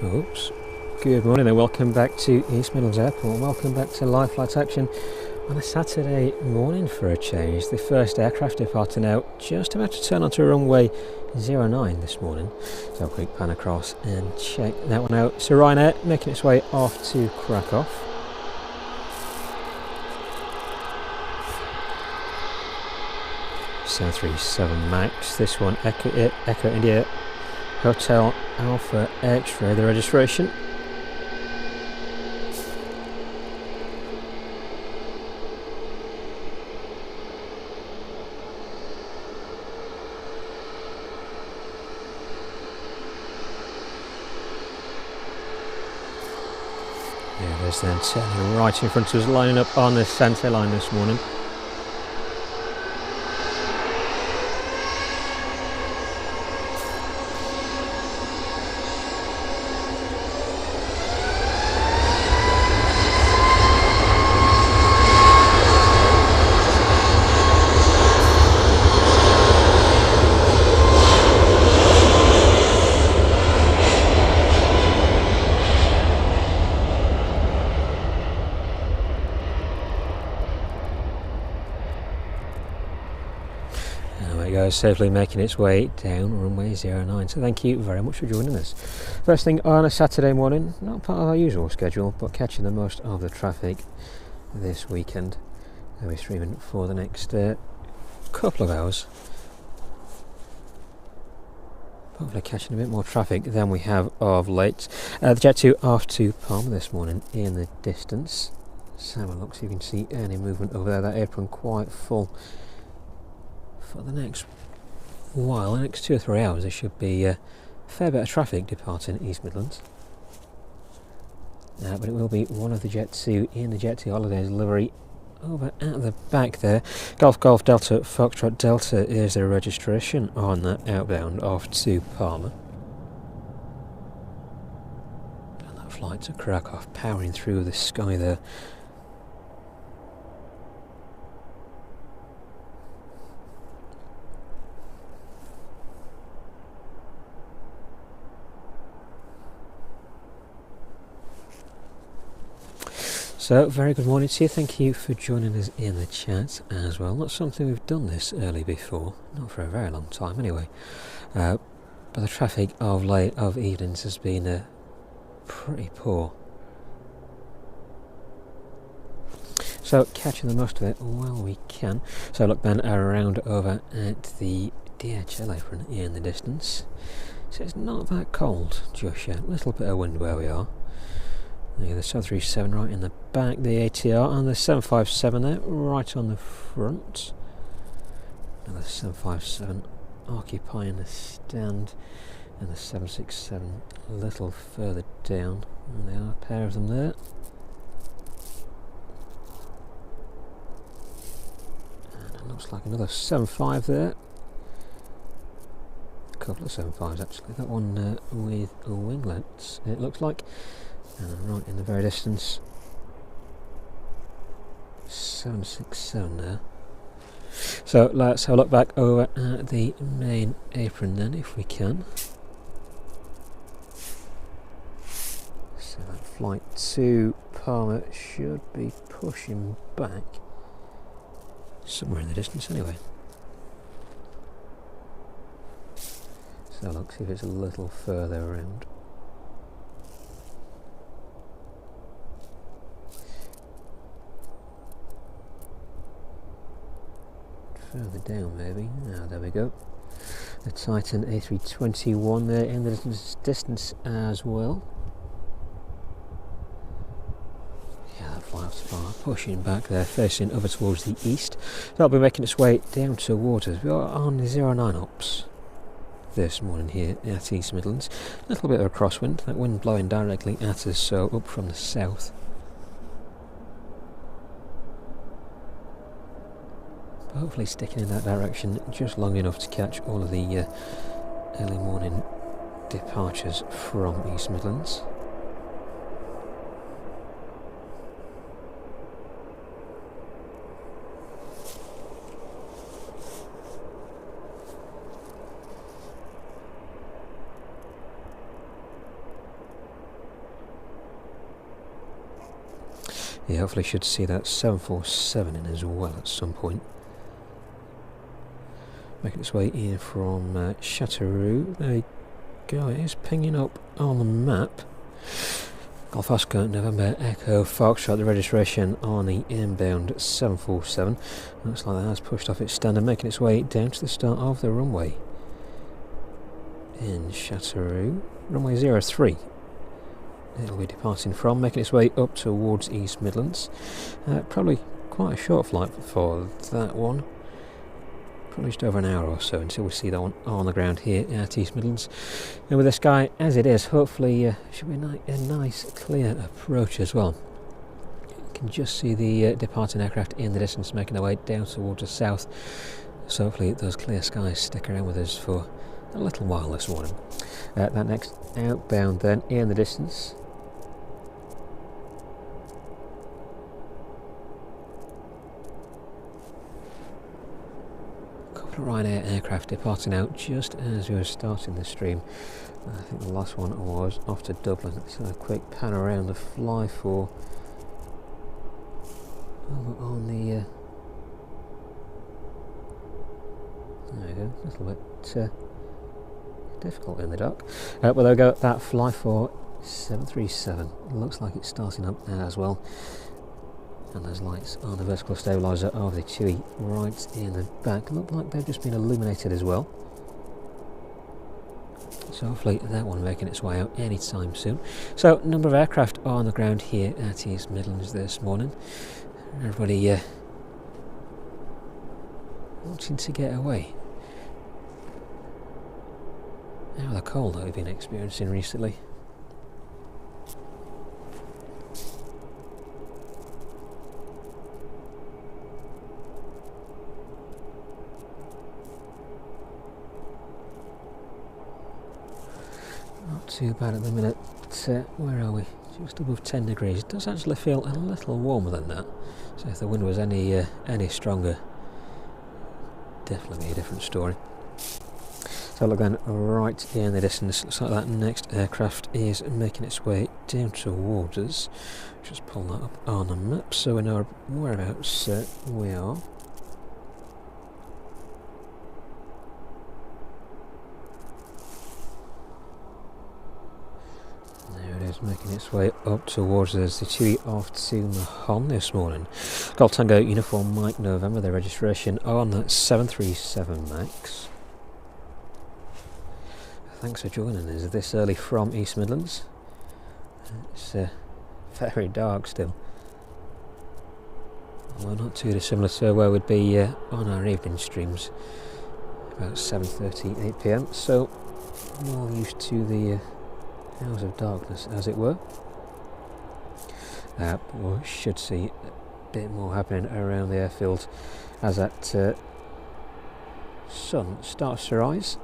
Oops. Good morning and welcome back to East Midlands Airport. Welcome back to live flight action on a Saturday morning for a change. The first aircraft departing now, just about to turn onto runway 09 this morning. So a quick pan across and check that one out. So Ryanair making its way off to Krakow. (737 MAX). This one Echo India Hotel Alpha X-ray, the registration. Yeah, there's then turning right in front of us, lining up on the centre line this morning. There it goes, safely making its way down runway 09. So thank you very much for joining us. First thing on a Saturday morning, not part of our usual schedule, but catching the most of the traffic this weekend. I'll be streaming for the next couple of hours. Hopefully catching a bit more traffic than we have of late. The Jet 2 off to Palma this morning in the distance. Let's have a look so you can see any movement over there. That apron quite full. For the next while, the next 2 or 3 hours, there should be a fair bit of traffic departing East Midlands. But it will be one of the Jet 2 in the Jet 2 Holidays livery over at the back there. Golf Golf Delta Foxtrot Delta is their registration on that outbound off to Palma. And that flight to Krakow powering through the sky there. So, very good morning to you. Thank you for joining us in the chat as well. Not something we've done this early before, not for a very long time anyway. But the traffic of evenings has been pretty poor. So, catching the most of it while we can. So, look then around over at the DHL apron in the distance. So, it's not that cold just yet. A little bit of wind where we are. The 737 right in the back, the ATR and the 757 there right on the front. And the 757 occupying the stand, and the 767 a little further down. And there are a pair of them there. And it looks like another 75 there. A couple of 75s actually. That one with winglets, it looks like. And right in the very distance, 767 there. So let's have a look back over at the main apron then, if we can. So that flight to Palma should be pushing back somewhere in the distance anyway. So look, see if it's a little further around. Further down maybe. There we go. The Titan A321 there in the distance as well. Yeah, that flies far, pushing back there, facing over towards the east. That'll be making its way down towards us. We are on 09 ops this morning here at East Midlands. A little bit of a crosswind, that wind blowing directly at us, so up from the south. Hopefully sticking in that direction just long enough to catch all of the early morning departures from East Midlands. Yeah, hopefully should see that 747 in as well at some point. Making its way in from Châteauroux. There you go, it is pinging up on the map. Golf Oscar November Echo Foxtrot, the registration on the inbound 747. Looks like that has pushed off its stand and making its way down to the start of the runway in Châteauroux. Runway 03. It'll be departing from, making its way up towards East Midlands. Probably quite a short flight for that one. Probably just over an hour or so until we see that one on the ground here at East Midlands. And with the sky as it is, hopefully should be a nice clear approach as well. You can just see the departing aircraft in the distance making their way down towards the south. So hopefully those clear skies stick around with us for a little while this morning. That next outbound then in the distance. Ryanair aircraft departing out just as we were starting the stream. I think the last one was off to Dublin. Let's have a quick pan around the fly for on the there we go, a little bit difficult in the dark. Well, there we go, that fly for 737 looks like it's starting up as well. And those lights on the vertical stabiliser of the TUI right in the back look like they've just been illuminated as well. So hopefully that one making its way out anytime soon. So number of aircraft on the ground here at East Midlands this morning. Everybody wanting to get away. Now the cold that we've been experiencing recently. Not too bad at the minute. Where are we? Just above 10 degrees. It does actually feel a little warmer than that. So if the wind was any stronger, definitely be a different story. So look then, right in the distance, looks like that next aircraft is making its way down towards us. Just pull that up on the map so we know whereabouts we are. Making its way up towards us, the TUI off to Mahon this morning. Golf Tango Uniform Mike November, their registration on that 737 MAX. Thanks for joining us this early from East Midlands. It's very dark still. Although not too dissimilar to where we'd be on our evening streams, about 7:30, 8 PM, so more used to the hours of darkness, as it were. We should see a bit more happening around the airfield as that sun starts to rise.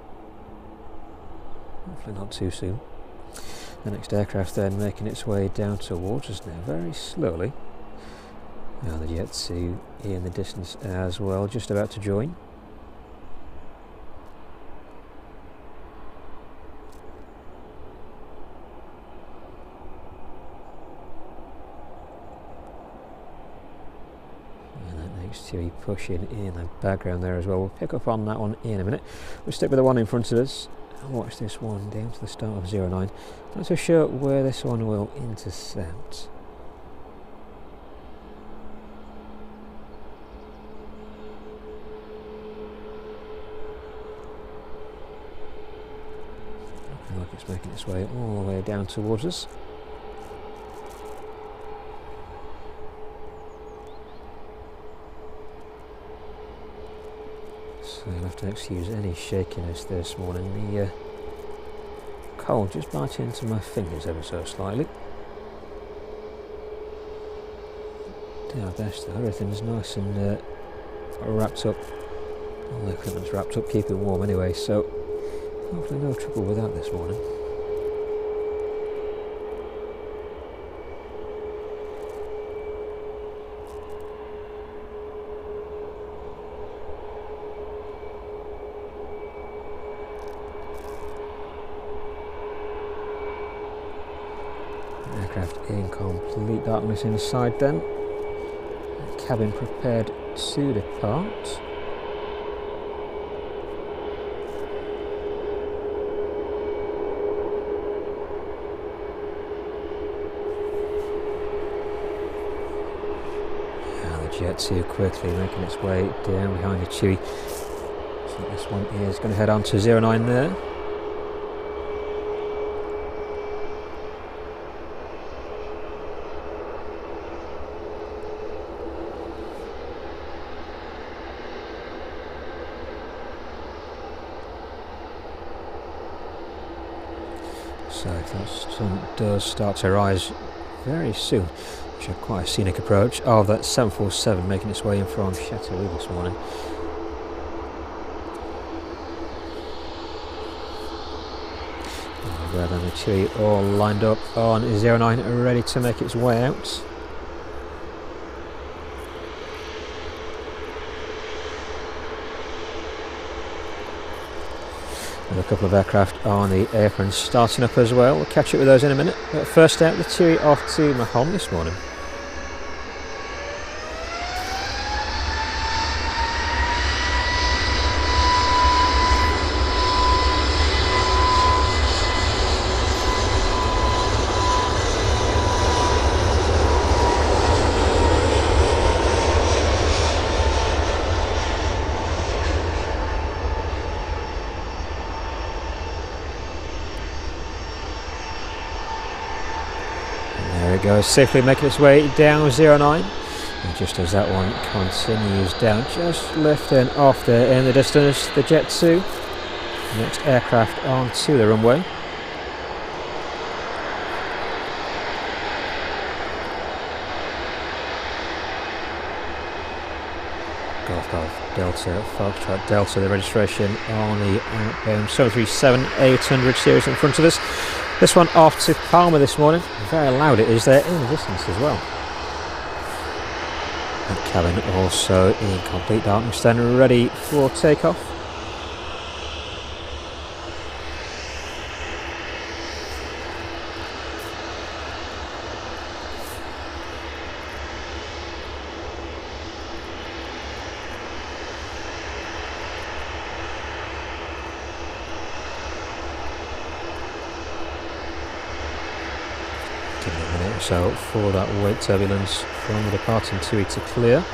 Hopefully not too soon. The next aircraft then making its way down towards us now, very slowly. Now the Jet 2 in the distance as well, just about to join. TUI pushing in the background there as well. We'll pick up on that one in a minute. We'll stick with the one in front of us and watch this one down to the start of 09. Not so sure where this one will intercept. Looking like it's making its way all the way down towards us. So you'll have to excuse any shakiness this morning. The cold just biting into my fingers ever so slightly. Do our best though, everything's nice and wrapped up. All the equipment's wrapped up, keep it warm anyway, so hopefully no trouble with that this morning. Aircraft in complete darkness inside then. Cabin prepared to depart. Jet 2 quickly making its way down behind the Chewy. So this one is going to head on to 09 there. So if that sun does start to rise very soon, which had quite a scenic approach of that 747 making its way in from Chateauroux this morning. There then the Chewy all lined up on 09, ready to make its way out. With a couple of aircraft on the apron starting up as well. We'll catch up with those in a minute. But first out, the Chewy off to Mahon this morning. There it goes, safely making its way down 09. And just as that one continues down, just lifting off there in the distance, the Jet 2. Next aircraft onto the runway. Golf Delta, Foxtrot Delta, the registration on the outbound 737-800 series in front of us. This one off to Palma this morning. Very loud it is there in the distance as well. That cabin also in complete darkness then, ready for takeoff. Give it a minute or so for that wake turbulence from the departing Chewy to clear.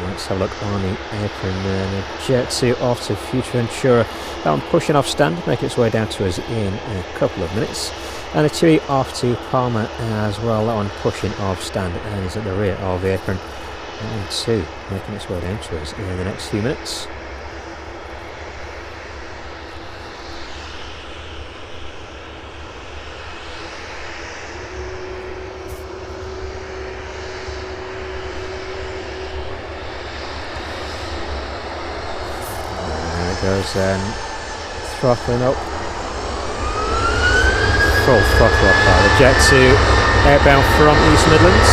Let's have a look on the apron there. The Jet 2 off to Fuerteventura. That one pushing off stand, making its way down to us in a couple of minutes. And the Chewy off to Palma as well. That one pushing off stand and is at the rear of the apron. And 2 making its way down to us in the next few minutes. Goes then throttling up, full throttle up by the Jet 2 outbound from East Midlands.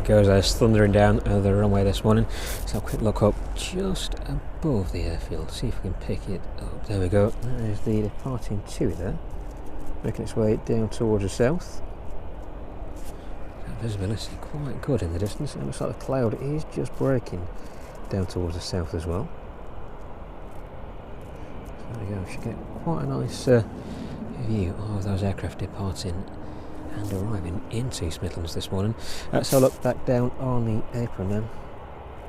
Goes as thundering down the runway this morning. Let's have a quick look up just above the airfield, see if we can pick it up. There we go, that is the departing Chewy there, making its way down towards the south. Visibility quite good in the distance, and it looks like the cloud is just breaking down towards the south as well. So there we go, we should get quite a nice view of those aircraft departing and arriving into East Midlands this morning. So look back down on the apron then,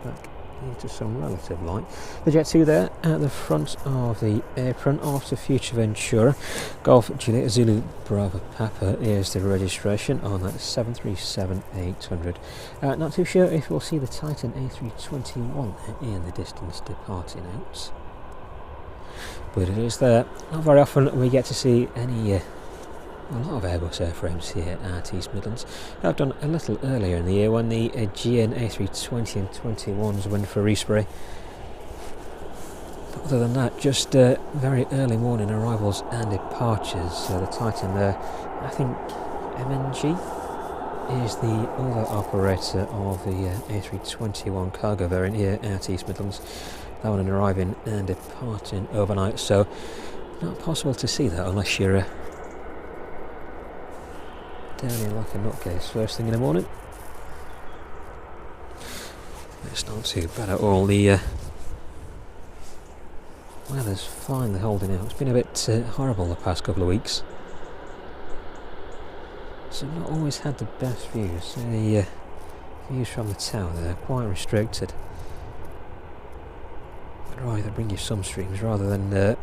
back into some relative light. The Jet 2 there at the front of the apron off to Fuerteventura. Golf Juliet Zulu Bravo Papa is the registration on that 737-800. Not too sure if we'll see the Titan A321 in the distance departing out, but it is there. Not very often we get to see any a lot of Airbus airframes here at East Midlands. I've done a little earlier in the year when the GN A320 and 21s went for respray. But other than that, just very early morning arrivals and departures. The Titan there, I think MNG is the other operator of the A321 cargo variant here at East Midlands. That one arriving and departing overnight, so not possible to see that unless you're down here like a nutcase first thing in the morning. It's not too bad at all. The weather's finally holding out. It's been a bit horrible the past couple of weeks, so I've not always had the best views. The views from the tower there are quite restricted. I'd rather bring you some streams rather than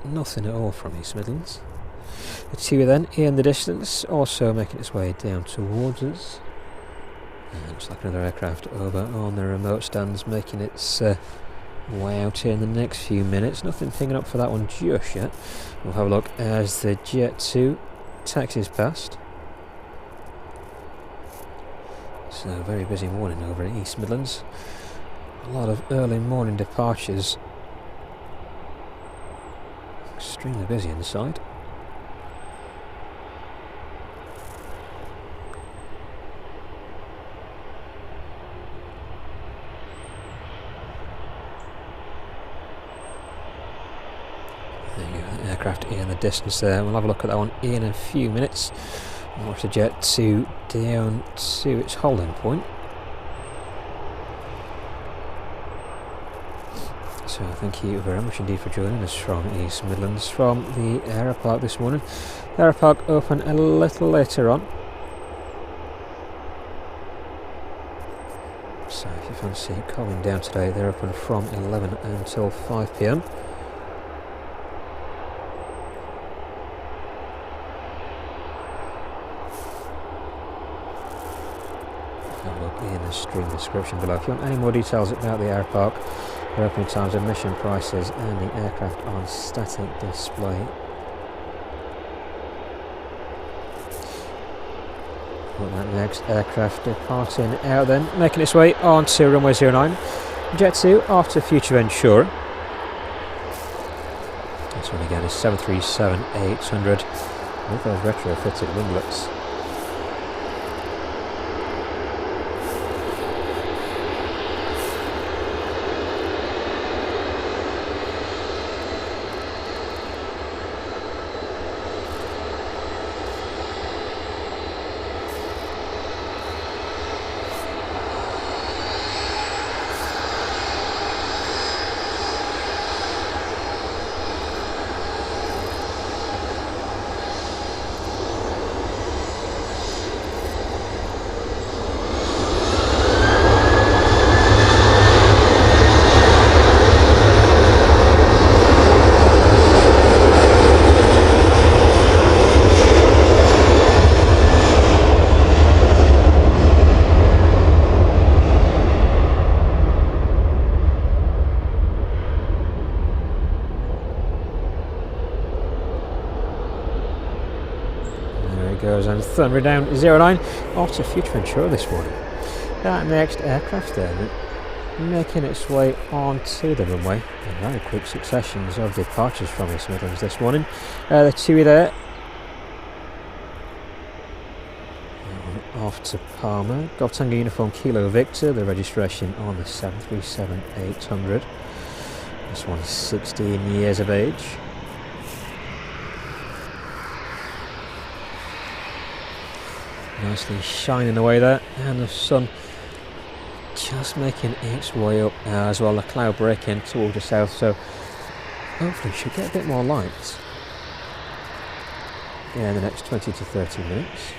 nothing at all from East Midlands. The two then in the distance, also making its way down towards us. And looks like another aircraft over on the remote stands, making its way out here in the next few minutes. Nothing pinging up for that one just yet. We'll have a look as the Jet 2 taxis past. So a very busy morning over at East Midlands. A lot of early morning departures. Extremely busy inside. There you go, the aircraft in the distance there. We'll have a look at that one in a few minutes. And watch the Jet 2 down to its holding point. So thank you very much indeed for joining us from East Midlands, from the Aero Park this morning. The Aero Park open a little later on, so if you fancy coming down today, they're open from 11 until 5 PM. Have a look in the stream description below if you want any more details about the Aero Park. Their opening times, admission prices and the aircraft on static display. Well, that next aircraft departing out then, making its way onto runway 09. Jet 2 off to Future Ventura. This one again is 737-800 with those retrofitted winglets. Goes and thundering down 09 off to Future Ventura this morning. That next aircraft there making its way onto the runway in very quick successions of departures from East Midlands this morning. The two there off to Palmer. Golf Tango Uniform Kilo Victor, the registration on the 737-800. This one's 16 years of age. Nicely shining away there, and the sun just making its way up as well. The cloud breaking towards the south, so hopefully should get a bit more light in the next 20 to 30 minutes.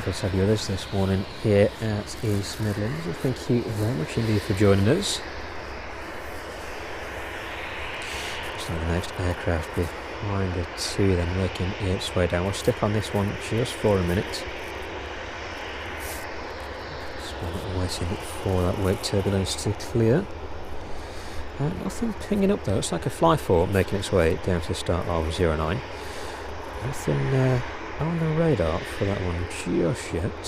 Let's have the others this morning here at East Midlands. Thank you very much indeed for joining us. So the next aircraft behind the two then making its way down. We'll stick on this one just for a minute. waiting for that wake turbulence to clear. Nothing pinging up though. It's like a fly 4 making its way down to the start of 09. Nothing on the radar for that one just yet.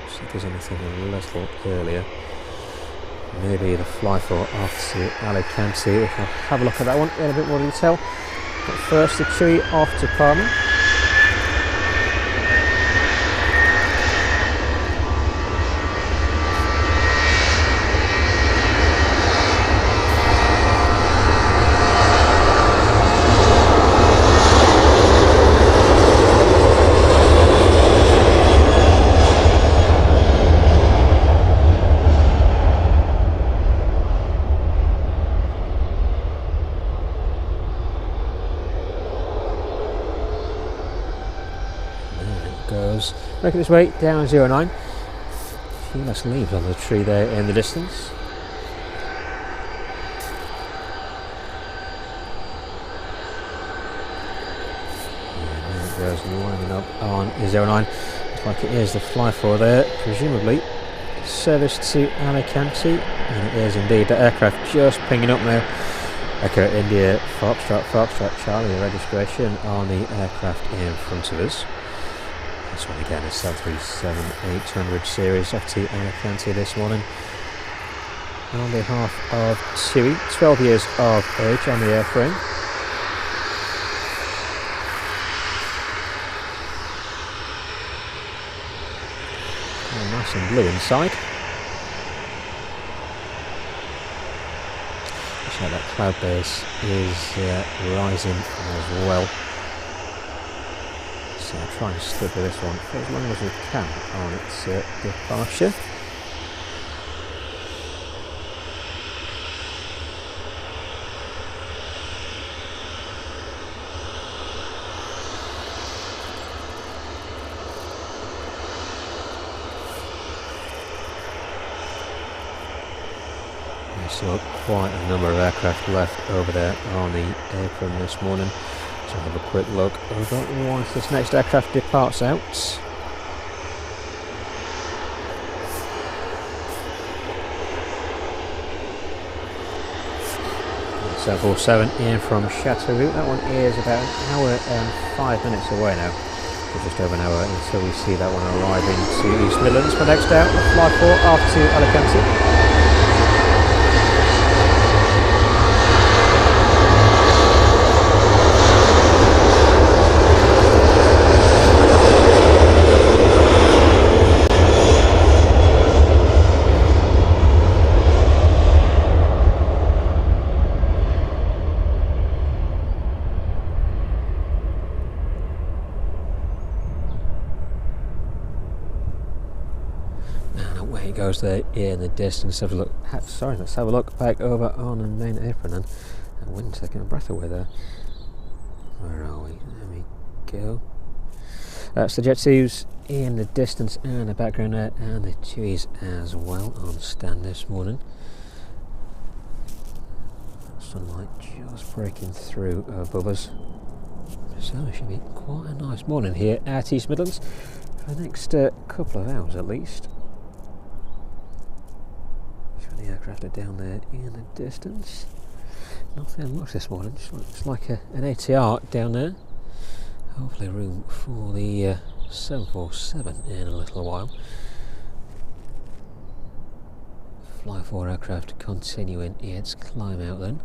See if there's anything a little earlier. Maybe the fly 4 off to Alicante. We'll have a look at that one in a bit more detail. But first, the Chewy off to Parma. Goes making its way down 09. A few less leaves on the tree there in the distance. And there it goes, lining up on 09. Looks like it is the fly 4 there, presumably service to Alicante, and it is indeed. The aircraft just pinging up now. Echo India Foxtrot Charlie, the registration on the aircraft in front of us. This one again is 737-800 series off to Alicante this morning. On behalf of Chewy, 12 years of age on the airframe. Oh, nice and blue inside. Looks like that cloud base is rising as well. So I'll try and stick with this one for as long as we can on its departure. There's still quite a number of aircraft left over there on the apron this morning. So have a quick look over once this next aircraft departs out. 747 in from Chateauroux. That one is about an hour and 5 minutes away now. So just over an hour until we see that one arriving to East Midlands. But next out, the fly 4 off to Alicante. Away it goes there in the distance. Have a look. Sorry, let's have a look back over on the main apron and that wind taking a breath away there. Where are we? There we go. So the Jet 2s in the distance and the background there, and the Chewies as well on stand this morning. Sunlight just breaking through above us. So it should be quite a nice morning here at East Midlands for the next couple of hours at least. The aircraft are down there in the distance. Nothing much this morning, just looks like an ATR down there. Hopefully room for the 747 in a little while. Fly 4 aircraft continuing its climb out then.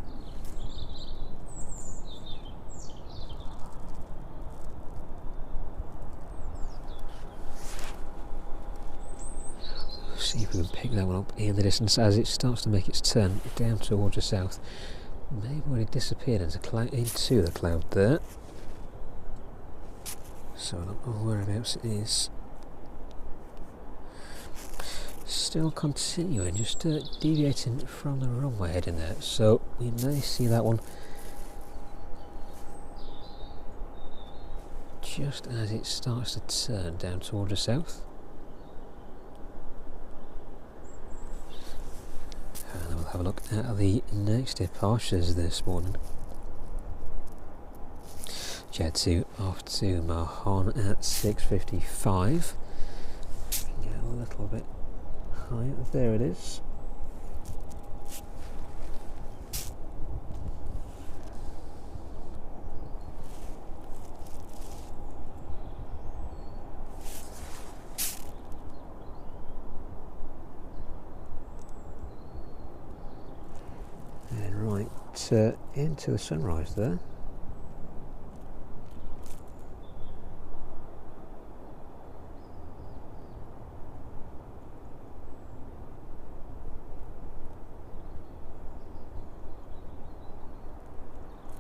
See if we can pick that one up in the distance as it starts to make its turn down towards the south. Maybe already disappeared into the cloud there. So I don't know whereabouts it is. Still continuing, just deviating from the runway heading there. So we may see that one just as it starts to turn down towards the south. And we'll have a look at the next departures this morning. Jet 2 off to Mahon at 6:55. Get a little bit higher. There it is. And right into the sunrise there.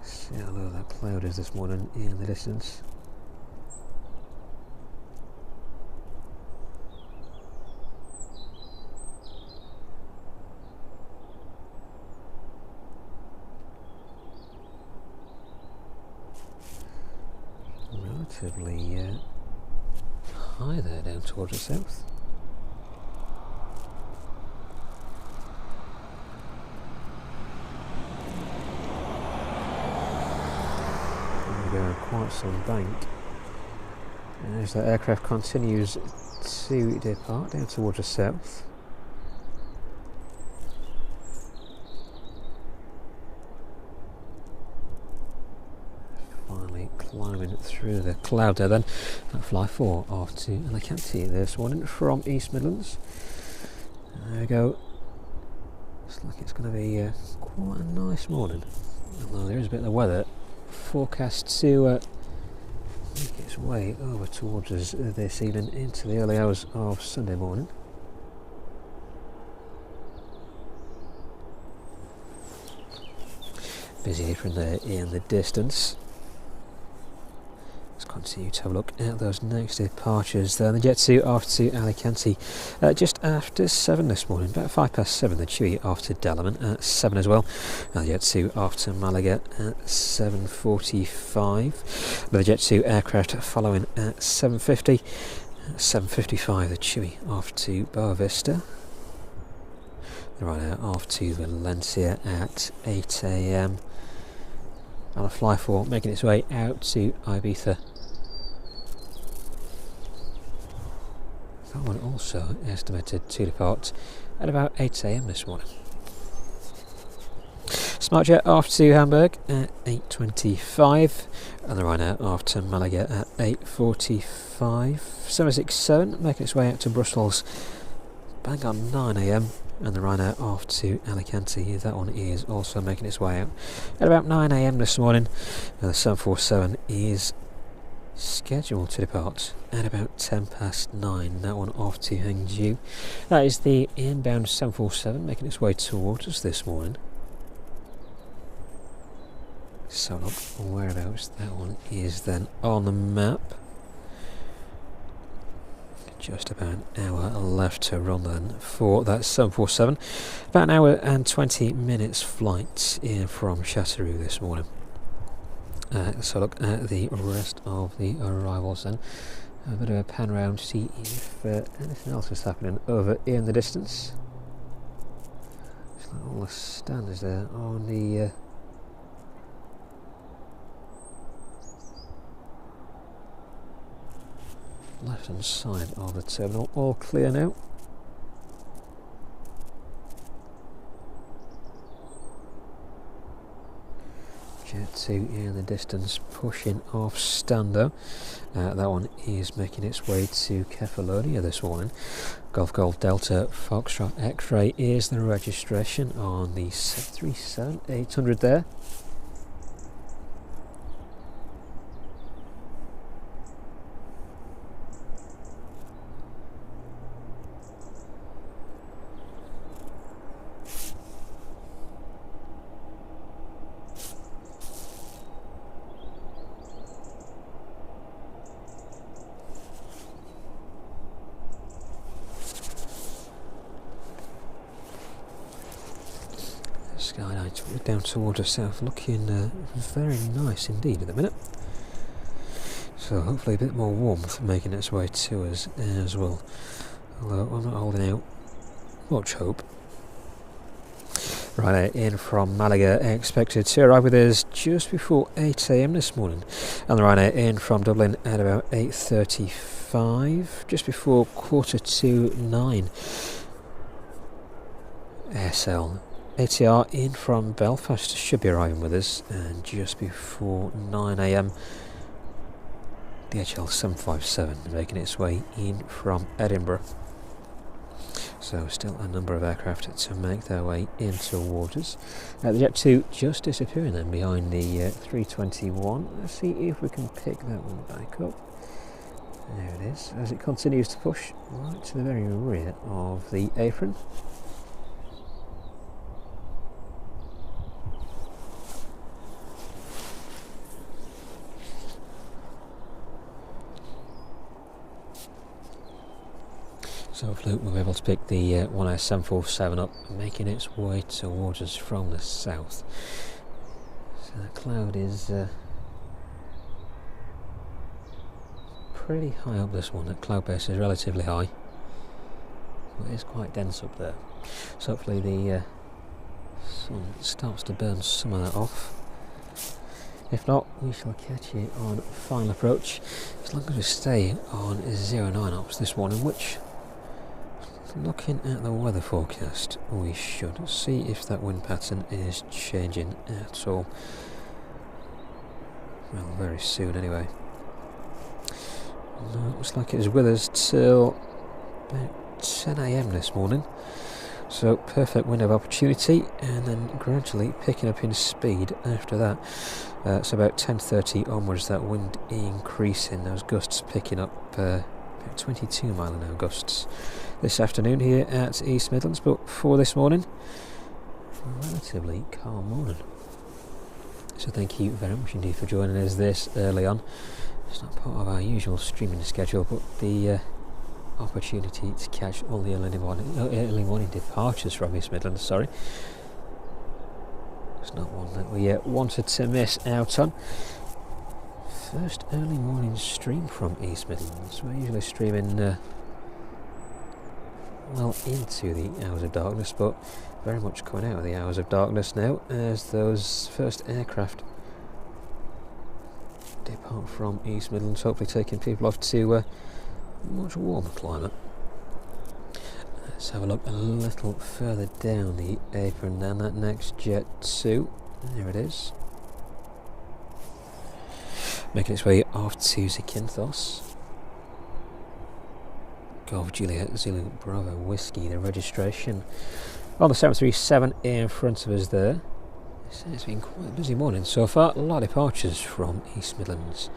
See how low that cloud is this morning in the distance. Relatively high there down towards the south. Go quite some bank, and as the aircraft continues to depart down towards the south. Finally climbing through the cloud there then. That fly 4 off to Alicante this morning from East Midlands. There we go. Looks like it's going to be quite a nice morning, although there is a bit of the weather forecast to make its way over towards us this evening into the early hours of Sunday morning. Busy apron there in the distance. Let's continue to have a look at those next departures there. The Jet 2 off to Alicante just after 7 this morning, about 7:05 the Chewy off to Dalaman at 7 as well. And the Jet 2 off to Malaga at 7:45. The Jet 2 aircraft following at 7:50. At 7:55 the Chewy off to Boa Vista. The Ryanair off to Valencia at 8 AM. And a fly 4 making its way out to Ibiza. That one also estimated to depart at about 8 AM this morning. Smartjet off to Hamburg at 8:25, and the Ryanair off to Malaga at 8:45. 767 making its way out to Brussels bang on 9 AM. And the Ryanair off to Alicante, that one is also making its way out at about 9 AM this morning. And the 747 is scheduled to depart at about 9:10, that one off to Hangzhou. That is the inbound 747 making its way towards us this morning. So look whereabouts that one is then on the map. Just about an hour left to run then for that 747. About an hour and 20 minutes flight in from Châteauroux this morning. So look at the rest of the arrivals then. A bit of a pan round to see if anything else is happening over in the distance. Just like all the standards there on the left hand side of the terminal, all clear now. Jet 2 in the distance pushing off Stando. That one is making its way to Kefalonia this morning. Golf Golf Delta Foxtrot X-Ray is the registration on the 737-800 there. Skyline down towards the south, looking very nice indeed at the minute. So hopefully a bit more warmth making its way to us as well. Although I'm not holding out much hope. Ryanair in from Malaga, expected to arrive with us just before 8 AM this morning, and the Ryanair in from Dublin at about 8:35, just before 8:45. ASL ATR in from Belfast should be arriving with us, and just before 9 AM, DHL 757 making its way in from Edinburgh. So still a number of aircraft to make their way into waters. The Jet 2 just disappearing then behind the 321. Let's see if we can pick that one back up. There it is, as it continues to push right to the very rear of the Apron. So hopefully we'll be able to pick the 1S747 up, making its way towards us from the south. So the cloud is pretty high up, this one. The cloud base is relatively high, but it's quite dense up there. So hopefully the sun starts to burn some of that off. If not, we shall catch it on final approach, as long as we stay on 09 knots this morning, which, looking at the weather forecast, we should see if that wind pattern is changing at all. Well, very soon anyway. No, looks like it is with us till about 10 AM this morning. So perfect window of opportunity, and then gradually picking up in speed after that. So about 10:30 onwards, that wind increasing, those gusts picking up about 22 mile an hour gusts this afternoon here at East Midlands, but for this morning, a relatively calm morning. So thank you very much indeed for joining us this early on. It's not part of our usual streaming schedule, but the opportunity to catch all the early morning departures from East Midlands, sorry. It's not one that we wanted to miss out on. First early morning stream from East Midlands. We're usually streaming well into the hours of darkness, but very much coming out of the hours of darkness now, as those first aircraft depart from East Midlands, hopefully taking people off to a much warmer climate. Let's have a look a little further down the Apron than that next Jet 2. There it is, making its way off to Zakynthos. Golf Juliet Zulu Bravo Whiskey, the registration on the 737 in front of us there. So it's been quite a busy morning so far, a lot of departures from East Midlands.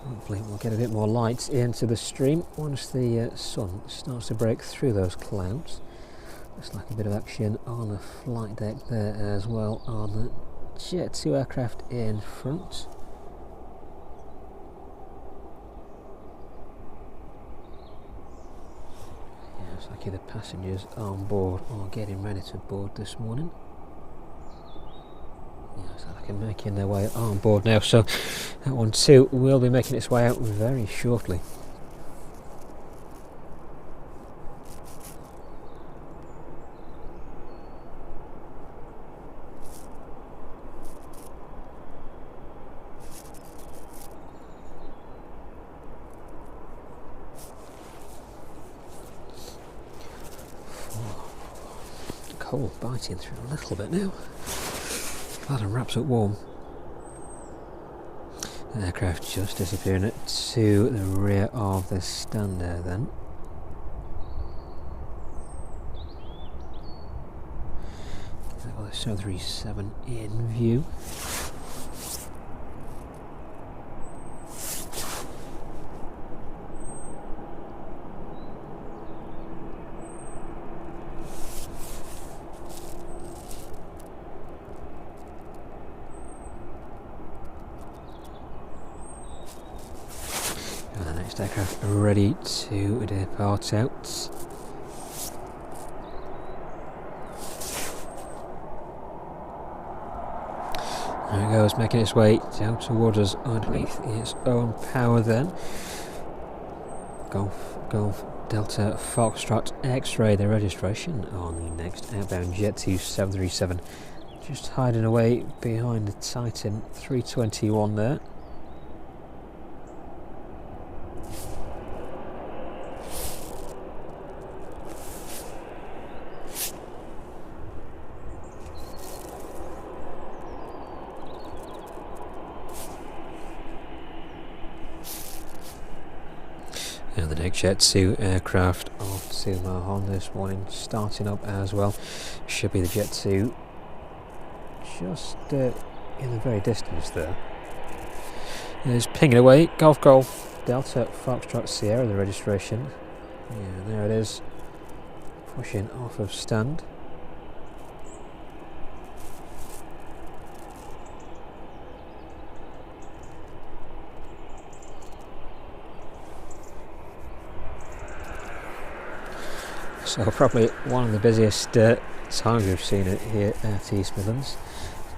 Hopefully we'll get a bit more light into the stream once the sun starts to break through those clouds. Looks like a bit of action on the flight deck there as well on the Jet 2 aircraft in front. Yeah, looks like the passengers on board are getting ready to board this morning. Yeah, looks like they're making their way on board now, so that one too will be making its way out very shortly. Cold biting through a little bit now. Glad it wraps up warm. The aircraft just disappearing to the rear of the stand there then. Got the 737 in view. Aircraft ready to depart out. There it goes, making its way down towards us underneath its own power then. Golf Delta Foxtrot X-ray, the registration on the next outbound jet to 737, just hiding away behind the Titan 321 there. And the next Jet 2 aircraft off to Mahon this morning, starting up as well. Should be the Jet 2 just in the very distance there. There's pinging away, Golf Delta Foxtrot Sierra, the registration. Yeah, there it is, pushing off of stand. So probably one of the busiest times we've seen it here at East Midlands.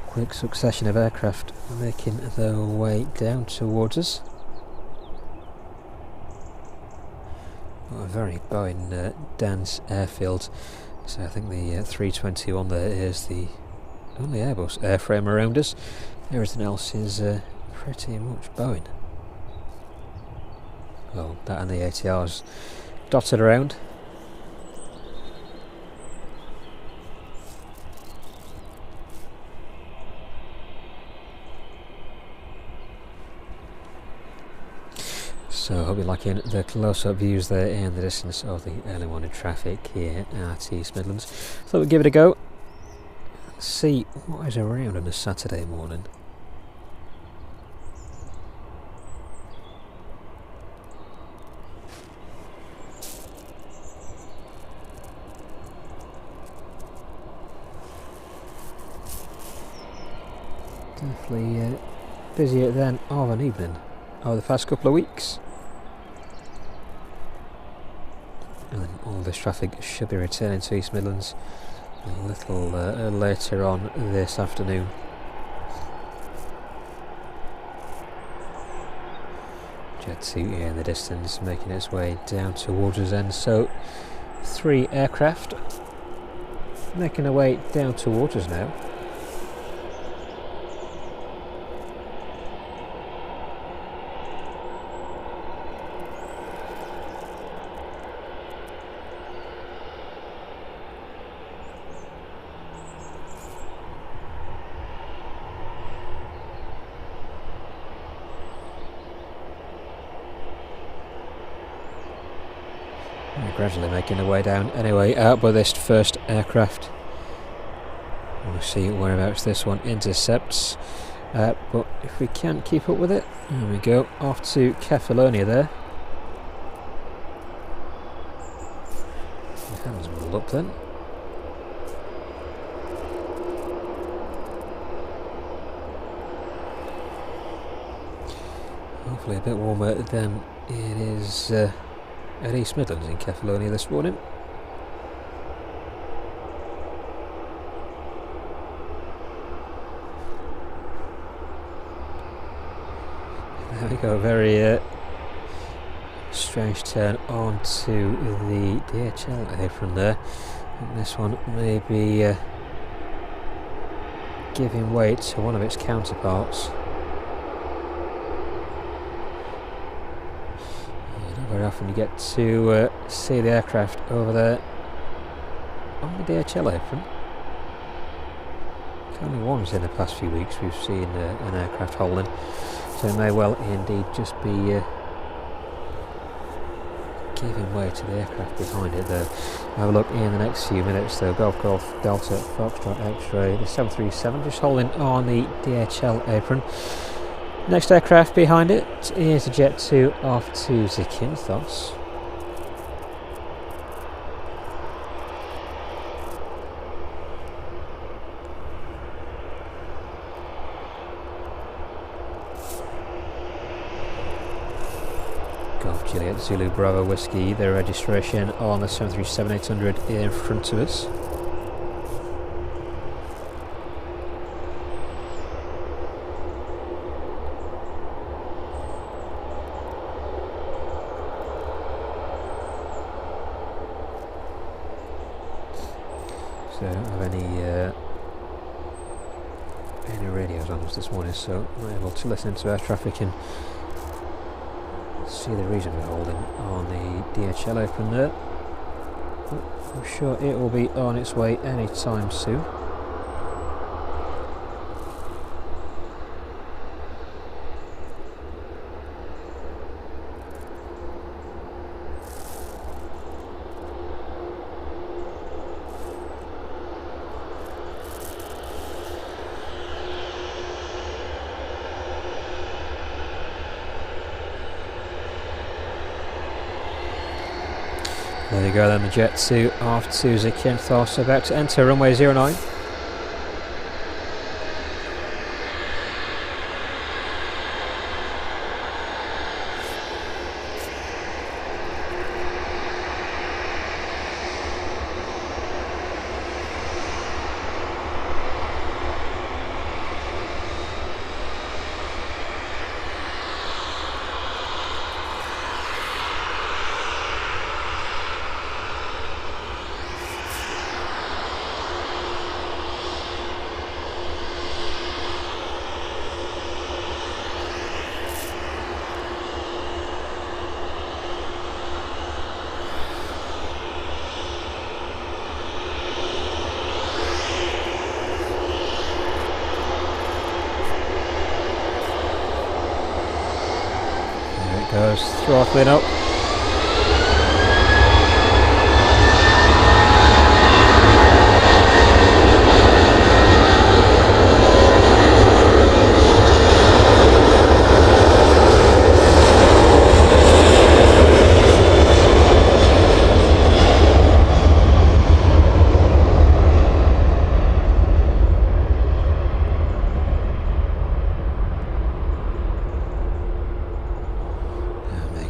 Quick succession of aircraft making their way down towards us. What a very Boeing dense airfield. So I think the 321 there is the only Airbus airframe around us. Everything else is pretty much Boeing. Well, that and the ATRs dotted around. So I'll be liking the close-up views there in the distance of the early morning traffic here at East Midlands. Thought we'd give it a go, see what is around on a Saturday morning. Definitely busier than of an evening over the past couple of weeks. And then all this traffic should be returning to East Midlands a little later on this afternoon. Jet 2 here in the distance, making its way down towards us then. So 3 aircraft making their way down towards us now. Gradually making their way down. Anyway, out by this first aircraft. We'll see whereabouts this one intercepts. But if we can't keep up with it, there we go. Off to Kefalonia there. The hands rolled up then. Hopefully a bit warmer than it is at East Midlands in Kefalonia this morning. There we go, very strange turn onto the DHL apron there. And this one may be giving way to one of its counterparts. Very often you get to see the aircraft over there on the DHL apron. Only once in the past few weeks we've seen an aircraft holding, so it may well indeed just be giving way to the aircraft behind it there. Have a look in the next few minutes though. Golf Delta Foxtrot X-ray, the 737 just holding on the DHL apron. Next aircraft behind it is a Jet 2 off to Zakynthos. Golf Juliet Zulu Bravo Whiskey, their registration on the 737-800 in front of us. So I don't have any radios on us this morning, so I'm not able to listen to air traffic and see the reason we're holding on the DHL Apron there. But I'm sure it will be on its way anytime soon. There you go then, the Jet 2 off to Zakynthos, about to enter runway 09. Goes throttling up.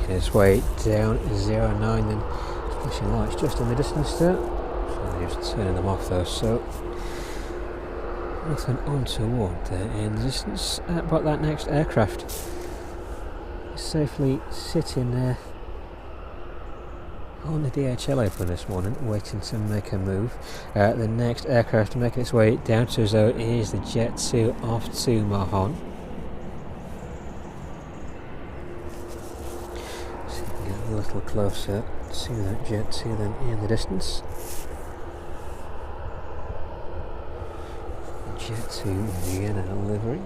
Its way down 09, then flashing lights just in the distance there. So just turning them off though, so nothing untoward there in the distance. But that next aircraft is safely sitting there on the DHL Apron this morning, waiting to make a move. The next aircraft making its way down to us though is the Jet 2 off to Mahon. A little closer to that Jet 2 then in the distance. Jet 2 Vienna livery.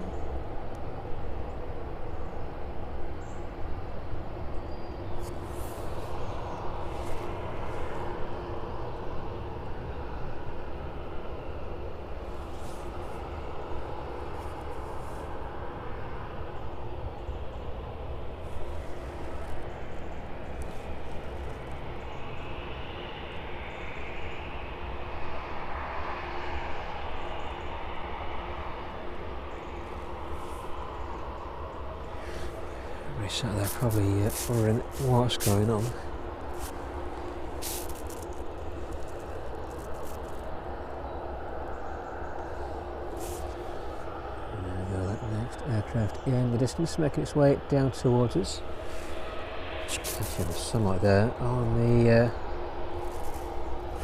Sat there probably wondering what's going on. And there we go, that next aircraft in the distance making its way down towards us. Catching the sunlight there on the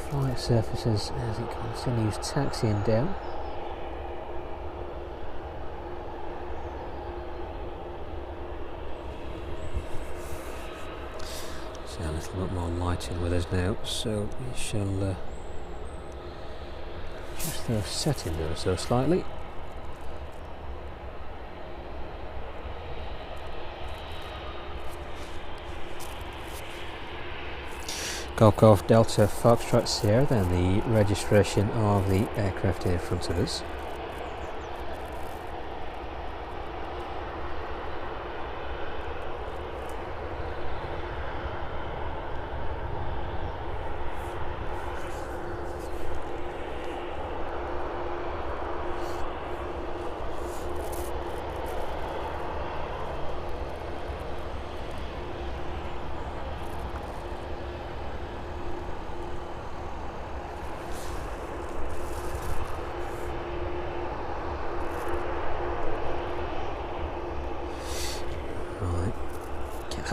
flight surfaces as it continues taxiing down. A little bit more lighting with us now, so we shall just throw setting there so slightly. Golf Delta Foxtrot Sierra, then the registration of the aircraft in front of us.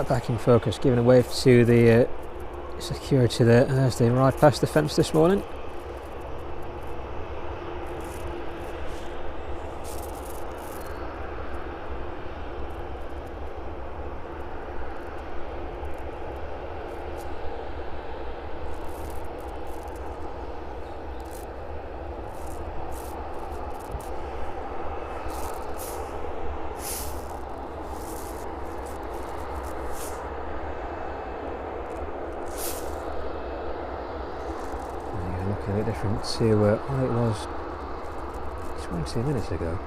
Back in focus, giving a wave to the security there as they ride past the fence this morning. looking a bit different to what it was 20 minutes ago.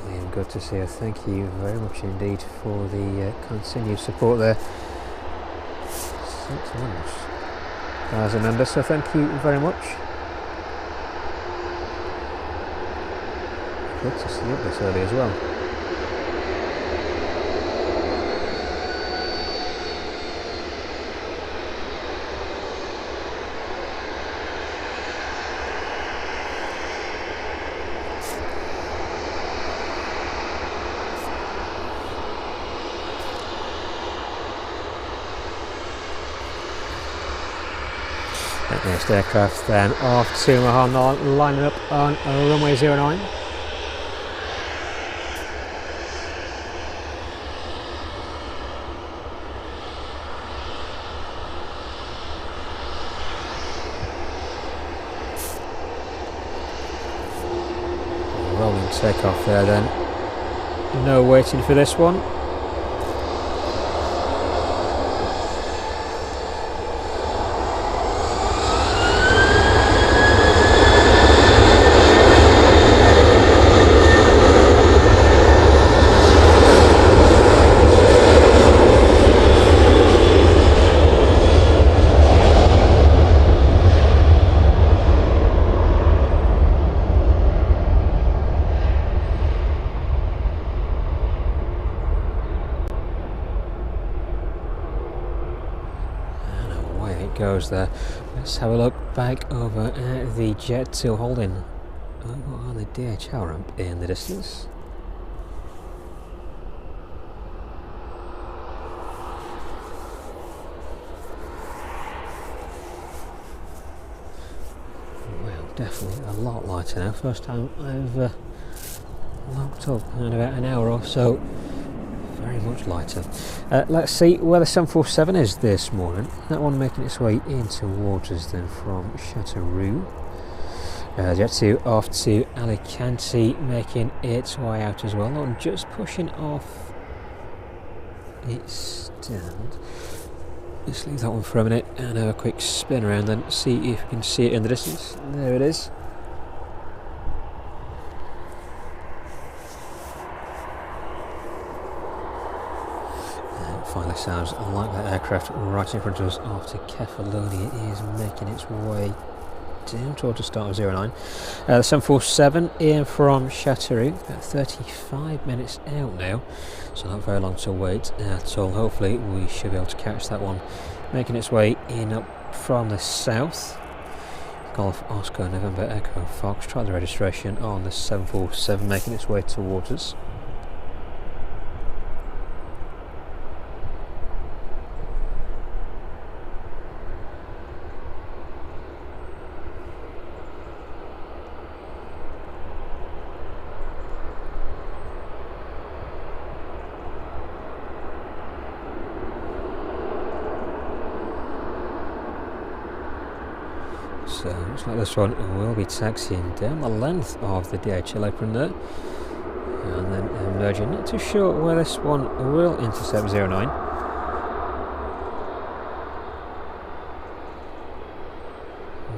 And good to see her. Thank you very much indeed for the continued support there. 6 months as a member, so thank you very much. Good to see you up this early as well. Next aircraft then off to Mahan, lining up on runway 09. Rolling takeoff there then. No waiting for this one. Goes there. Let's have a look back over at the Jet 2 holding on the DHL ramp in the distance. Well, definitely a lot lighter now. First time I've locked up in about an hour or so. Very much lighter. Let's see where the 747 is this morning. That one making its way in towards us then from Châteauroux. Jet 2 off to Alicante, making its way out as well. And just pushing off its stand. Let's leave that one for a minute and have a quick spin around and see if we can see it in the distance. There it is. Finally sounds like that aircraft right in front of us after Kefalonia is making its way down towards the start of 09. The 747 in from Châteauroux, about 35 minutes out now, so not very long to wait at all. Hopefully we should be able to catch that one making its way in up from the south. Golf Oscar November Echo Fox, try the registration on the 747 making its way towards us. So looks like this one will be taxiing down the length of the DHL apron there and then emerging. Not too sure where this one will intercept 09.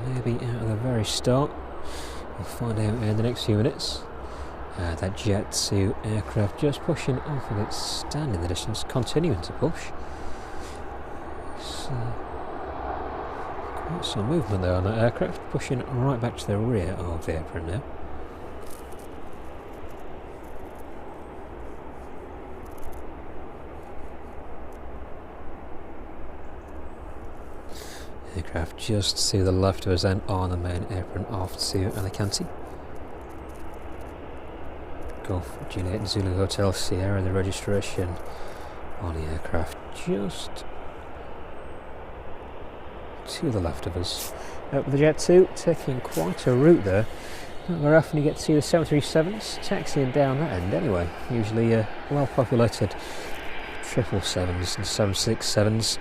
Maybe out of the very start. We'll find out in the next few minutes. That Jet 2 aircraft just pushing off of its stand in the distance, continuing to push. So some movement there on that aircraft, pushing right back to the rear of the apron now. Aircraft just to the left of us then on the main apron off to Alicante. Golf Juliet Zulu Hotel Sierra, the registration on the aircraft just to the left of us. With the Jet 2 taking quite a route there. Not very often you get to see the 737s taxiing down that end anyway. Usually well populated 777s and 767s.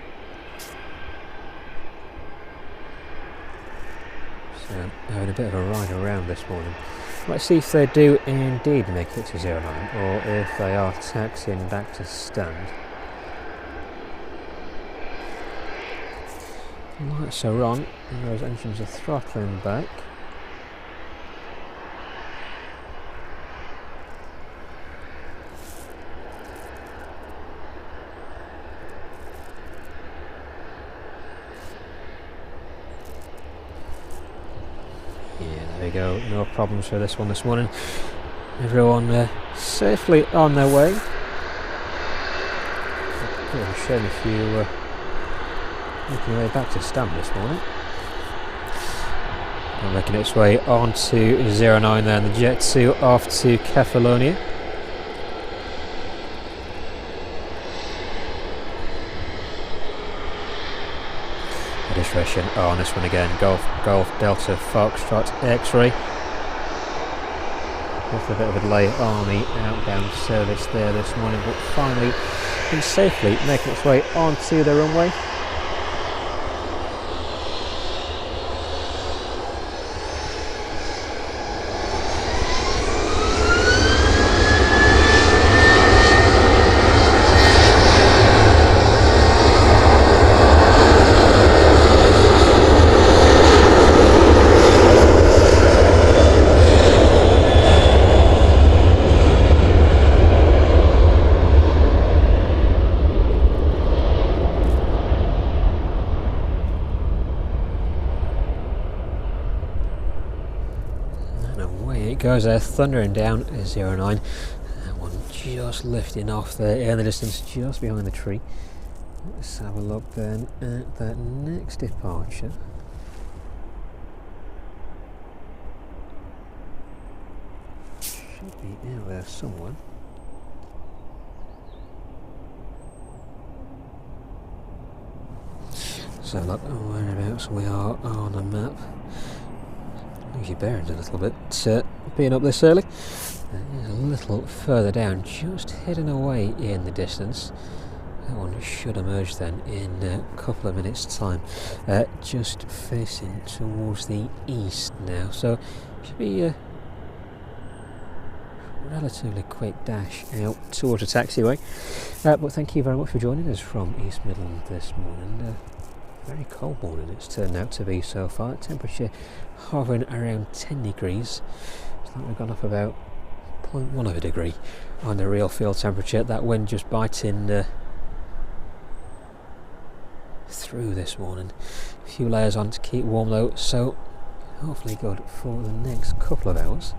So having a bit of a ride around this morning. Let's see if they do indeed make it to 09 or if they are taxiing back to stand. Lights are on and those engines are throttling back. Yeah, there we go, no problems for this one this morning. Everyone safely on their way. Bit of a shame if you making your way back to Stam this morning. And making its way on to 09 there, and the Jet 2 off to Kefalonia. Registration on this one again, Golf Delta Foxtrot X-ray. With a bit of a delay on the outbound service there this morning, but finally and safely making its way onto the runway. Goes there, thundering down 09. That one just lifting off there in the distance, just behind the tree. Let's have a look then at that next departure. Should be out there somewhere. So look whereabouts we are on the map. Lose your bearings a little bit, being up this early. It is a little further down, just heading away in the distance. That one should emerge then in a couple of minutes time. Just facing towards the east now, so should be a relatively quick dash out towards the taxiway. But thank you very much for joining us from East Midlands this morning. Very cold morning it's turned out to be so far. Temperature hovering around 10 degrees. It's like we've gone up about 0.1 of a degree on the real field temperature. That wind just biting through this morning. A few layers on to keep warm though, so hopefully good for the next couple of hours.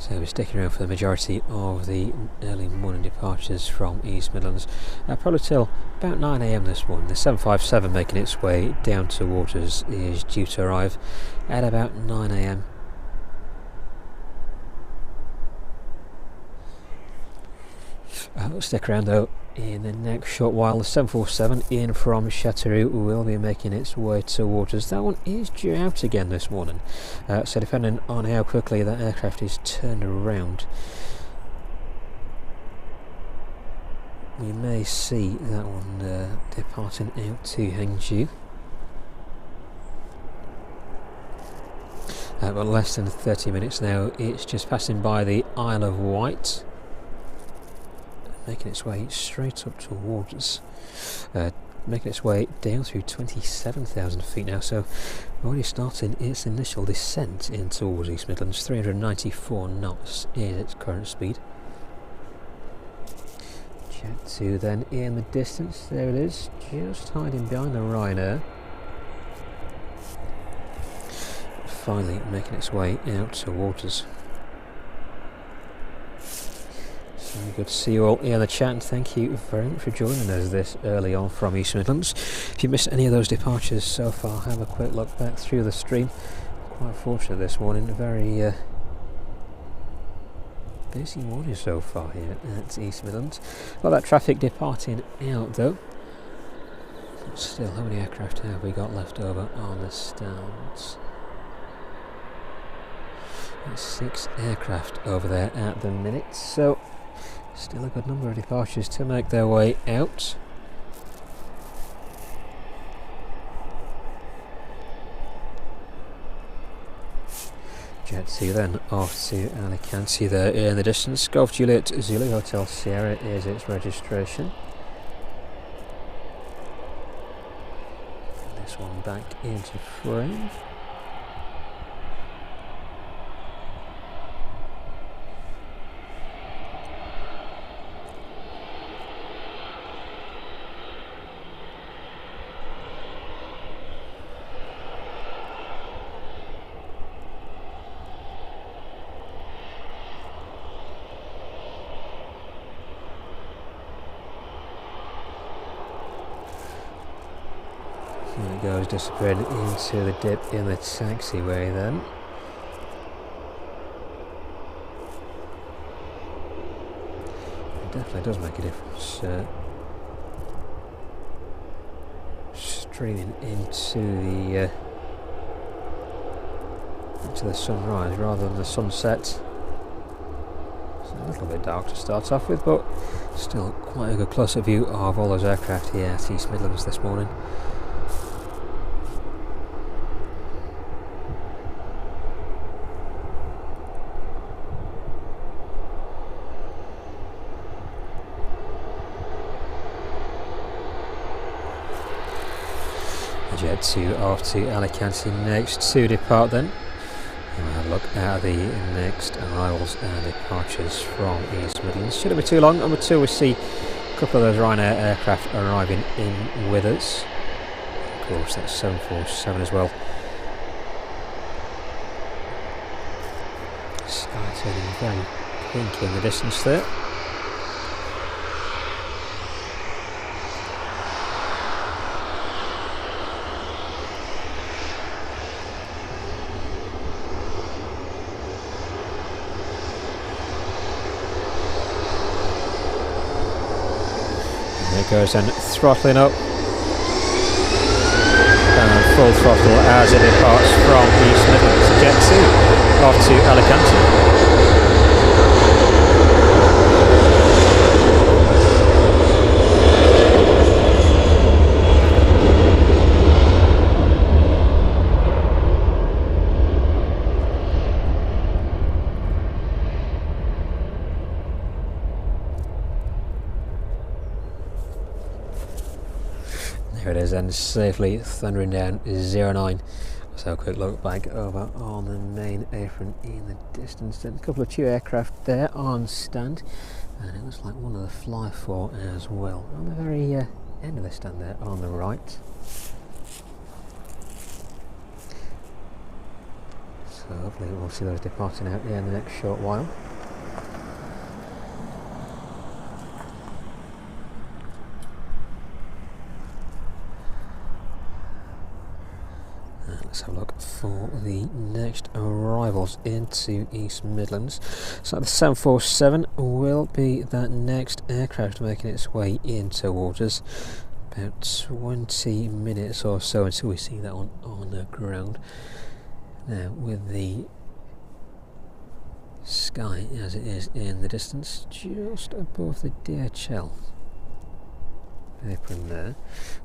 So we're sticking around for the majority of the early morning departures from East Midlands, probably till about 9 AM this morning. The 757 making its way down towards us is due to arrive at about 9 AM. We'll stick around though in the next short while. The 747 in from Châteauroux will be making its way towards us. That one is due out again this morning, so depending on how quickly that aircraft is turned around, we may see that one departing out to Hangzhou. But less than 30 minutes now, it's just passing by the Isle of Wight, making its way straight up towards us, making its way down through 27,000 feet now, so already starting its initial descent in towards East Midlands. 394 knots is its current speed. Jet 2 then in the distance, there it is, just hiding behind the Ryanair. Finally making its way out towards us. So good to see you all in the chat, and thank you very much for joining us this early on from East Midlands. If you missed any of those departures so far, have a quick look back through the stream. Quite fortunate this morning, a very busy morning so far here at East Midlands. Got that traffic departing out though. But still, how many aircraft have we got left over on the stands? 6 aircraft over there at the minute, so still a good number of departures to make their way out. Jet 2 then off to Alicante there in the distance. Golf Juliet Zulu Hotel Sierra is its registration. coming back into frame. There it goes, disappearing into the dip in the taxiway then. It definitely does make a difference. Streaming into the sunrise rather than the sunset. It's a little bit dark to start off with, but still quite a good close-up view of all those aircraft here at East Midlands this morning. Jet 2 off to Alicante next to depart then. And we'll have a look at the next arrivals and departures from East Midlands. Shouldn't be too long. Until we see a couple of those Ryanair aircraft arriving in with us. Of course, that's 747 as well. Sky turning very pink in the distance there. Goes and throttling up and full throttle as it departs from East Midlands. Jet 2 off to Alicante. There it is, and safely thundering down 09. So a quick look back over on the main apron in the distance. And a couple of two aircraft there on stand, and it looks like one of the fly for as well on the very end of the stand there on the right. So hopefully we'll see those departing out there in the next short while. Let's have a look for the next arrivals into East Midlands. So the 747 will be that next aircraft making its way in towards us. About 20 minutes or so until we see that one on the ground. Now with the sky as it is in the distance, just above the DHL apron there.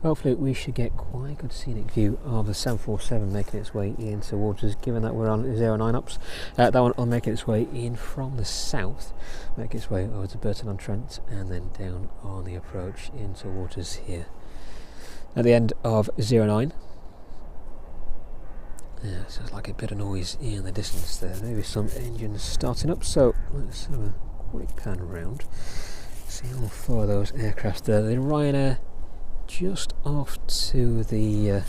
Hopefully we should get quite a good scenic view of the 747 making its way in towards us, given that we're on 09 ups. That one will make its way in from the south, make its way over to Burton-on-Trent and then down on the approach in towards us here. At the end of 09. Yeah, sounds like a bit of noise in the distance there, maybe some engines starting up, so let's have a quick pan around. See all four of those aircraft there. The Ryanair just off to the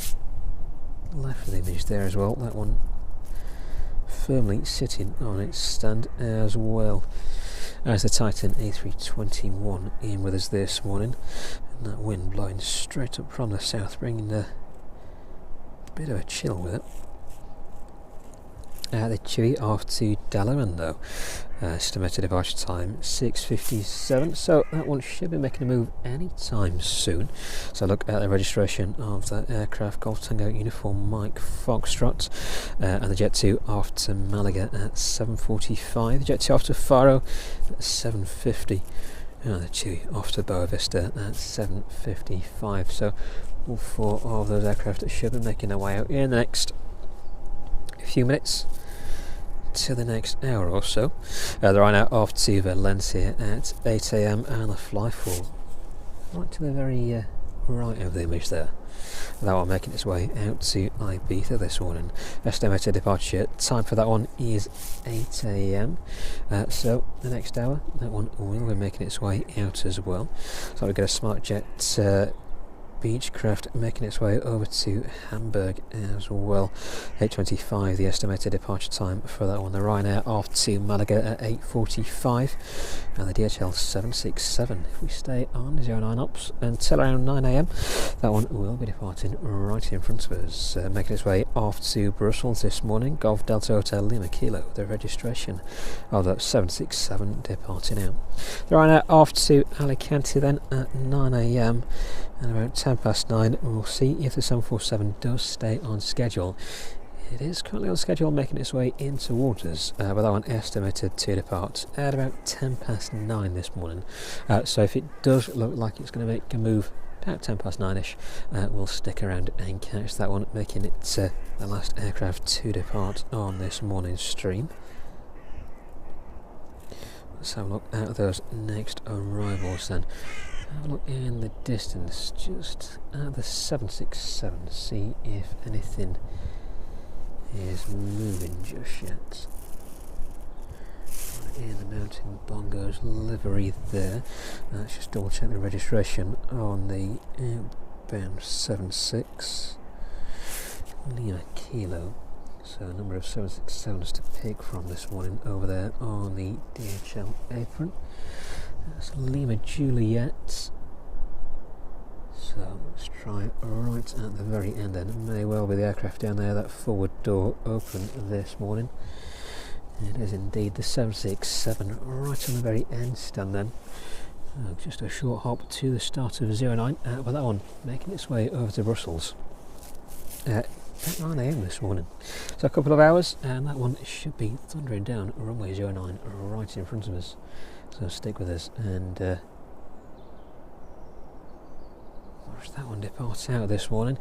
left of the image there as well. That one firmly sitting on its stand as well as the Titan A321 in with us this morning. And that wind blowing straight up from the south, bringing a bit of a chill with it. The Chewy off to Dallarando. Estimated departure time 6:57, so that one should be making a move anytime soon. So look at the registration of that aircraft, Golf Tango Uniform Mike Foxtrot, and the Jet 2 off to Malaga at 7:45, the Jet 2 off to Faro at 7:50, and the Chewy off to Boa Vista at 7:55. So all four of those aircraft should be making their way out in the next few minutes to the next hour or so. They're now off to Valencia at 8 AM and the fly for right to the very right of the image there. That one making its way out to Ibiza this morning. Estimated departure time for that one is 8 AM. So the next hour, that one will be making its way out as well. So we've got a Smart Jet Beechcraft making its way over to Hamburg as well. 8:25 the estimated departure time for that one. The Ryanair off to Malaga at 8:45, and the DHL 767, if we stay on 09 ops until around 9 AM, that one will be departing right in front of us, making its way off to Brussels this morning. Golf Delta Hotel Lima Kilo, the registration of that 767 departing out. The Ryanair off to Alicante then at 9 AM, and about 9:10 we'll see if the 747 does stay on schedule. It is currently on schedule, making its way into waters, but that one estimated to depart at about 9:10 this morning. So if it does look like it's going to make a move about 9:10ish, we'll stick around and catch that one, making it the last aircraft to depart on this morning's stream. Let's have a look at those next arrivals then. Have a look in the distance, just at the 767, see if anything is moving just yet. In the Mountain Bongos livery there. Let's just double check the registration on the outbound 76 Lima Kilo. So a number of 767s to pick from this morning over there on the DHL Apron. That's Lima Juliet. So let's try right at the very end then. It may well be the aircraft down there, that forward door open this morning. It is indeed the 767 right on the very end stand then. Just a short hop to the start of 09, but that one making its way over to Brussels at 9 AM this morning. So a couple of hours and that one should be thundering down runway 09 right in front of us. So stick with us and watch that one depart out this morning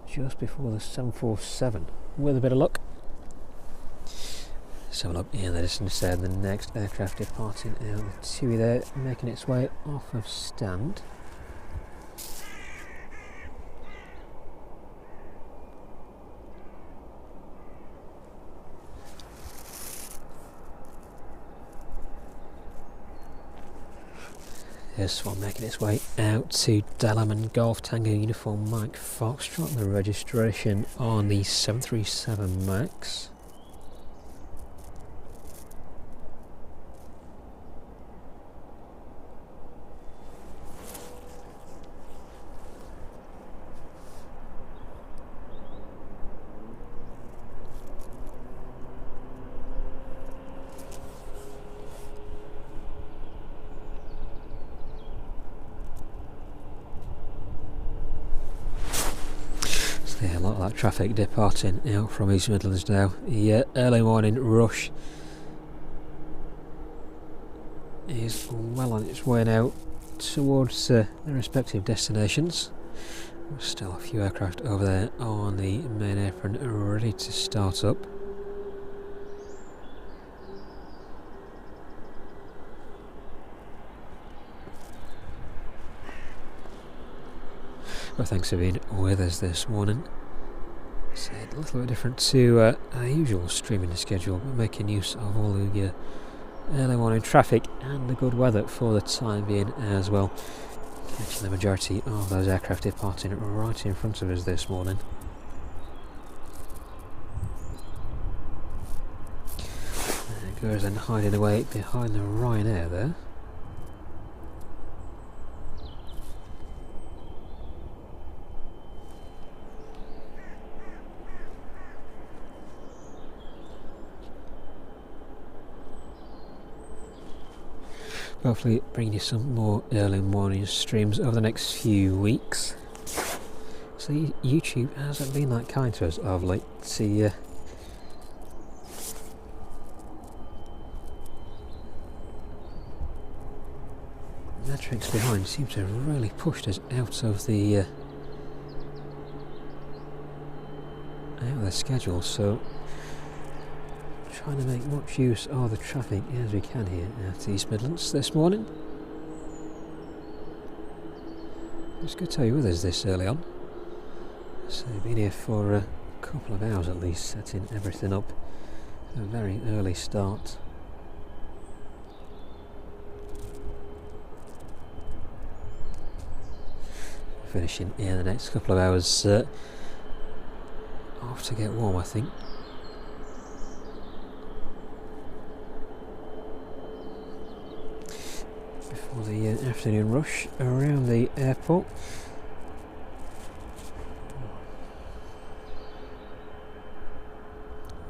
just before the 747 with a bit of luck. So look in the distance there, the next aircraft departing out, the TUI there making its way off of stand. This one making its way out to Dalaman Golf Tango Uniform Mike Foxtrot, the registration on the 737 MAX. Yeah, a lot of that traffic departing out from East Midlands now. The early morning rush is well on its way now towards their respective destinations. There's still a few aircraft over there on the main apron ready to start up. Well, thanks for being with us this morning. It's a little bit different to our usual streaming schedule, but making use of all the early morning traffic and the good weather for the time being as well. Catching the majority of those aircraft departing right in front of us this morning. There it goes and hiding away behind the Ryanair there. Hopefully bringing you some more early morning streams over the next few weeks. So YouTube hasn't been that kind to us of late. See, metrics behind seem to have really pushed us out of the schedule. So trying to make much use of the traffic as we can here at East Midlands this morning. It's good to have you with us this early on. So we've been here for a couple of hours at least, setting everything up. A very early start. Finishing in the next couple of hours off to get warm, I think. Before the afternoon rush around the airport.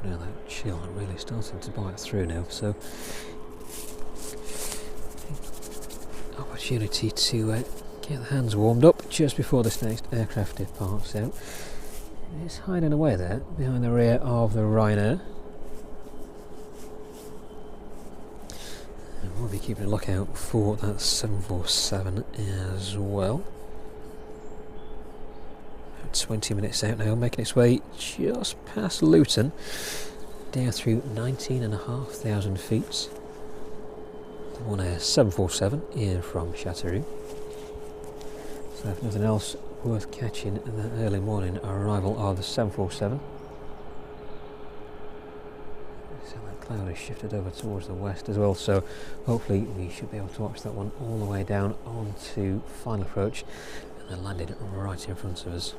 Now that chill really starting to bite through now, so opportunity to get the hands warmed up just before this next aircraft departs out. It's hiding away there behind the rear of the Ryanair. And we'll be keeping a lookout for that 747 as well. 20 minutes out now, making its way just past Luton, down through 19,500 feet. The One Air 747 in from Châteauroux. So if nothing else worth catching in that early morning arrival of the 747. So that cloud has shifted over towards the west as well, so hopefully we should be able to watch that one all the way down onto final approach and then landed right in front of us.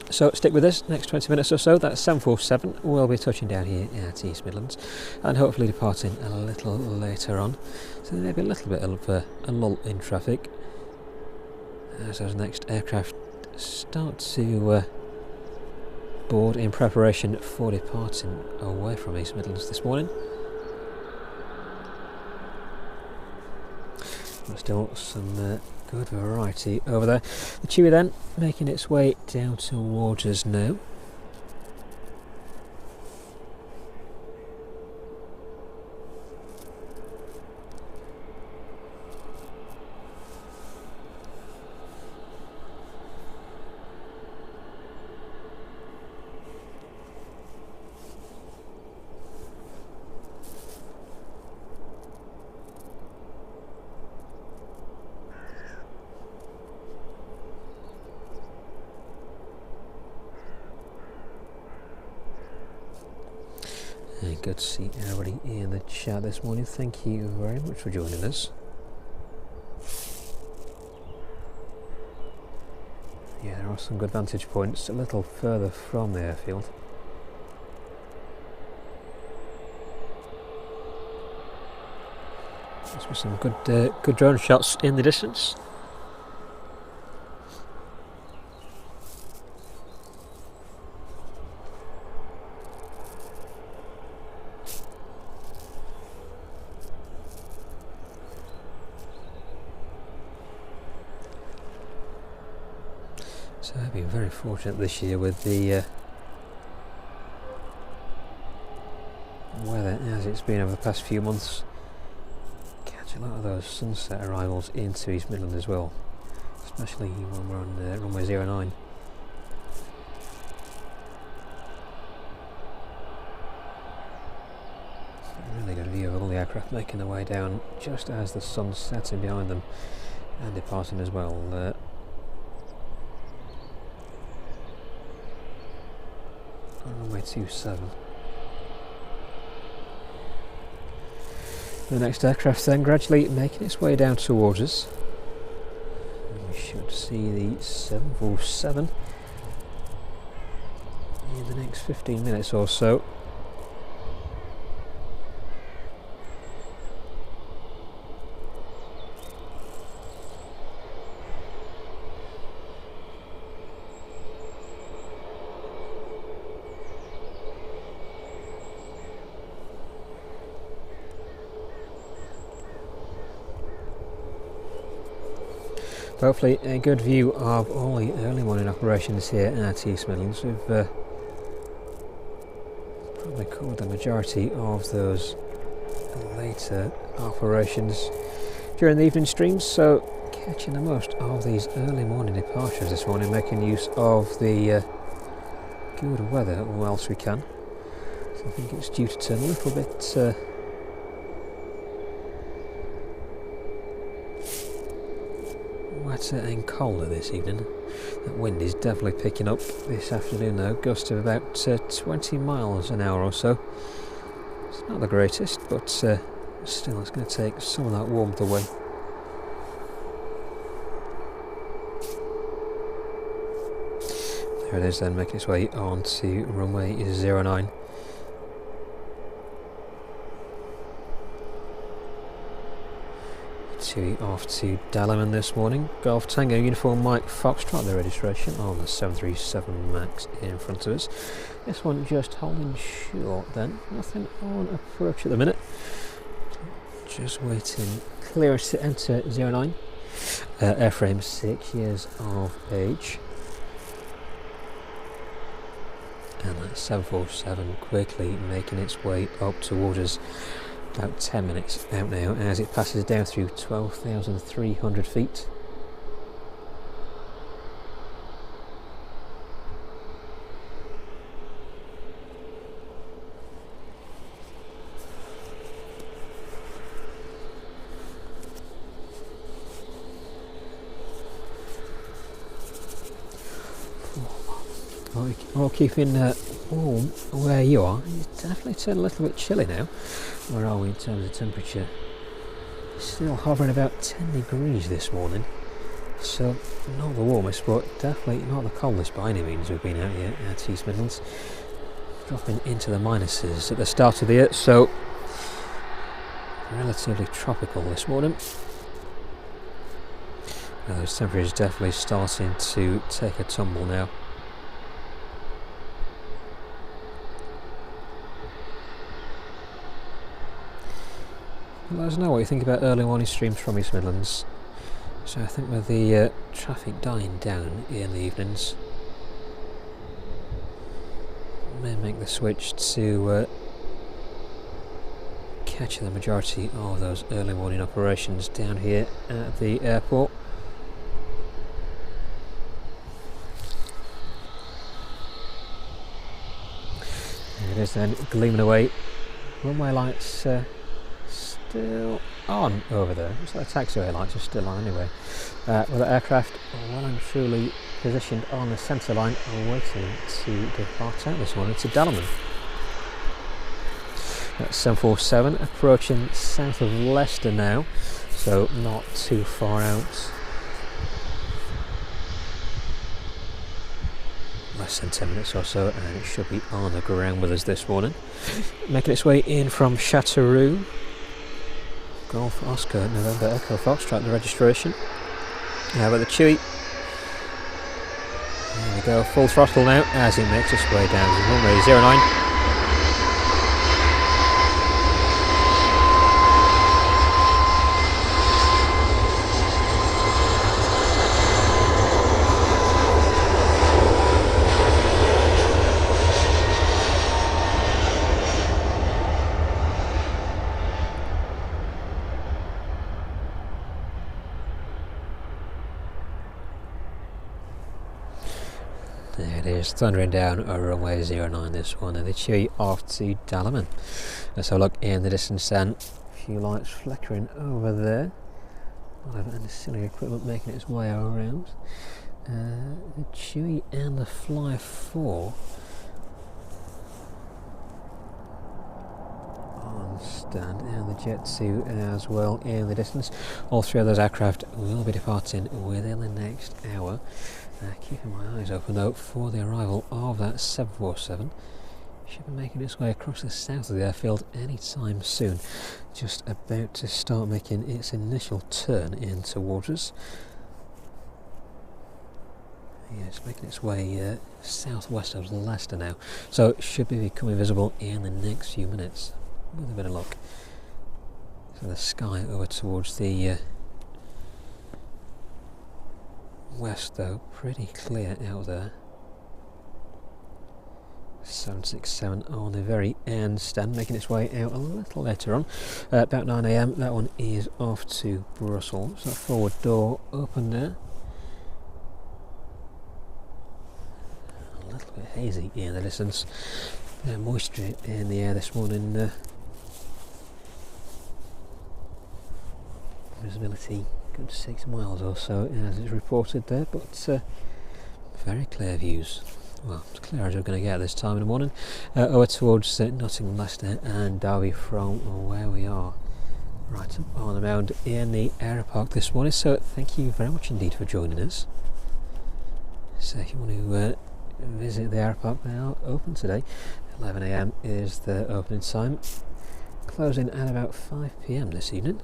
So stick with us, next 20 minutes or so, that 747 will be touching down here at East Midlands and hopefully departing a little later on. So there may be a little bit of a lull in traffic as those next aircraft start to board in preparation for departing away from East Midlands this morning. But still some good variety over there. The Chewy then making its way down towards us now. And good to see everybody in the chat this morning. Thank you very much for joining us. Yeah, there are some good vantage points a little further from the airfield. There's been some good drone shots in the distance. So I've been very fortunate this year with the weather as it's been over the past few months. Catch a lot of those sunset arrivals into East Midlands as well, especially when we're on runway 09. Really good view of all the aircraft making their way down just as the sun's setting behind them and departing as well. On runway 27. The next aircraft then gradually making its way down towards us. And we should see the 747 in the next 15 minutes or so. Hopefully a good view of all the early morning operations here at East Midlands. We've probably covered the majority of those later operations during the evening streams, so catching the most of these early morning departures this morning, making use of the good weather whilst we can. So I think it's due to turn a little bit wetter and colder this evening. That wind is definitely picking up this afternoon though, gusts of about 20 miles an hour or so. It's not the greatest, but still it's going to take some of that warmth away. There it is then, making its way on to runway 09. Off to Dalaman this morning. Golf Tango Uniform Mike Foxtrot, the registration on the 737 MAX in front of us. This one just holding short then. Nothing on approach at the minute. Just waiting clearance to enter 09. Airframe 6 years of age. And that 747 quickly making its way up towards us. About 10 minutes out now as it passes down through 12,300 feet. Well, keeping warm where you are. It's definitely turned a little bit chilly now. Where are we in terms of temperature? Still hovering about 10 degrees this morning. So not the warmest, but definitely not the coldest by any means we've been out here at East Midlands. Dropping into the minuses at the start of the year, so relatively tropical this morning. Now those temperatures definitely starting to take a tumble now. Let us know what you think about early morning streams from East Midlands. So I think with the traffic dying down in the evenings, may make the switch to catch the majority of those early morning operations down here at the airport. There it is then, gleaming away. Runway lights still on over there. Looks like the taxiway lights are still on anyway. With the aircraft well and truly positioned on the centre line, waiting to depart out this morning to Dalaman. That's 747 approaching south of Leicester now, so not too far out. Less than 10 minutes or so, and it should be on the ground with us this morning. Making its way in from Chattereau. Golf Oscar November Echo Foxtrot, the registration. Now with the Chewy. There we go, full throttle now as it makes its way down to runway 09. There it is, thundering down a runway 09 this one, and the Chewy off to Dalaman. Let's have a look in the distance then. A few lights flickering over there. A lot of ancillary equipment making its way around. The Chewy and the Fly 4 on stand, and the Jet 2 as well in the distance. All three of those aircraft will be departing within the next hour. Keeping my eyes open though for the arrival of that 747. Should be making its way across the south of the airfield anytime soon. Just about to start making its initial turn in towards us. Yeah, it's making its way southwest of Leicester now, so it should be becoming visible in the next few minutes with a bit of luck. So the sky over towards the west though, pretty clear out there. 767 on the very end stand, making its way out a little later on. About 9 AM, that one is off to Brussels. That forward door open there. A little bit hazy in the distance. Moisture in the air this morning. Visibility good 6 miles or so as it's reported there, but Very clear views. Well, as clear as we're going to get this time in the morning. Over towards Nottingham, Leicester and Derby from where we are. Right up on the mound in the aeropark this morning. So thank you very much indeed for joining us. So if you want to visit the aeropark, they are open today. 11 AM is the opening time. Closing at about 5 PM this evening.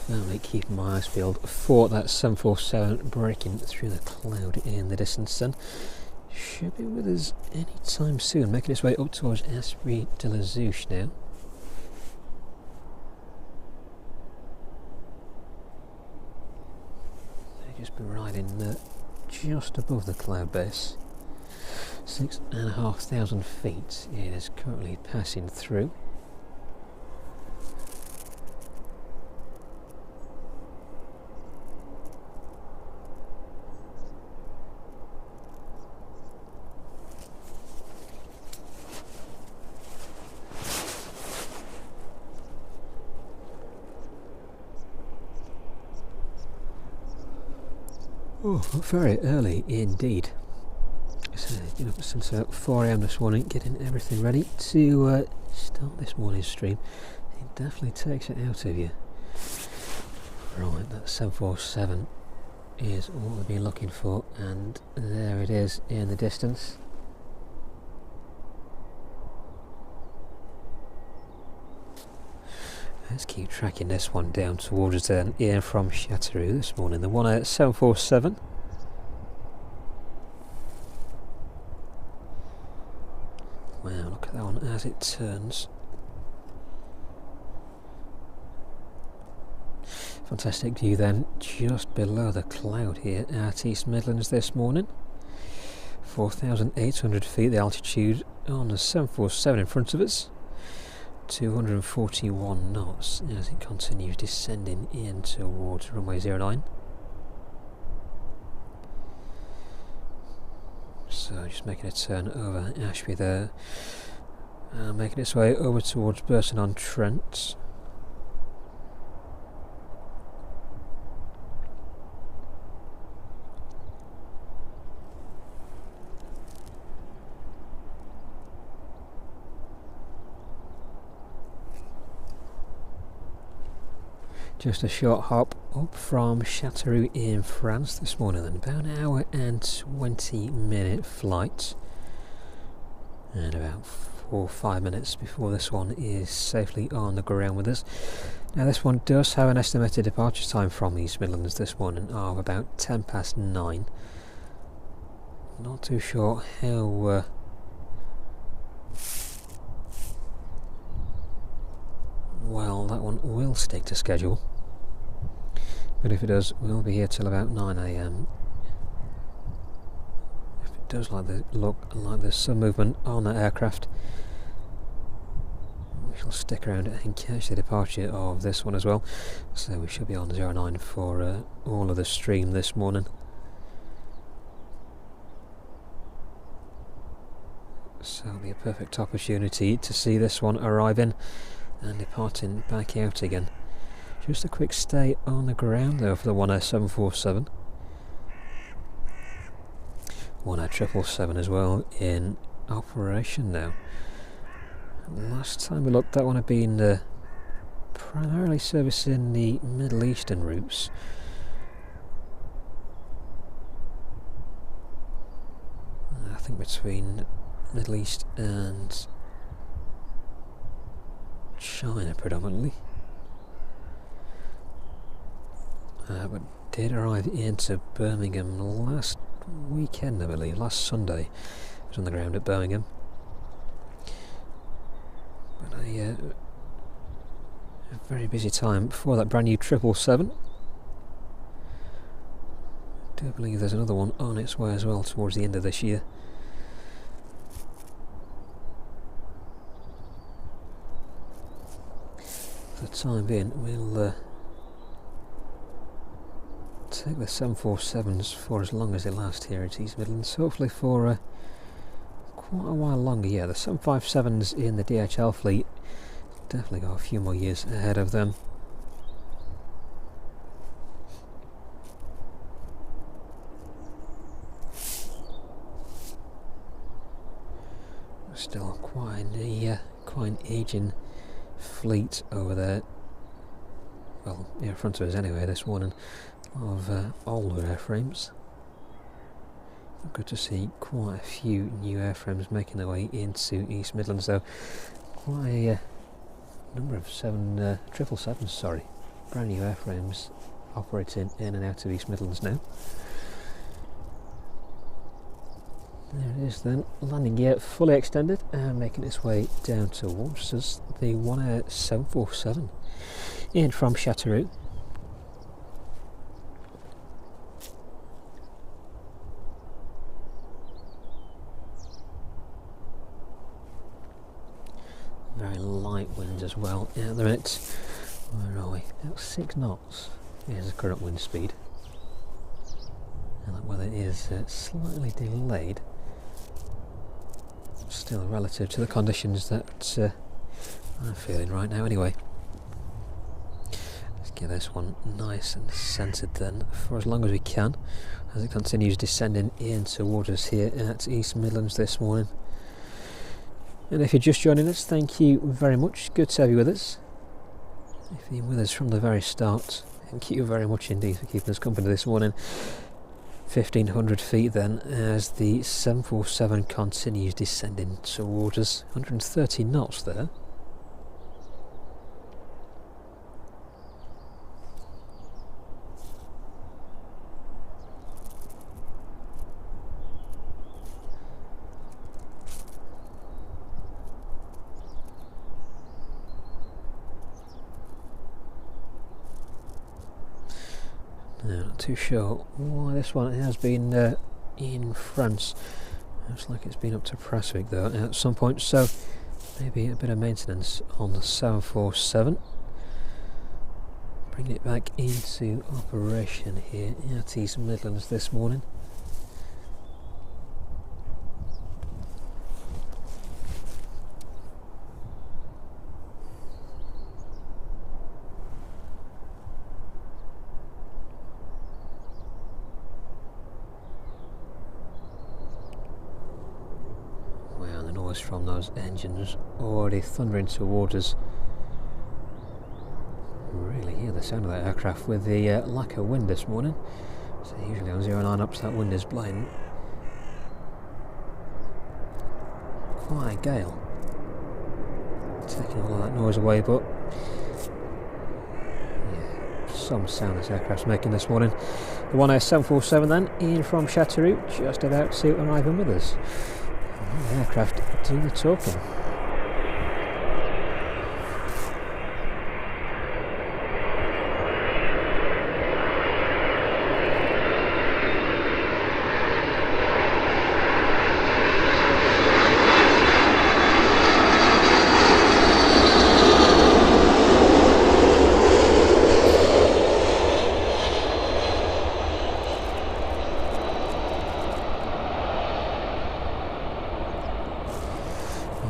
Firmly keeping my eyes peeled for that 747 breaking through the cloud in the distance then. Should be with us any time soon, making its way up towards Esprit de la Zouche now. They've just been riding just above the cloud base. 6,500 feet it is currently passing through. Oh, very early indeed. So, since about 4 AM this morning, getting everything ready to start this morning's stream. It definitely takes it out of you. Right, that 747 is what we've been looking for, and there it is in the distance. Let's keep tracking this one down towards Ian from Châteauroux this morning. The one at 747. Wow, look at that one as it turns. Fantastic view then, just below the cloud here at East Midlands this morning. 4,800 feet the altitude on the 747 in front of us. 241 knots as it continues descending in towards runway 09. So just making a turn over Ashby there, making its way over towards Burton-on-Trent. Just a short hop up from Châteauroux in France this morning, then about an hour and 20-minute flight, and about 4 or 5 minutes before this one is safely on the ground with us. Now this one does have an estimated departure time from East Midlands this morning of about 9:10. Not too sure how well that one will stick to schedule. But if it does, we'll be here till about 9 AM. If it does look like there's some movement on that aircraft, we shall stick around and catch the departure of this one as well. So we should be on 09 for all of the stream this morning. So it'll be a perfect opportunity to see this one arriving and departing back out again. Just a quick stay on the ground though for the 747. 777 as well in operation now. Last time we looked, that one had been primarily servicing the Middle Eastern routes. I think between Middle East and China predominantly. But did arrive into Birmingham last weekend, I believe, last Sunday. I was on the ground at Birmingham. But a very busy time for that brand new 777. I do believe there's another one on its way as well towards the end of this year. For the time being, we'll take the 747s for as long as they last here at East Midlands, hopefully for quite a while longer. Yeah, the 757s in the DHL fleet definitely got a few more years ahead of them. Still quite an aging fleet over there. Well, in front of us anyway this morning. A lot of older airframes. Good to see quite a few new airframes making their way into East Midlands, though. Quite a number of 777s, sorry, brand new airframes operating in and out of East Midlands now. There it is then, landing gear fully extended and making its way down towards us, the One Air 747 in from Châteauroux. Very light winds as well at the minute. Where are we? About 6 knots is the current wind speed. And that weather is slightly delayed, still relative to the conditions that I'm feeling right now anyway. Let's get this one nice and centred then for as long as we can, as it continues descending in towards us here at East Midlands this morning. And if you're just joining us, thank you very much. Good to have you with us. If you've been with us from the very start, thank you very much indeed for keeping us company this morning. 1,500 feet then as the 747 continues descending towards us. 130 knots there. Not too sure why this one has been in France. Looks like it's been up to Prestwick though at some point, so maybe a bit of maintenance on the 747. Bring it back into operation here at East Midlands this morning. From those engines already thundering towards us. Really hear the sound of that aircraft with the lack of wind this morning. So usually on 09 ups that wind is blowing quite a gale, taking all of that noise away, but yeah, some sound this aircraft's making this morning. The One Air 747 then in from Châteauroux, just about to arrive in with us. The aircraft do the talking.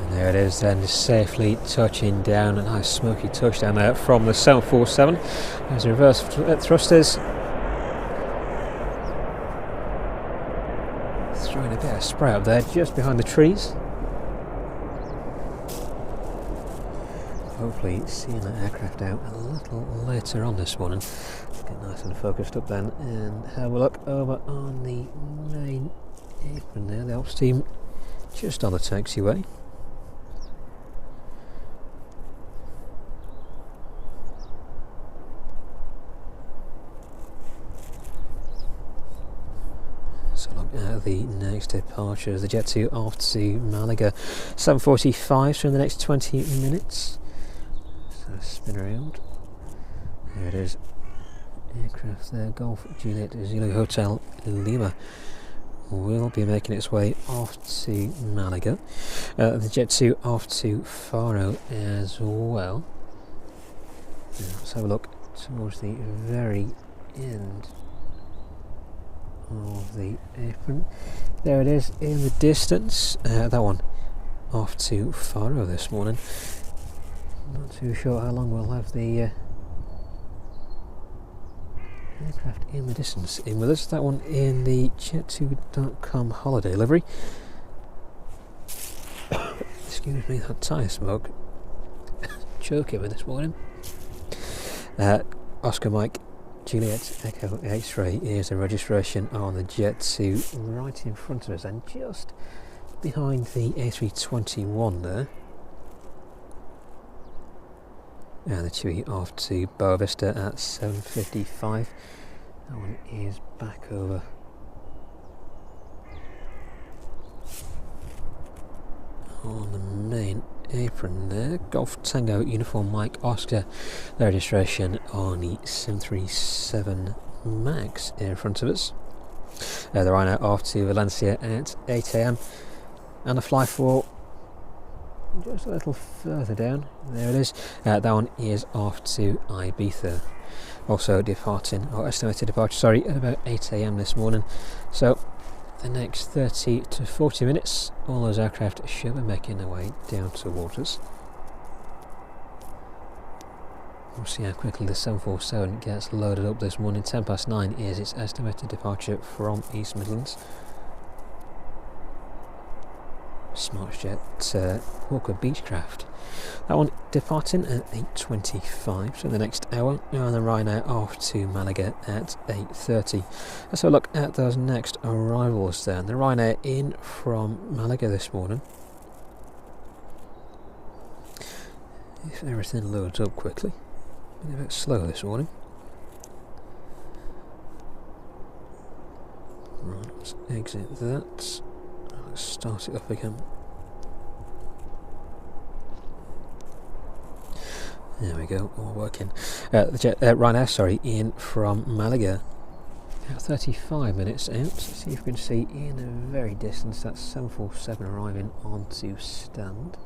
There it is then, safely touching down, a nice smoky touchdown there from the 747. There's reverse thrusters. Throwing a bit of spray up there just behind the trees. Hopefully seeing that aircraft out a little later on this morning. Get nice and focused up then and have a look over on the main apron there, the ops team just on the taxiway. So look at the next departures. The Jet 2 off to Malaga, 7:45, so in the next 20 minutes. So spin around. There it is. Aircraft there, Golf Juliet Zulu Hotel Lima will be making its way off to Malaga. The Jet 2 off to Faro as well. Now let's have a look towards the very end of the Apron. There it is in the distance. That one off to Faro this morning. Not too sure how long we'll have the aircraft in the distance in with us. That one in the Jet2.com holiday livery. Excuse me, that tyre smoke choking me this morning. Oscar Mike Juliet Echo X-Ray is the registration on the Jet2 right in front of us and just behind the A321 there. And the Chewy off to Boa Vista at 7:55. That one is back over. On the main apron there. Golf Tango Uniform Mike Oscar, the registration on the 737 MAX in front of us. The Rhino off to Valencia at 8 AM. And the Fly 4 just a little further down. There it is. That one is off to Ibiza. Also departing, or estimated departure, sorry, at about 8 AM this morning. So the next 30 to 40 minutes, all those aircraft should be making their way down towards us. We'll see how quickly the 747 gets loaded up this morning. 9:10 is its estimated departure from East Midlands. Smartjet Hawker Beechcraft. That one departing at 8:25, so the next hour, and the Rhino off to Malaga at 8:30. Let's have a look at those next arrivals then. The Rhino in from Malaga this morning. If everything loads up quickly. Been a bit slow this morning. Right, let's exit that. Let's start it up again. There we go, all working. The Ryanair, sorry, in from Malaga at 35 minutes out. Let's see if we can see in the very distance that 747 arriving onto stand.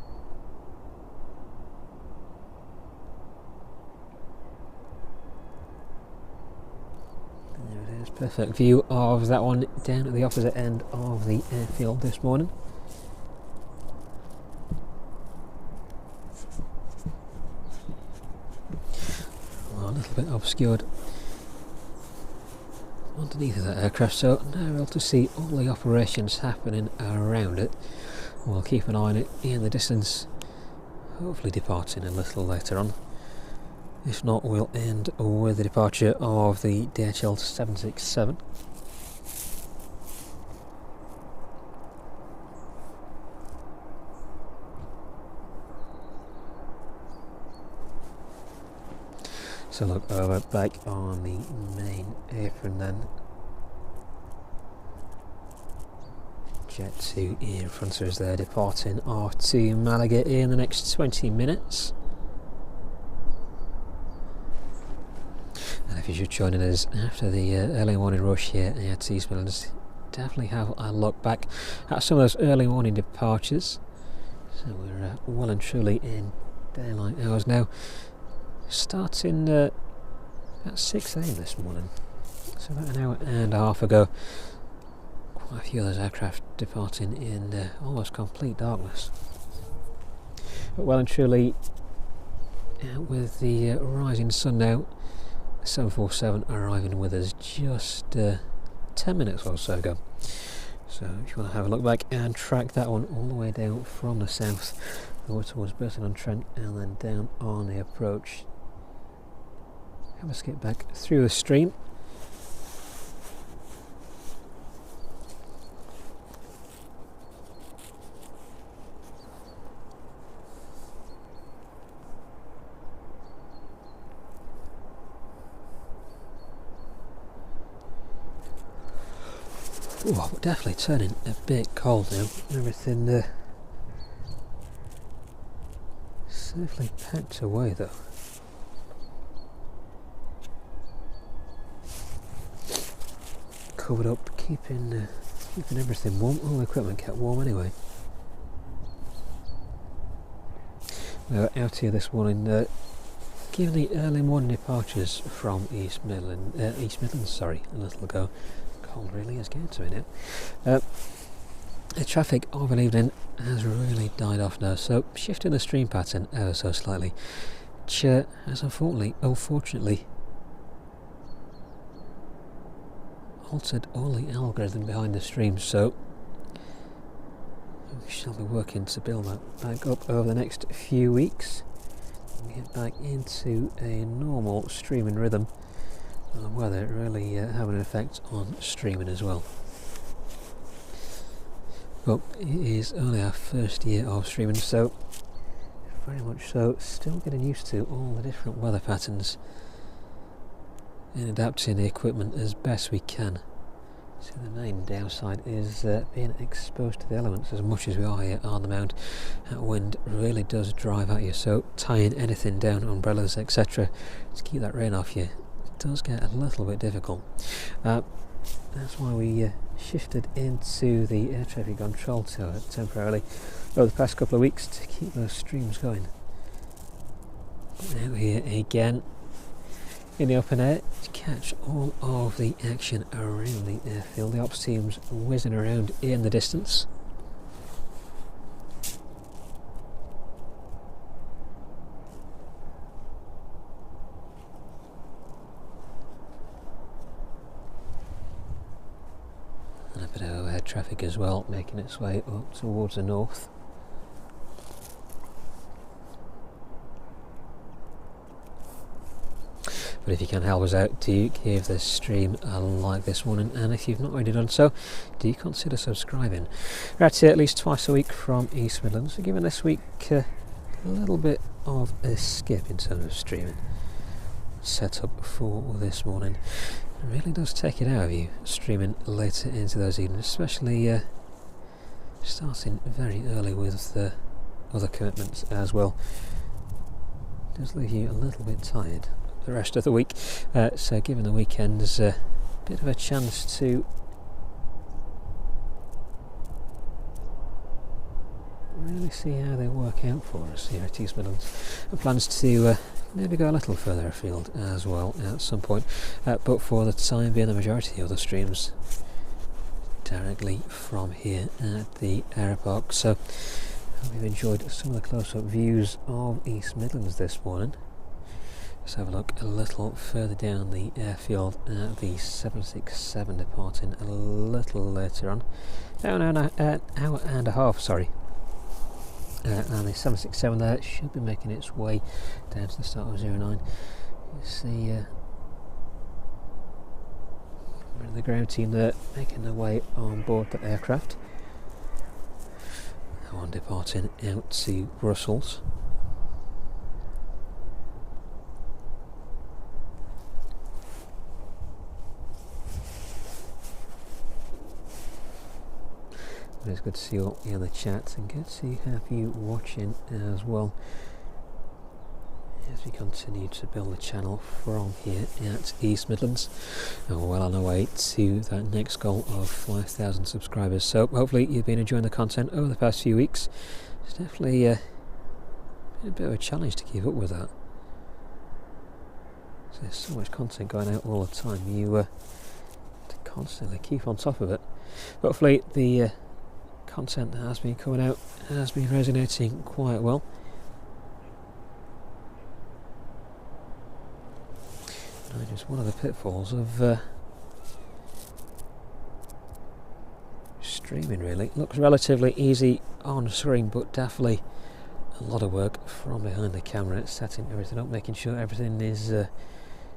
There it is, perfect view of that one down at the opposite end of the airfield this morning. Well, a little bit obscured underneath of that aircraft, so now we're able to see all the operations happening around it. We'll keep an eye on it in the distance, hopefully departing a little later on. If not, we'll end with the departure of the DHL 767. So look over back on the main apron then. Jet2 in front of us there, departing off to Malaga in the next 20 minutes. And if you're just joining us after the early morning rush here at East Midlands, definitely have a look back at some of those early morning departures. So we're well and truly in daylight hours now, starting at 6 AM this morning, so about an hour and a half ago. Quite a few of those aircraft departing in almost complete darkness, but well and truly with the rising sun now. 747 arriving with us just 10 minutes or so ago. So if you want to have a look back and track that one all the way down from the south over towards Burton-on-Trent and then down on the approach, have a skip back through the stream. Oh, we're definitely turning a bit cold now. Everything safely packed away though. Covered up, keeping everything warm. All the equipment kept warm anyway. We were out here this morning, given the early morning departures from East Midlands, a little ago. cold really is getting to me now. The traffic of an evening has really died off now, so shifting the stream pattern ever so slightly, which has unfortunately altered all the algorithm behind the stream, so we shall be working to build that back up over the next few weeks and get back into a normal streaming rhythm, and weather really having an effect on streaming as well. But it is only our first year of streaming, so very much so still getting used to all the different weather patterns and adapting the equipment as best we can. So the main downside is being exposed to the elements as much as we are here on the mount. That wind really does drive at you, so tying anything down, umbrellas etc, to keep that rain off you, does get a little bit difficult. That's why we shifted into the air traffic control tower temporarily over the past couple of weeks to keep those streams going. Out here again in the open air to catch all of the action around the airfield. The ops team's whizzing around in the distance. And a bit of overhead traffic as well, making its way up towards the north. But if you can help us out, do give this stream a like this morning, and if you've not already done so, do consider subscribing. We're at least twice a week from East Midlands. We're giving this week a little bit of a skip in terms of streaming set up for this morning. It really does take it out of you streaming later into those evenings, especially starting very early with other commitments as well. It does leave you a little bit tired the rest of the week, so giving the weekends a bit of a chance to really see how they work out for us here at East Midlands, and plans to maybe go a little further afield as well at some point, but for the time being the majority of the streams directly from here at the airport. So I hope you've enjoyed some of the close-up views of East Midlands this morning. Let's have a look a little further down the airfield at the 767 departing a little later on. An hour and a half, sorry. And the 767 there should be making its way down to the start of 09. You see the ground team there making their way on board the aircraft. That one departing out to Brussels. It's good to see you all in the chat, and good to have you watching as well as we continue to build the channel from here at East Midlands, and we're well on our way to that next goal of 5,000 subscribers. So hopefully you've been enjoying the content over the past few weeks. It's definitely been a bit of a challenge to keep up with that. So there's so much content going out all the time, you have to constantly keep on top of it. But hopefully the content that has been coming out has been resonating quite well. Just one of the pitfalls of streaming really. Looks relatively easy on screen, but definitely a lot of work from behind the camera, setting everything up, making sure everything is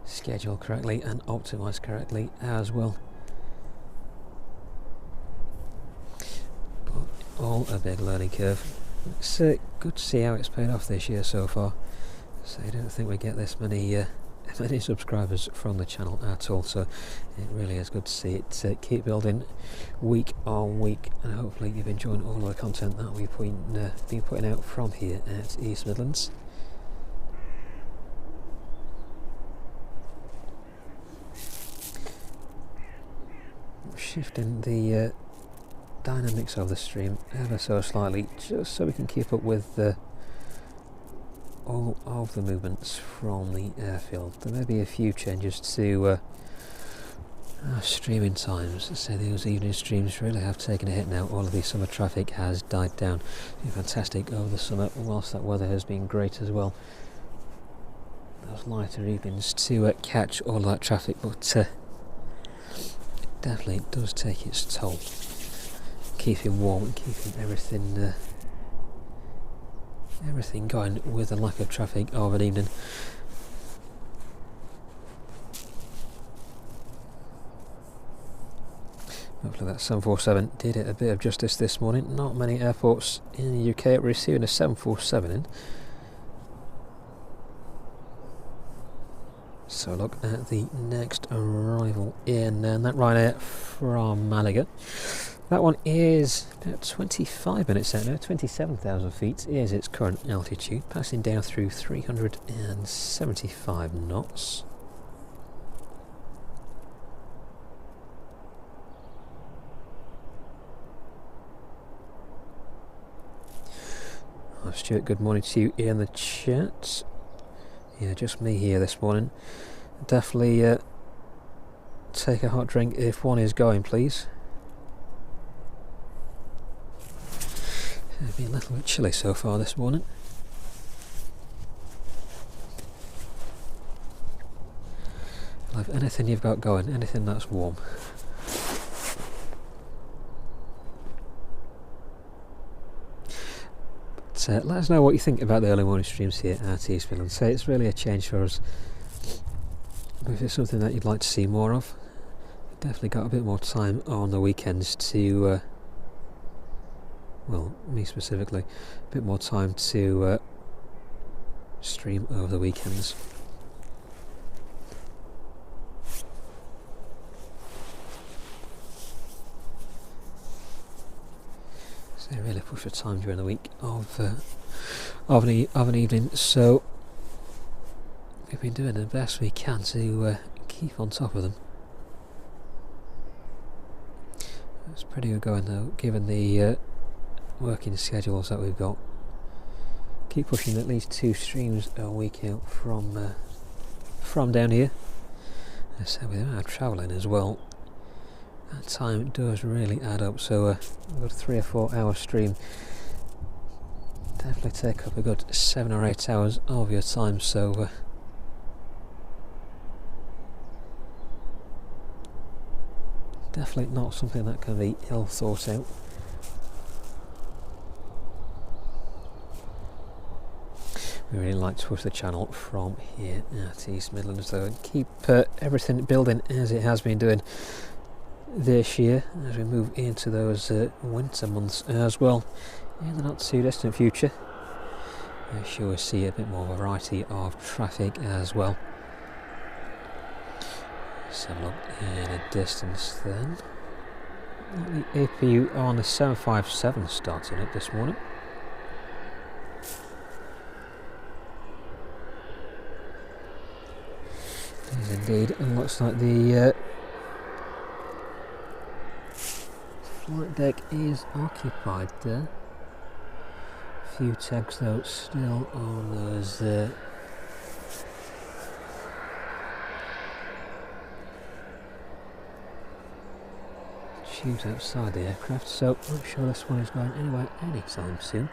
scheduled correctly and optimised correctly as well. All a big learning curve. It's good to see how it's paid off this year so far. So I don't think we get this many subscribers from the channel at all, so it really is good to see it keep building week on week, and hopefully you've enjoyed all of the content that we've been putting out from here at East Midlands. Shifting the dynamics of the stream ever so slightly, just so we can keep up with all of the movements from the airfield. There may be a few changes to Streaming times, so those evening streams really have taken a hit now. All of the summer traffic has died down. It's been fantastic over the summer, whilst that weather has been great as well. Those lighter evenings to catch all of that traffic, but it definitely does take its toll. Keeping warm and keeping everything going with the lack of traffic of an evening. Hopefully that 747 did it a bit of justice this morning. Not many airports in the UK are receiving a 747 in. So look at the next arrival in, and that Ryanair from Malaga. That one is about 25 minutes out now, 27,000 feet is its current altitude, passing down through 375 knots. Hi Stuart, good morning to you in the chat. Yeah, just me here this morning. Definitely take a hot drink if one is going, please. It's been a little bit chilly so far this morning. I'll have anything you've got going, anything that's warm. Let us know what you think about the early morning streams here at East Midlands. Say it's really a change for us. If it's something that you'd like to see more of, we've definitely got a bit more time on the weekends to, well, me specifically, a bit more time to stream over the weekends. So really push for time during the week of an evening. So we've been doing the best we can to keep on top of them. It's pretty good going though, given the working schedules that we've got. Keep pushing at least 2 streams a week out from down here. So with our travelling as well, that time does really add up. So a good 3 or 4 hour stream definitely take up a good 7 or 8 hours of your time. So definitely not something that can be ill thought out. We really like to push the channel from here at East Midlands though, and keep everything building as it has been doing this year as we move into those winter months as well in the not too distant future. I'm sure we'll see a bit more variety of traffic as well. Let's have a look in a distance then. The APU on the 757 starting it this morning. It is indeed, and looks like the flight deck is occupied there. A few tags though still on those tubes outside the aircraft, so I'm not sure this one is going anywhere anytime soon.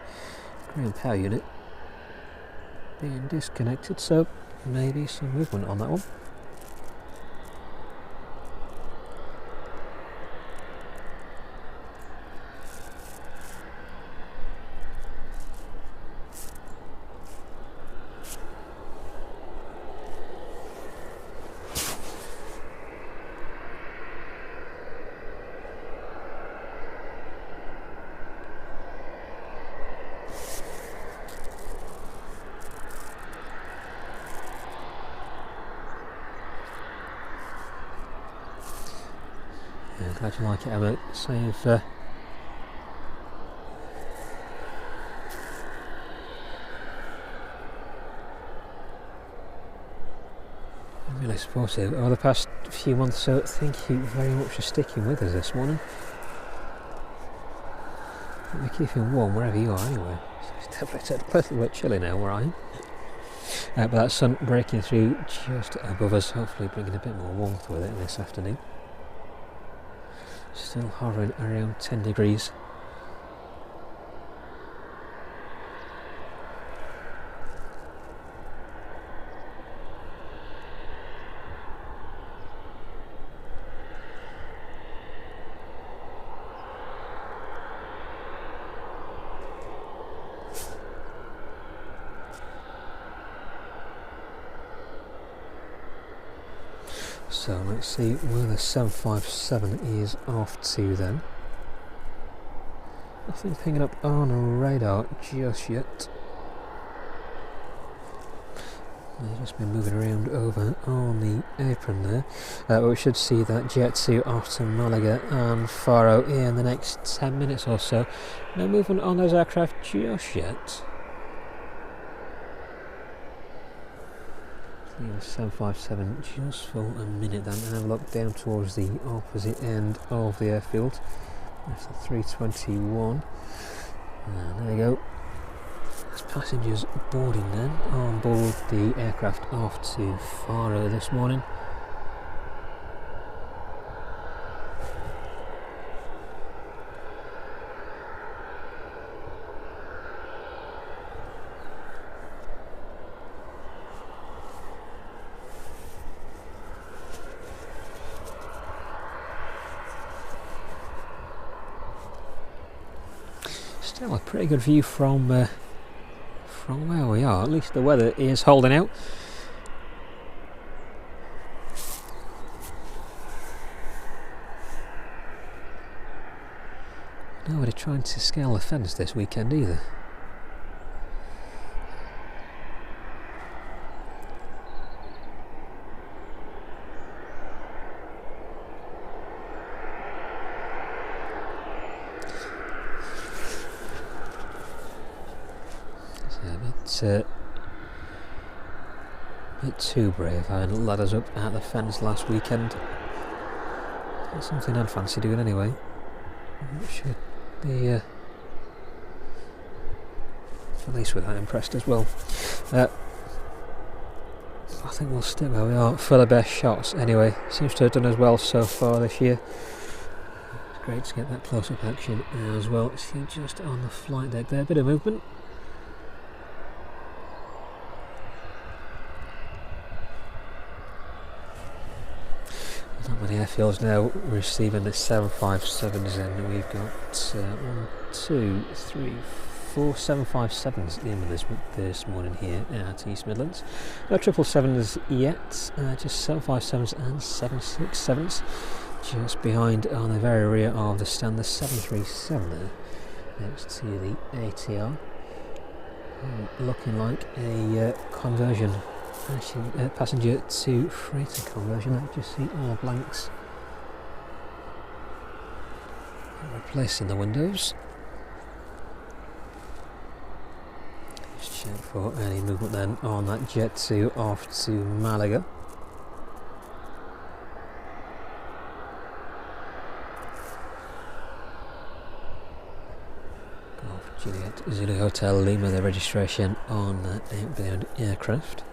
Ground power unit being disconnected, so maybe some movement on that one. Glad you like it, Emma. Save I'm really supportive over the past few months, so thank you very much for sticking with us this morning. We're keeping warm wherever you are anyway. It's definitely a little bit chilly now where I am. But that sun breaking through just above us, hopefully bringing a bit more warmth with it this afternoon. Still hovering around 10 degrees. So let's see where the 757 is off to then. Nothing pinging up on radar just yet. They've just been moving around over on the apron there. But we should see that Jet 2 off to Malaga and Faro in the next 10 minutes or so. No movement on those aircraft just yet. The 757 just for a minute then, and have a look down towards the opposite end of the airfield. That's the 321. And there we go. There's passengers boarding then on board the aircraft off to Faro this morning. Still a pretty good view from where we are. At least the weather is holding out. Nobody trying to scale the fence this weekend either. A bit too brave, having led us up at the fence last weekend. That's something I'd fancy doing anyway. Should be Felice with that impressed as well. I think we'll stick where we are for the best shots anyway. Seems to have done as well so far this year. It's great to get that close-up action as well. See just on the flight deck there, a bit of movement. Not many airfields now receiving the 757s, and we've got 1, 2, 3, 4 757s in this morning here at East Midlands. No 777s yet, just 757s and 767s. Just behind on the very rear of the stand, the 737 there, next to the ATR. Looking like a conversion. Actually, passenger to freighter conversion. I just see all blanks. Replacing the windows. Just check for any movement then on that Jet 2 off to Malaga. Golf Juliet Zulu Hotel Lima, the registration on that outbound aircraft.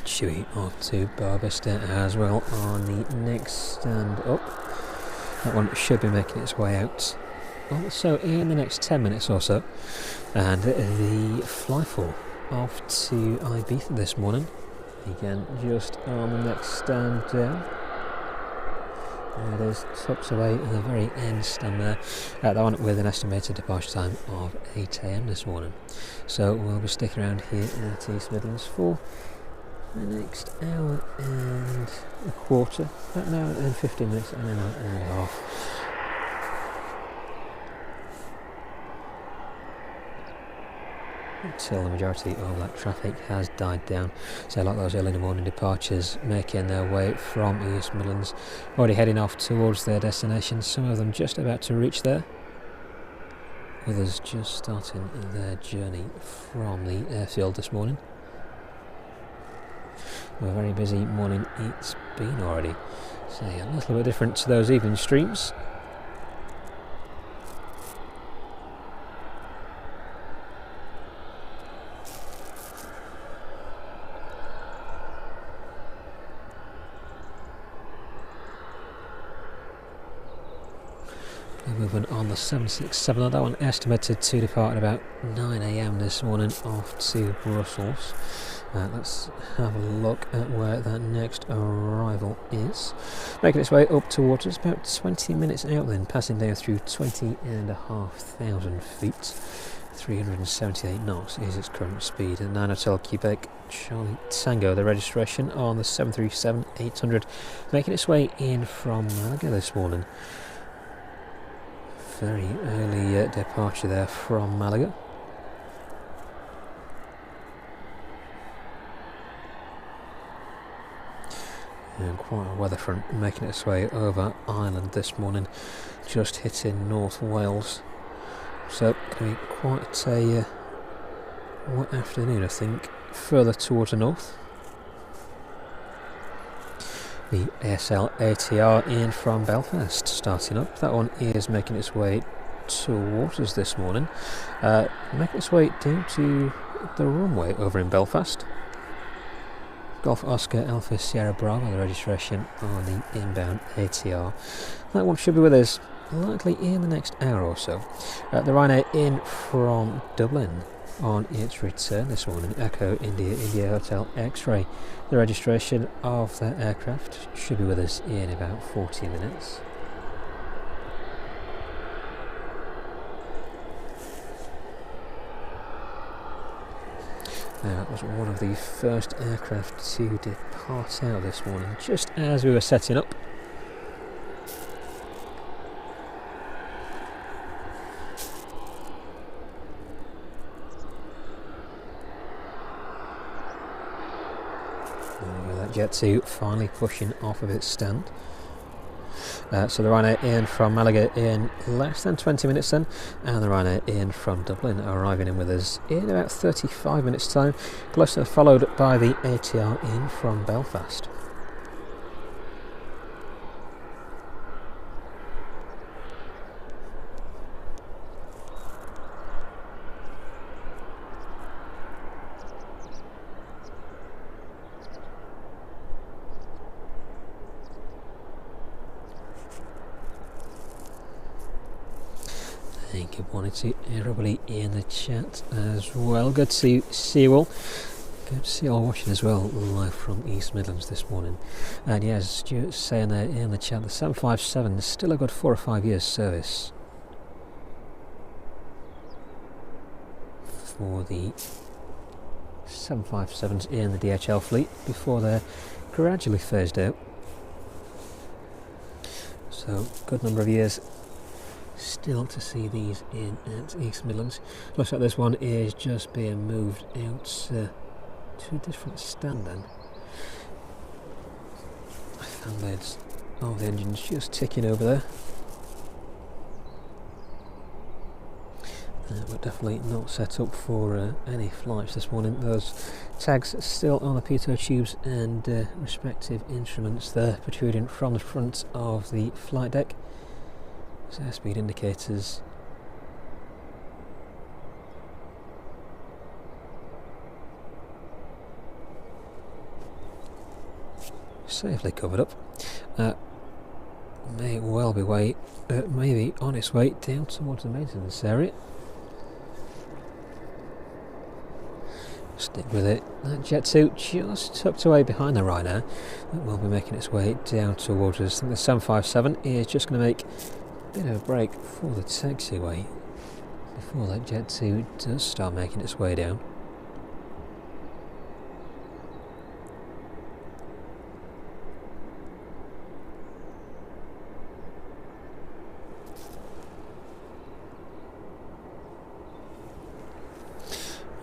Chewy off to Barbista as well on the next stand up. That one should be making its way out also in the next 10 minutes or so. And the Flyfall off to Ibiza this morning. Again, just on the next stand down. It is tucked away in the very end stand there. That one with an estimated departure time of 8 AM this morning. So we'll be sticking around here at East Midlands for the next hour and a quarter, about an hour and 15 minutes, and an hour and a half. Until the majority of that traffic has died down. So like those early in the morning departures making their way from East Midlands, already heading off towards their destination, some of them just about to reach there. Others just starting their journey from the airfield this morning. A very busy morning it's been already. So a little bit different to those evening streams. movement on the 767. That one estimated to depart at about 9 AM this morning off to Brussels. Let's have a look at where that next arrival is. Making its way up towards us, about 20 minutes out then, passing down through 20,500 feet. 378 knots is its current speed. 9 Hotel Quebec Charlie Tango, the registration on the 737-800, making its way in from Malaga this morning. Very early departure there from Malaga. And quite a weather front making its way over Ireland this morning, just hitting North Wales. So going to be quite a wet afternoon, I think, further towards the north. The ASL ATR in from Belfast starting up. That one is making its way towards us this morning, making its way down to the runway over in Belfast. Golf Oscar Alpha Sierra Bravo, the registration on the inbound ATR. That one should be with us likely in the next hour or so. The Ryanair in from Dublin on its return this morning. Echo India India Hotel X-Ray, the registration of that aircraft, should be with us in about 40 minutes. That was one of the first aircraft to depart out this morning, just as we were setting up. That Jet 2 finally pushing off of its stand. So the Ryanair in from Malaga in less than 20 minutes then, and the Ryanair in from Dublin arriving in with us in about 35 minutes time, closely followed by the ATR in from Belfast. Good morning to everybody in the chat as well. Good to see you all. Good to see you all watching as well, live from East Midlands this morning. And yeah, as Stuart's saying there in the chat, the 757 is still a good 4 or 5 years service for the 757s in the DHL fleet before they're gradually phased out. So, good number of years still to see these in at East Midlands. Looks like this one is just being moved out to a different stand then. Fan blades of the engines just ticking over there. We're definitely not set up for any flights this morning. Those tags still on the pitot tubes and respective instruments there protruding from the front of the flight deck. Airspeed indicators. Safely covered up. May well be maybe on its way down towards the maintenance area. Stick with it. That Jet 2 just tucked away behind the Ryanair. That will be making its way down towards us. I think the 757 is just going to make bit of a break for the taxiway before that Jet 2 does start making its way down.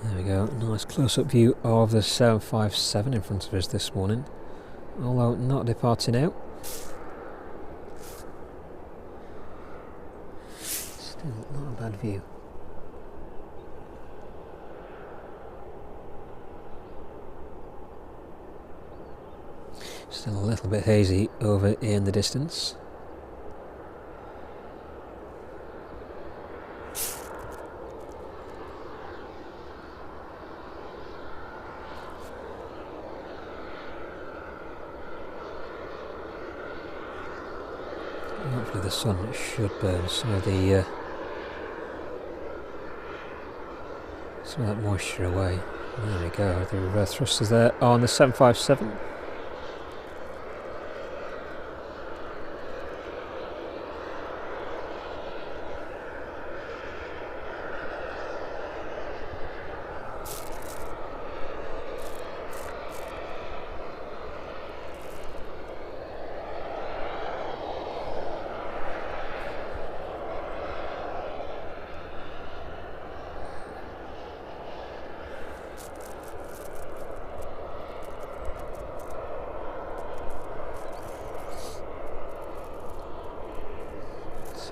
There we go, nice close-up view of the 757 in front of us this morning, although not departing out. Not a bad view. Still a little bit hazy over in the distance. Hopefully the sun should burn some of the some of that moisture away. There we go, the reverse thrusters there on the 757.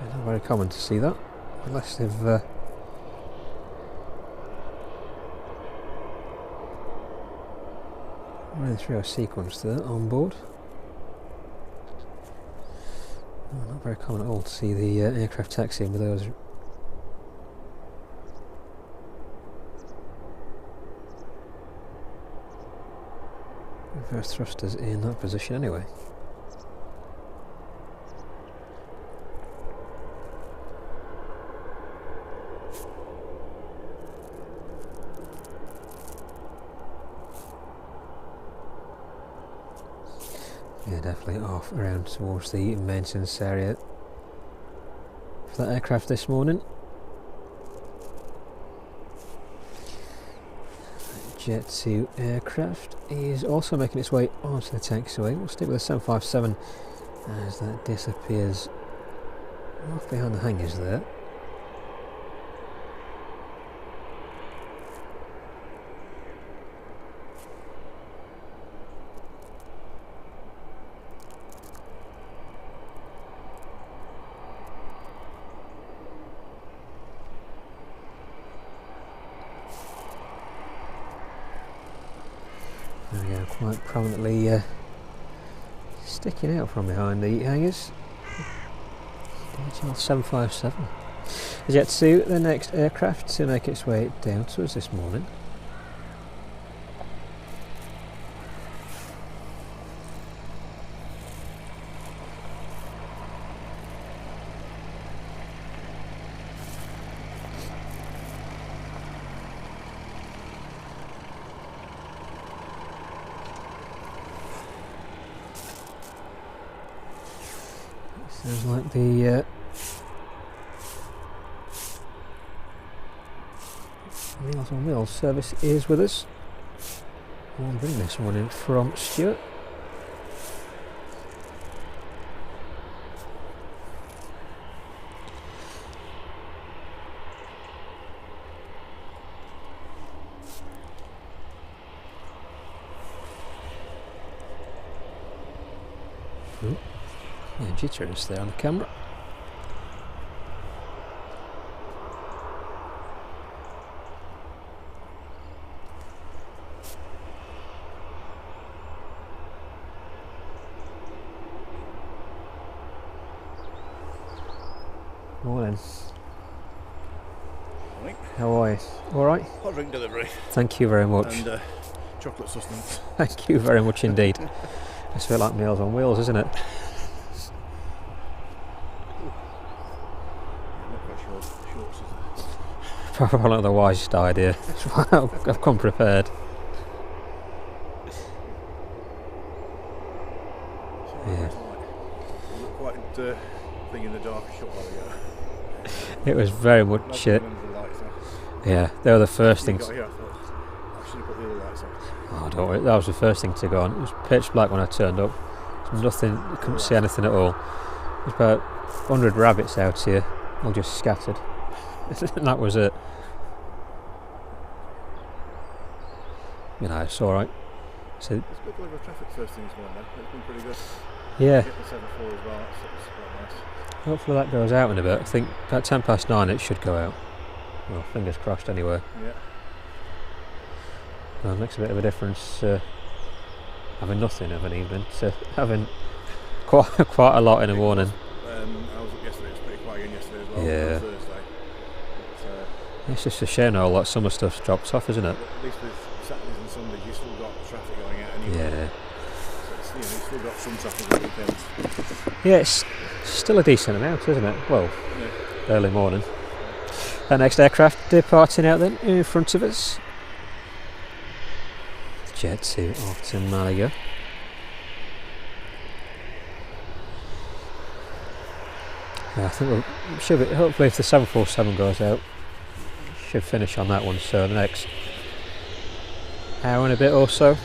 Not very common to see that, unless they've running through a sequence there on board. Not very common at all to see the aircraft taxiing with those reverse thrusters in that position anyway. Yeah, definitely off around towards the maintenance area for that aircraft this morning. Jet 2 aircraft is also making its way onto the taxiway. We'll stick with the 757 as that disappears off behind the hangars there. There we go, quite prominently sticking out from behind the hangars. DHL 757. Jet 2, the next aircraft to make its way down to us this morning. Sounds like the Meals on Wheels service is with us. We'll bring this one in from Stuart. Yeah, jitters there on the camera. Morning. Morning. How are you? All right? Hot drink delivery. Thank you very much. And chocolate sustenance. Thank you very much indeed. It's a bit like Meals on Wheels, isn't it? Probably not the wisest idea. That's why I've come prepared. Yeah. Quite thing in the dark a short while ago. It was very much. Yeah, they were the first things. I should have put the other lights on. Oh, don't worry. That was the first thing to go on. It was pitch black when I turned up. There was nothing. You couldn't see anything at all. There's about 100 rabbits out here, all just scattered. And that was it. You know, it's alright. So, it's a good level of traffic first thing this morning though. It's been pretty good. Yeah. Hit the 7.4 as well, that's quite nice. Hopefully that goes out in a bit. I think about 9:10 it should go out. Well, fingers crossed anyway. Yeah. Well, it makes a bit of a difference having nothing of an evening to having quite a lot in the morning. I was up yesterday, it was pretty quiet again yesterday as well. Yeah. On Thursday. But, it's just a shame how all that summer stuff's dropped off, isn't it? at least with Saturdays and Sundays you still got traffic going out anyway. Yeah. So it's You've still got some traffic at weekends. Yeah, it's still a decent amount, isn't it? Well, early morning. That next aircraft departing out then in front of us. Jet 2 off to Malaga. I think we should be, hopefully if the 747 goes out, should finish on that one, so the next hour and a bit or so.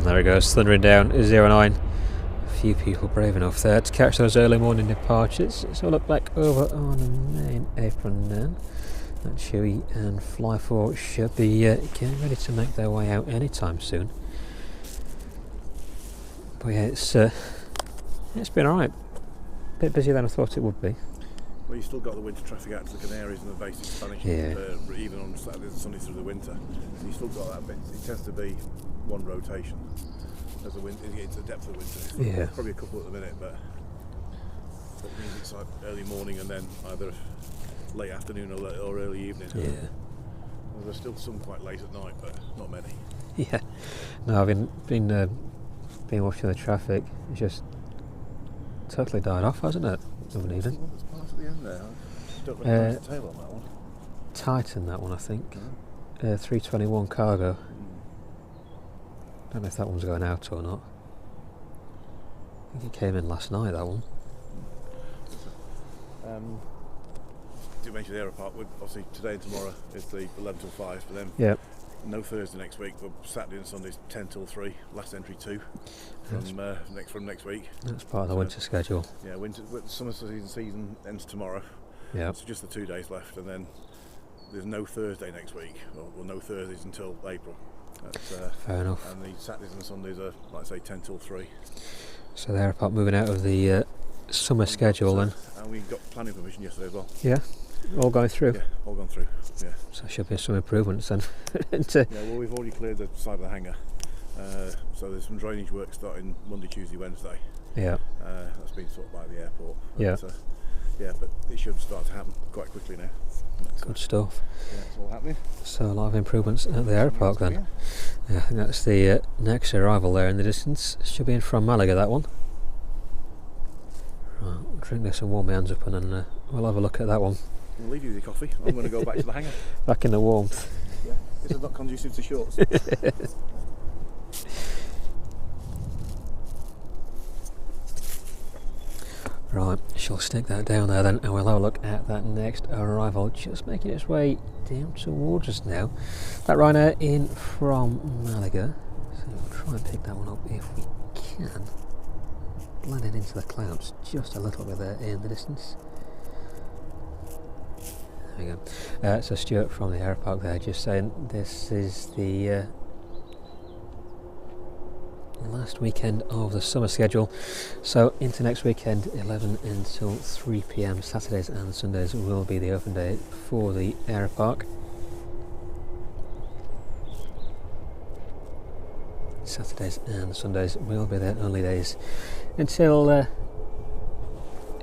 There it goes, thundering down 09. A few people brave enough there to catch those early morning departures. So look back over on the main apron then. That Chewy and Fly 4 should be getting ready to make their way out anytime soon. But yeah, it's been alright. A bit busier than I thought it would be. Well, you've still got the winter traffic out to the Canaries and the basic Spanish, even on Saturdays and Sundays through the winter. So you've still got that bit. It tends to be one rotation as the winter, into the depth of the winter. It's probably a couple at the minute, but that means it's like early morning and then either late afternoon or early evening. Yeah. Well, there's still some quite late at night, but not many. Yeah. No, I've been watching the traffic. It's just totally died off, hasn't it? Of an evening. There's part at the end there. I don't recognise the tail on that one. Titan, that one, I think. 321 cargo. Don't know if that one's going out or not. I think it came in last night, that one. Did mention the Aeropark. Obviously today and tomorrow is the 11 till 5 for them. Yep. No Thursday next week, but Saturday and Sunday's 10 till 3. Last entry 2 from next week. That's part of the winter schedule. Yeah, summer season ends tomorrow. Yeah. So just the 2 days left, and then there's no Thursday next week, or no Thursdays until April. Fair enough. And the Saturdays and Sundays are, like I say, 10 till 3. So the Aeropark moving out of the summer schedule then. And we got planning permission yesterday as well. Yeah, all going through. Yeah, all gone through. Yeah. So there should be some improvements then. Yeah, well, we've already cleared the side of the hangar. So there's some drainage work starting Monday, Tuesday, Wednesday. Yeah. That's been sorted by the airport. Yeah. Yeah, but it should start to happen quite quickly now. Good stuff. Yeah, it's all happening. So a lot of improvements at the Aeropark then. Yeah, I think that's the next arrival there in the distance. Should be in from Malaga, that one. Right, I'll drink this and warm my hands up, and then we'll have a look at that one. I'll leave you with your coffee. I'm going to go back to the hangar. Back in the warmth. Yeah, this is not conducive to shorts. Right, she'll stick that down there then, and we'll have a look at that next arrival, just making its way down towards us now. That Ryanair in from Malaga, so we'll try and pick that one up if we can. Blended into the clouds just a little bit there in the distance. There we go. So Stuart from the Aeropark there just saying this is the last weekend of the summer schedule, so into next weekend 11 until 3 p.m. Saturdays and Sundays will be the open day for the Aeropark. Saturdays and Sundays will be their only days until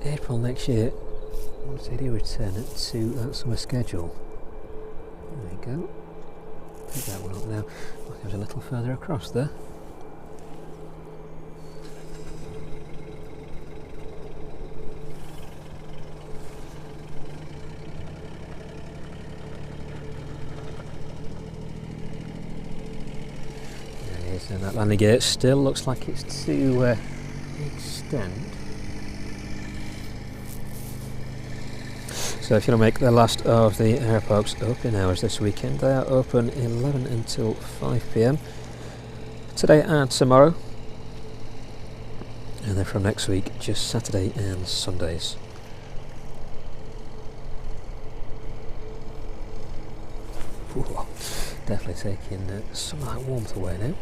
April next year, once they do return it to that summer schedule. There we go. Pick that one up now. It was a little further across there. And that landing gear still looks like it's to extend. So if you want to make the last of the Aeropark's opening hours this weekend, they are open 11 until 5 p.m. today and tomorrow, and then from next week just Saturday and Sundays. Ooh, definitely taking some of that warmth away now.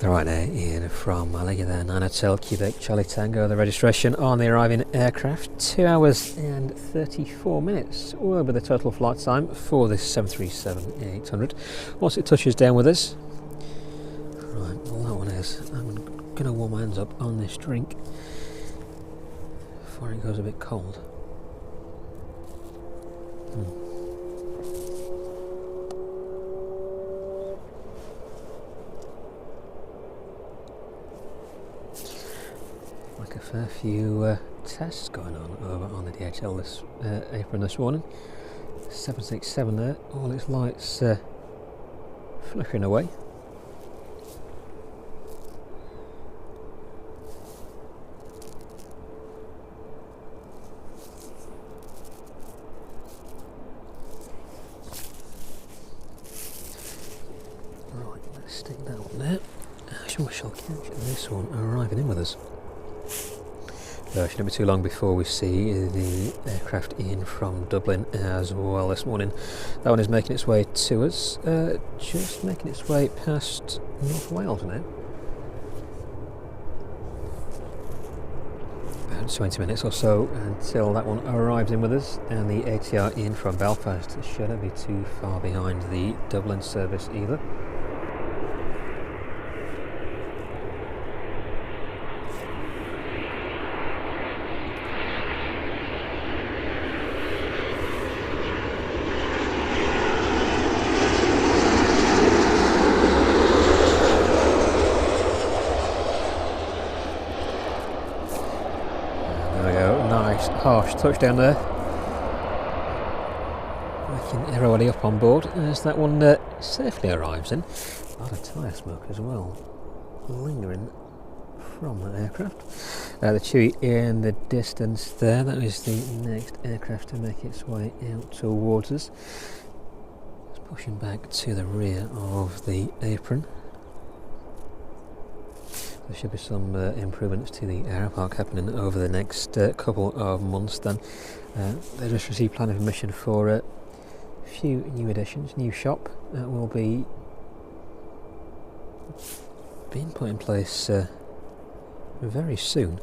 Right there, Ian from Malaga there, 9 Hotel Quebec Charlie Tango, the registration on the arriving aircraft, 2 hours and 34 minutes, will be the total flight time for this 737-800. Once it touches down with us, right, well that one is, I'm going to warm my hands up on this drink before it goes a bit cold. Like a fair few tests going on over on the DHL this Apron this morning. 767 there, all its lights flickering away. Right, let's stick that one there. We shall catch this one arriving in with us. Shouldn't be too long before we see the aircraft in from Dublin as well this morning. That one is making its way to us, just making its way past North Wales now. About 20 minutes or so until that one arrives in with us, and the ATR in from Belfast shouldn't be too far behind the Dublin service either. Harsh touchdown there, waking everybody up on board as that one safely arrives in. A lot of tyre smoke as well lingering from that aircraft. The Chewy in the distance there, that is the next aircraft to make its way out towards us. It's pushing back to the rear of the Apron. There should be some improvements to the aero park happening over the next couple of months then. They just received planning permission for a few new additions. New shop will be being put in place very soon.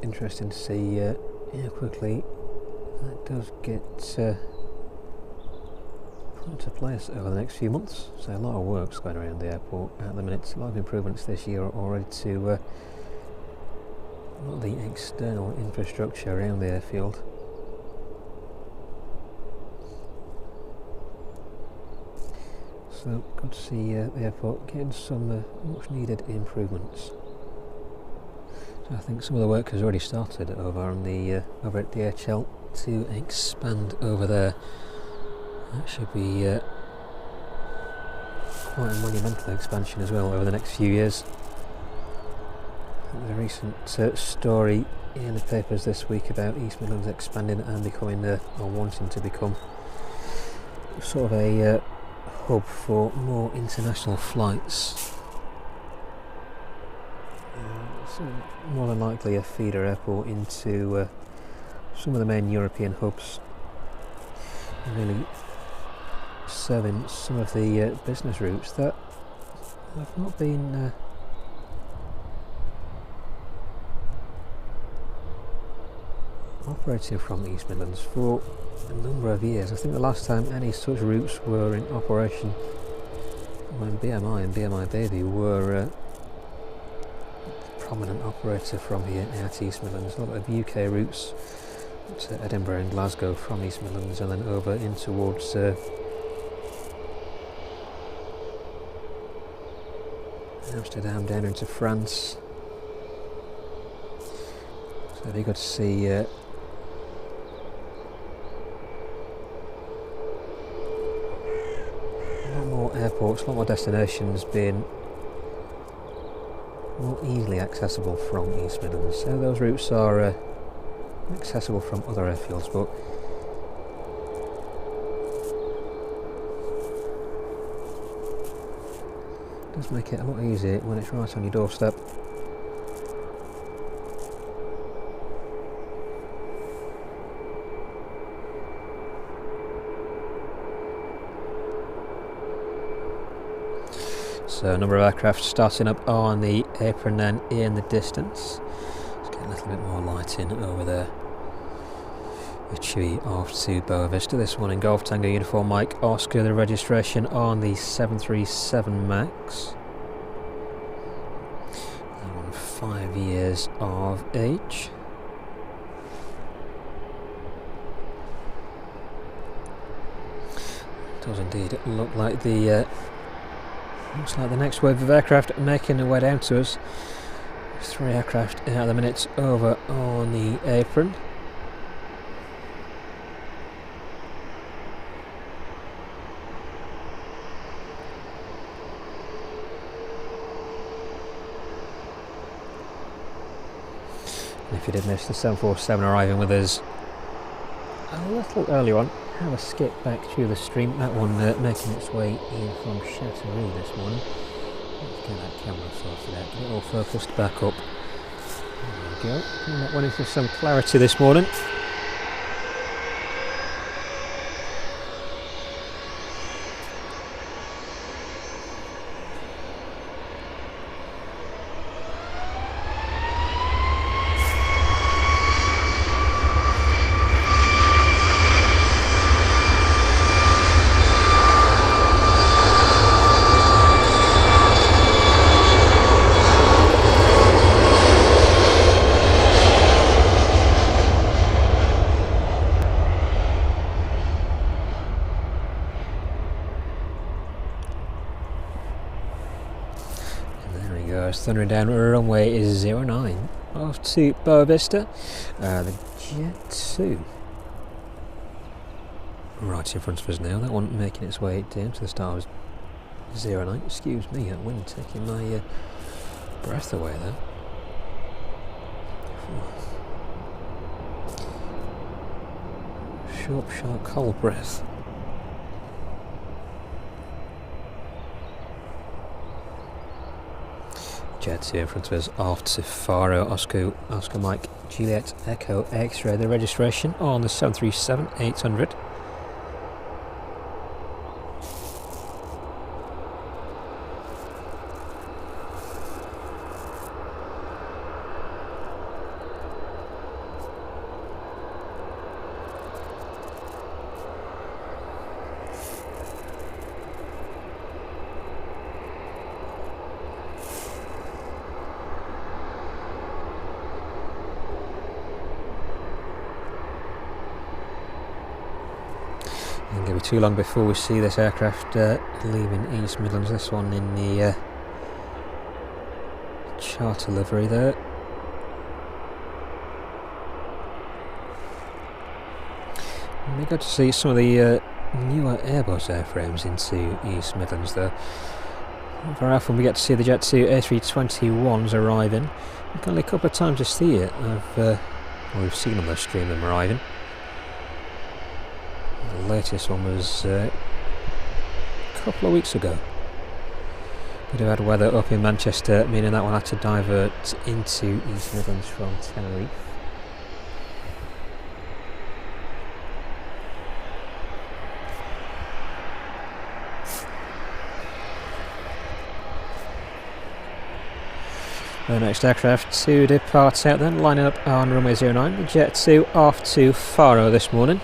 Interesting to see how quickly that does get put into place over the next few months. So a lot of work's going around the airport at the minute. A lot of improvements this year already to a lot of the external infrastructure around the airfield. So good to see the airport getting some much needed improvements. I think some of the work has already started over on the over at DHL to expand over there. That should be quite a monumental expansion as well over the next few years. The recent story in the papers this week about East Midlands expanding and becoming or wanting to become sort of a hub for more international flights. More than likely a feeder airport into some of the main European hubs, and really serving some of the business routes that have not been operating from the East Midlands for a number of years. I think the last time any such routes were in operation when BMI and BMI Baby were prominent operator from here at East Midlands. A lot of UK routes to Edinburgh and Glasgow from East Midlands, and then over in towards Amsterdam, down into France. So it'd be good to see a lot more airports, a lot more destinations being more easily accessible from East Midlands. So those routes are accessible from other airfields, but it does make it a lot easier when it's right on your doorstep. So a number of aircraft starting up on the apron then in the distance. Let's get a little bit more light in over there. A Chewy off to Boa Vista. This one in Golf Tango Uniform Mike Oscar, the registration on the 737 MAX. That one 5 years of age. Does indeed look like the next wave of aircraft making their way down to us. There's 3 aircraft at the minute over on the apron. And if you did miss the 747 arriving with us a little earlier on, have a skip back through the stream. That one making its way in from Châteauroux this morning. Let's get that camera sorted out, get it all focused back up. There we go. And that went into some clarity this morning. Thundering down runway is 09 off to Boa Vista. The Jet 2 right in front of us now. That one making its way down to the stars 09. Excuse me, that wind taking my breath away there. Sharp, cold breath. Jet 2 in front of us off to Faro, Oscar Mike Juliet Echo X-ray, the registration on the 737-800. It's going to be too long before we see this aircraft leaving East Midlands. This one in the charter livery there. And we got to see some of the newer Airbus airframes into East Midlands there. Not very often we get to see the Jet 2 A321s arriving. We've got only a couple of times this year we've seen them stream them arriving. The latest one was a couple of weeks ago. Bit of bad weather up in Manchester, meaning that one had to divert into East Midlands from Tenerife. The next aircraft to depart out then, lining up on runway 09, the Jet 2 off to Faro this morning.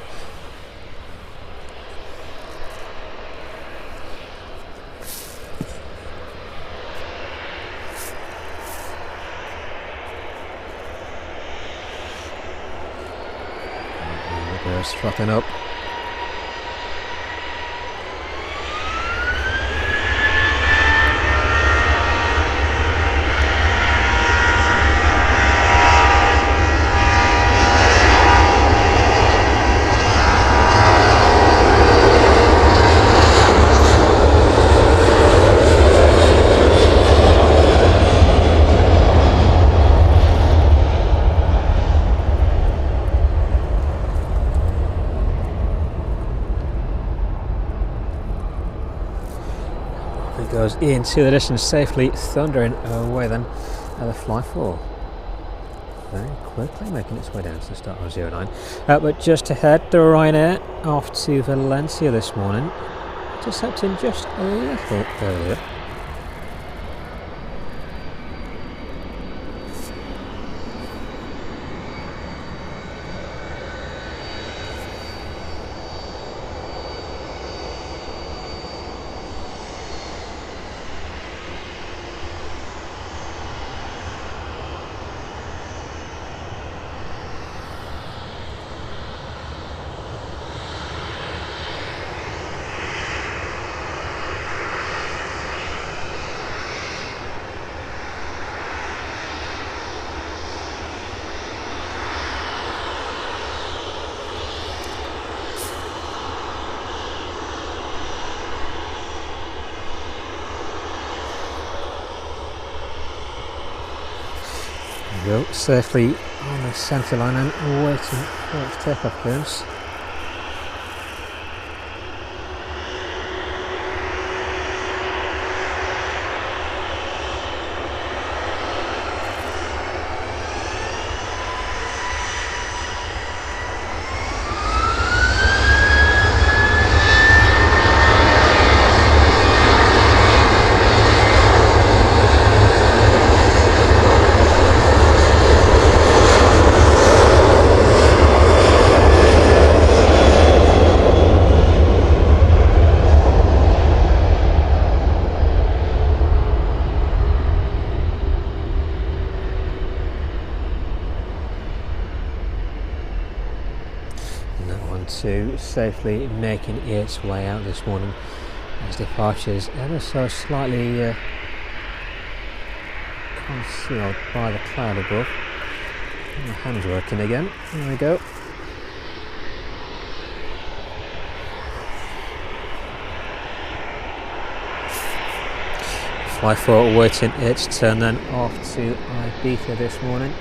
Throttling up. goes into the distance safely, thundering away then at the fly 4. Very quickly making its way down to the start of 09. But just ahead, the Ryanair off to Valencia this morning, intercepting just a little earlier. Go safely on the centre line and waiting for its takeoff clearance. To safely making its way out this morning as departures ever so slightly concealed by the cloud above. And the hands working again. There we go. Fly 4 waiting its turn then off to Ibiza this morning.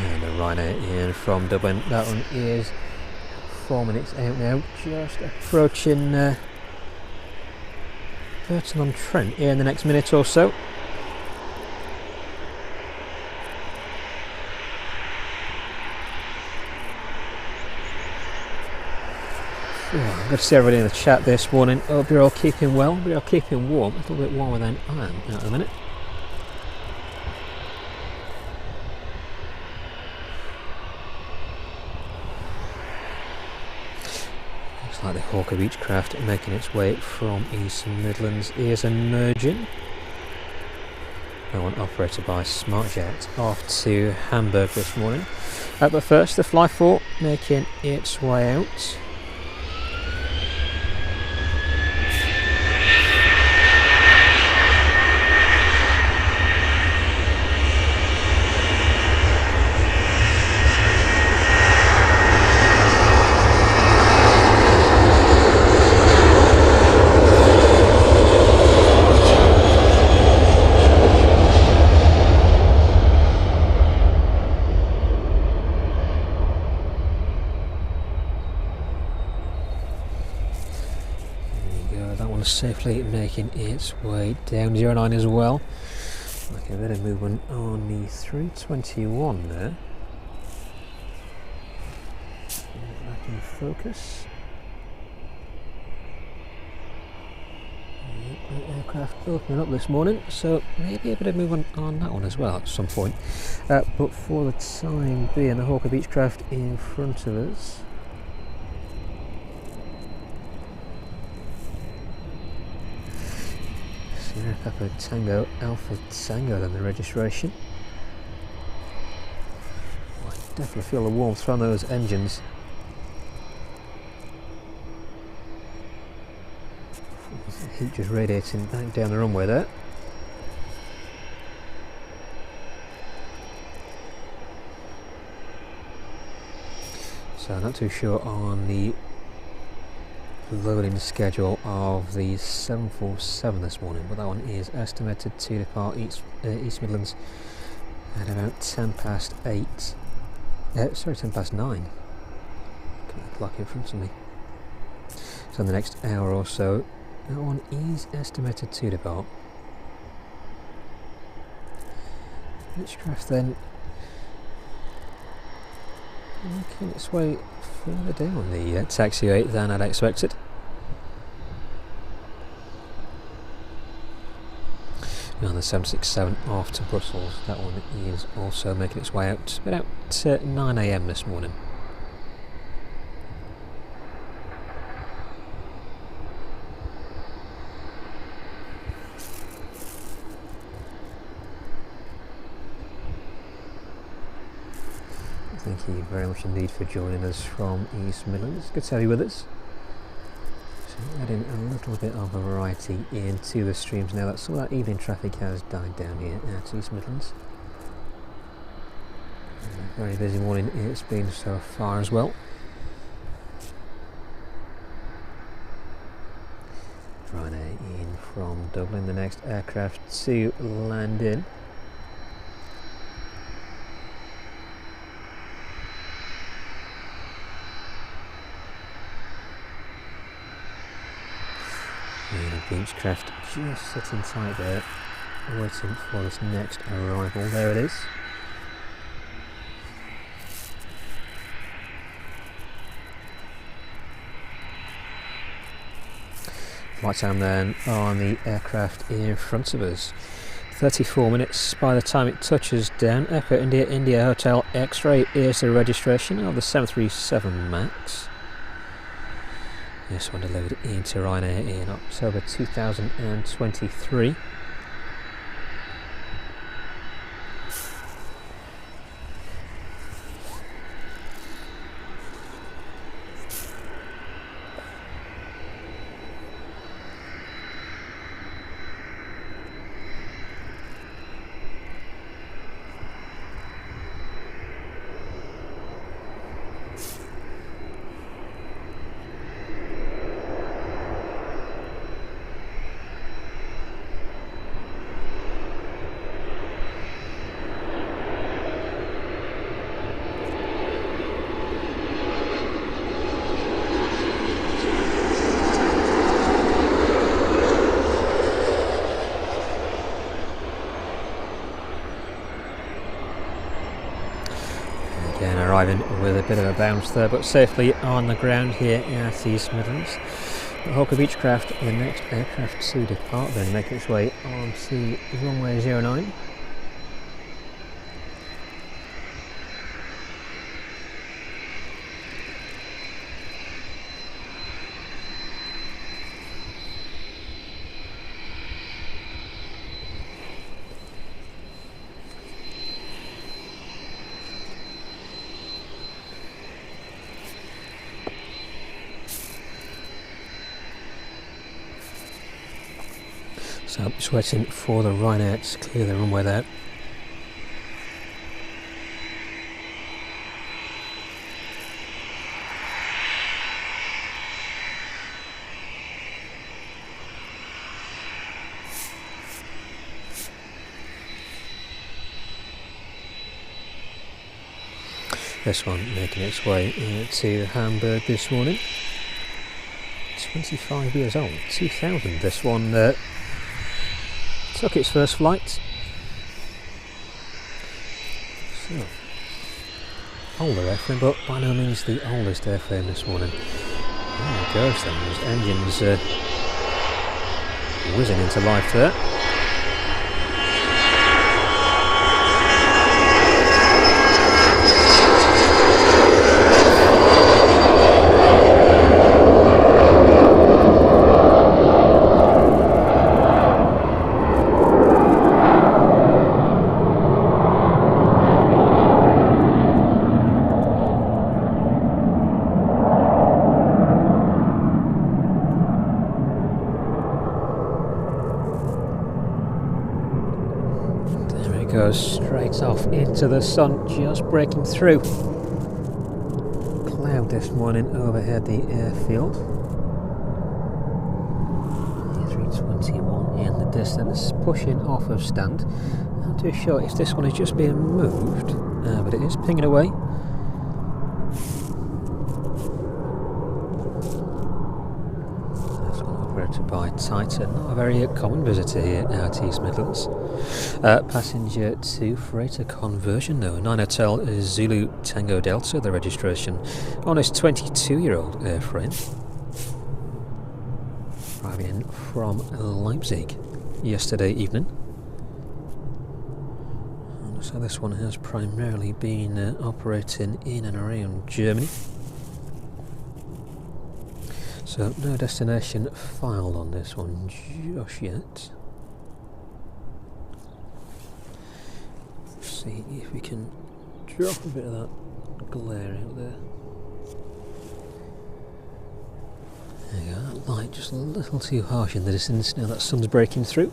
And a Ryanair in from Dublin. That one is 4 minutes out now, just approaching Burton-on-Trent in the next minute or so. Good to see everybody in the chat this morning. Hope you're all keeping well. We are keeping warm, a little bit warmer than I am at the minute. Looks like the Hawker Beechcraft making its way from East Midlands is emerging. That one operated by SmartJet off to Hamburg this morning. But first, the Fly 4 making its way out. Safely making its way down 09 as well. Like a bit of movement on the 321 there. Back in focus. The aircraft opening up this morning, so maybe a bit of movement on that one as well at some point. But for the time being, the Hawker Beechcraft in front of us. Sierra Papa Tango Alpha Tango then the registration. I definitely feel the warmth from those engines. Heat just radiating back down the runway there. So I'm not too sure on the loading schedule of the 747 this morning, but that one is estimated to depart East Midlands at about 10 past 8. 10 past 9. Got the clock in front of me. So in the next hour or so, that one is estimated to depart. Beechcraft then making its way further down the taxiway than I'd expected. On the 767 off to Brussels, that one is also making its way out about 9 AM this morning. Thank you very much indeed for joining us from East Midlands. Good to have you with us. So adding a little bit of a variety into the streams now that some of that evening traffic has died down here at East Midlands. A very busy morning it's been so far as well. Runway in from Dublin, the next aircraft to land in. Beechcraft just sitting tight there, waiting for this next arrival. There it is. Flight time then on the aircraft in front of us. 34 minutes by the time it touches down. Echo India Hotel X-Ray is the registration of the 737 MAX. This one delivered into Ryanair in October 2023. Arriving with a bit of a bounce there, but safely on the ground here at East Midlands. The Hawker Beechcraft, the next aircraft to depart, then making its way onto runway 09. So just waiting for the Ryanair to clear the runway there. This one making its way to Hamburg this morning. 25 years old, 2000 this one took its first flight. So, older airframe, but by no means the oldest airframe this morning. There it goes then, those engines whizzing into life there. Goes straight off into the sun, just breaking through. Cloud this morning overhead the airfield. distance, pushing off of stand. Not too sure if this one is just being moved, but it is pinging away. This one operated by Titan, not a very common visitor here at East Midlands. Passenger to freighter conversion though, 9 Hotel Zulu Tango Delta, the registration on this 22-year-old airframe. Arriving in from Leipzig yesterday evening. And so this one has primarily been operating in and around Germany. So no destination filed on this one just yet. Let's see if we can drop a bit of that glare out there. There you go, that light just a little too harsh in the distance now that sun's breaking through.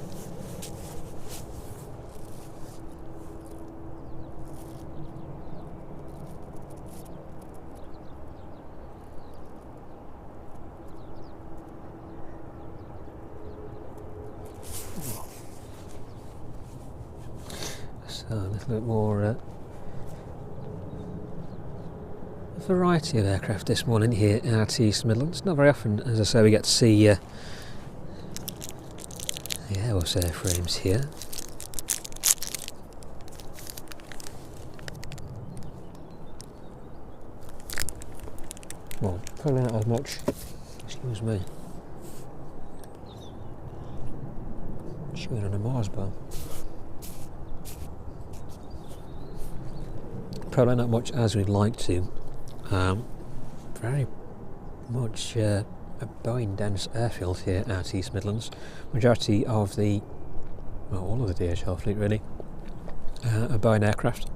So a little bit more variety of aircraft this morning here at East Midlands. Not very often, as I say, we get to see the Airbus airframes here. Well, probably not as much. Excuse me. Chewing on a Mars bar. Probably not much as we'd like to. Very much a Boeing dense airfield here at East Midlands. Majority of the, well, all of the DHL fleet really, are Boeing aircraft.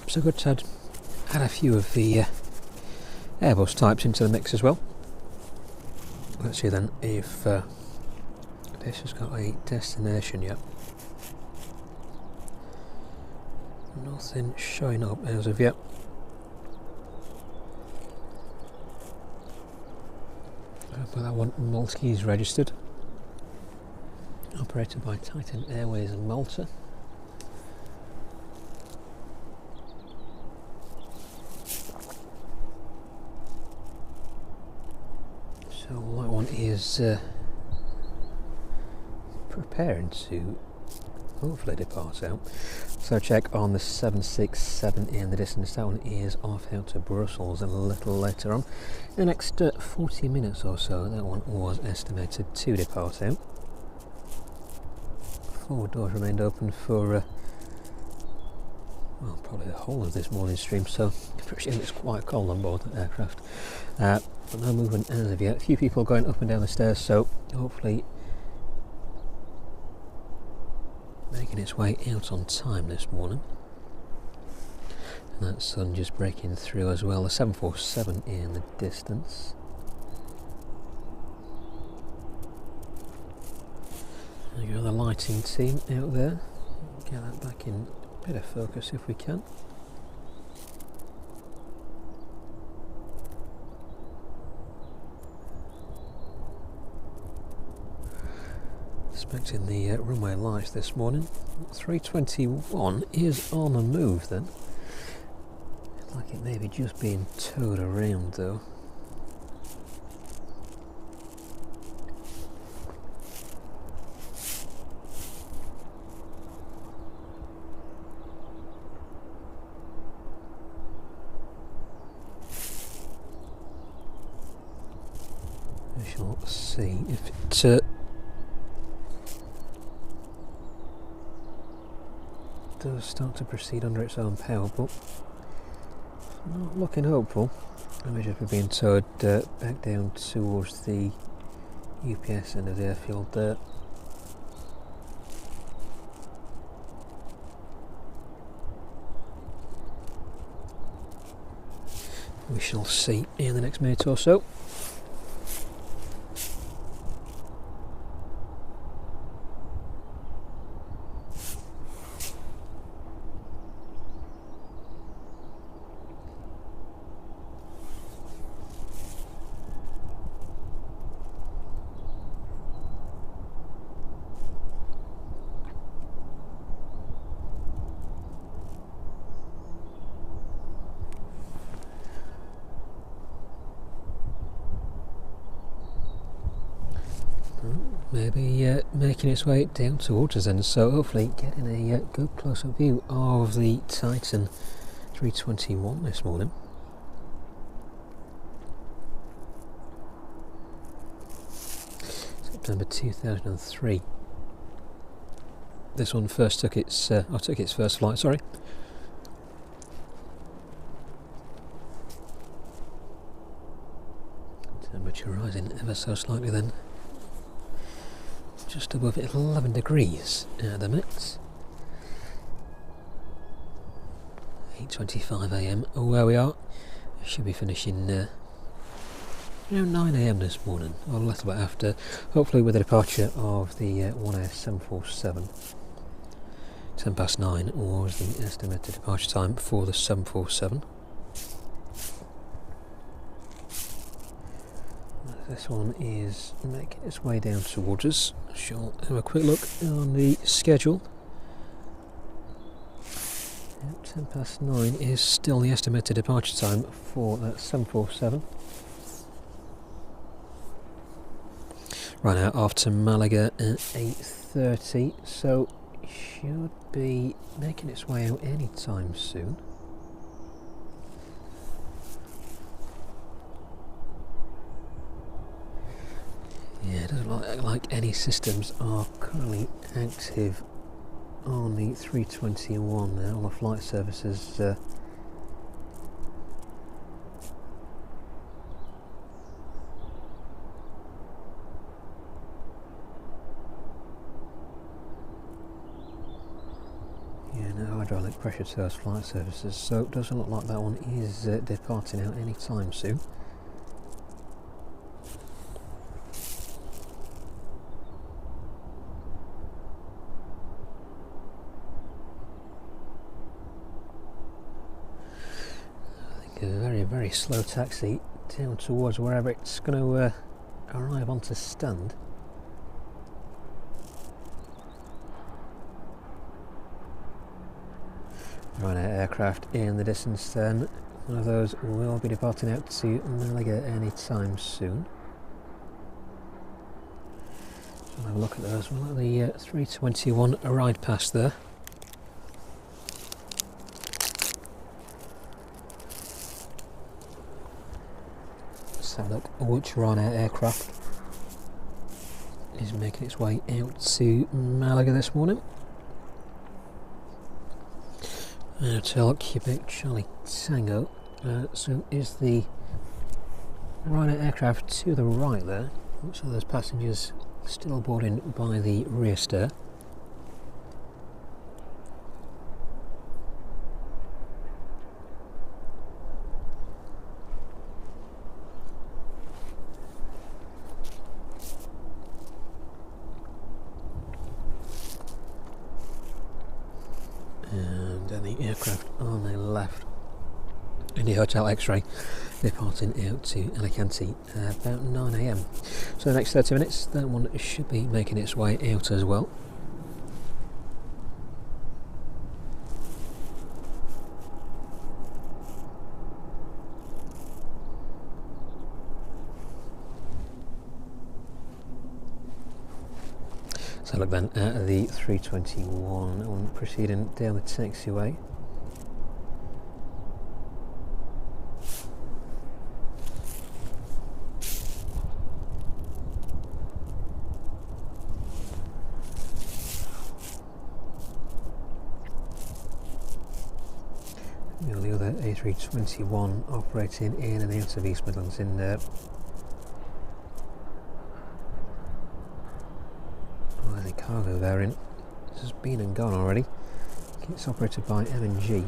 So good to add a few of the Airbus types into the mix as well. Let's see then if this has got a destination yet. Nothing showing up as of yet. But that one, Maltese registered. Operated by Titan Airways in Malta. So that one is preparing to hopefully depart out. So check on the 767 in the distance. That one is off out to Brussels a little later on. In the next 40 minutes or so, that one was estimated to depart out. Forward doors remained open for well, probably the whole of this morning stream, so I presume it's quite cold on board the aircraft. But no movement as of yet. A few people going up and down the stairs, so hopefully making its way out on time this morning. And that sun just breaking through as well. The 747 in the distance. There you go, the lighting team out there. Get that back in a bit of focus if we can. Expecting the runway lights this morning. 321 is on the move then. Looks like it may be just being towed around though. We shall see if it does start to proceed under its own power, but not looking hopeful. It may just be being towed back down towards the UPS end of the airfield there. We shall see in the next minute or so. maybe making its way down towards us, and so hopefully getting a good close-up view of the Titan 321 this morning. September 2003. This one first took its first flight. Sorry. Temperature rising ever so slightly then. Just above 11 degrees at the minute. 8:25 AM where we are. Should be finishing around 9 AM this morning, or a little bit after, hopefully with the departure of the One Air 747. 9:10 was the estimated departure time for the 747. This one is making its way down towards us. Shall have a quick look on the schedule. 9:10 is still the estimated departure time for that 747. Right now off to Malaga at 8:30, so should be making its way out any time soon. Yeah, it doesn't look like any systems are currently active on the 321 now. All the flight services no hydraulic pressure to flight services, so it doesn't look like that one is departing out any time soon. A very slow taxi down towards wherever it's going to arrive onto stand. Ryanair aircraft in the distance then. One of those will be departing out to Malaga any time soon. So we'll have a look at those. We'll let the 321 ride past there. Have a look which Ryanair aircraft is making its way out to Malaga this morning. Hotel Quebec Charlie Tango. So is the Ryanair aircraft to the right there. So there's passengers still boarding by the rear stair. And the aircraft on the left, India Hotel X-Ray, departing out to Alicante about 9 AM. So the next 30 minutes, that one should be making its way out as well. So look then at the 321, that one proceeding down the taxiway. The other A321 operating in and out of East Midlands in there. The cargo variant. This has been and gone already. It's operated by M&G.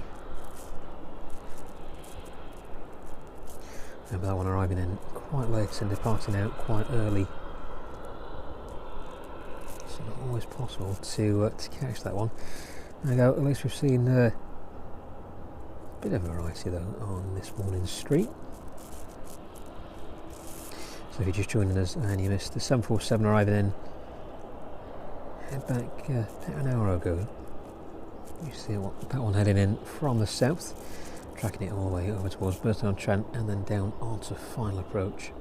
But that one arriving in quite late and departing out quite early. It's not always possible to catch that one. There we go, at least we've seen a bit of variety though on this morning's street. So if you're just joining us and you missed the 747 arriving in, head back about an hour ago. You see that one heading in from the south, tracking it all the way over towards Burton-on-Trent and then down onto final approach.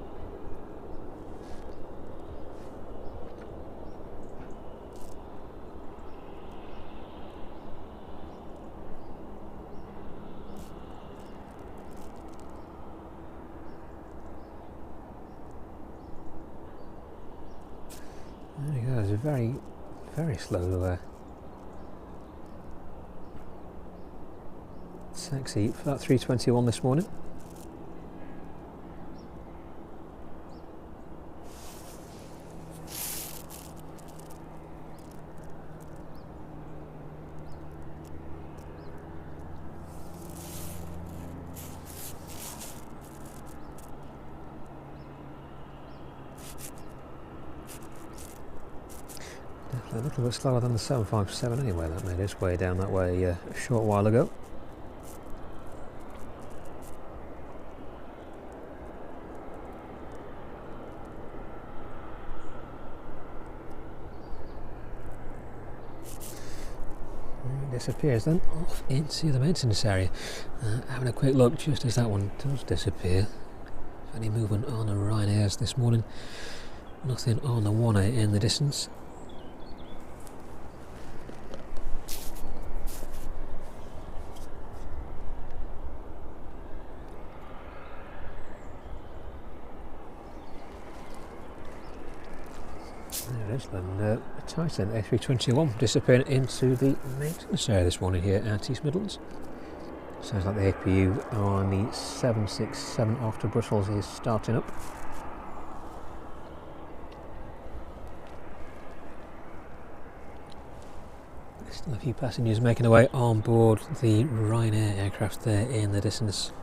a very, very slow taxi for that 321 this morning. Definitely a little bit slower than the 757 anyway, that made its way down that way a short while ago. Disappears then off into the maintenance area. Having a quick look just as that one does disappear. Any movement on the Ryanairs this morning? Nothing on the 1A in the distance. There it is then, Titan A321 disappearing into the maintenance area this morning here at East Midlands. Sounds like the APU on the 767 after Brussels is starting up. Still a few passengers making their way on board the Ryanair aircraft there in the distance.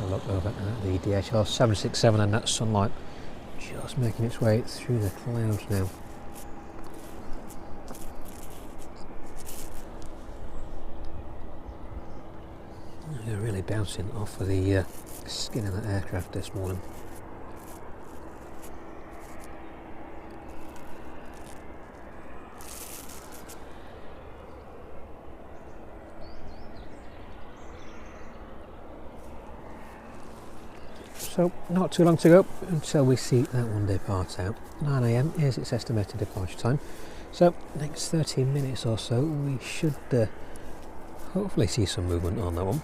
Look over at the DHL 767 and that sunlight just making its way through the clouds now. They're really bouncing off of the skin of that aircraft this morning. So not too long to go until we see that one depart out. 9 AM is its estimated departure time. So next 30 minutes or so we should hopefully see some movement on that one.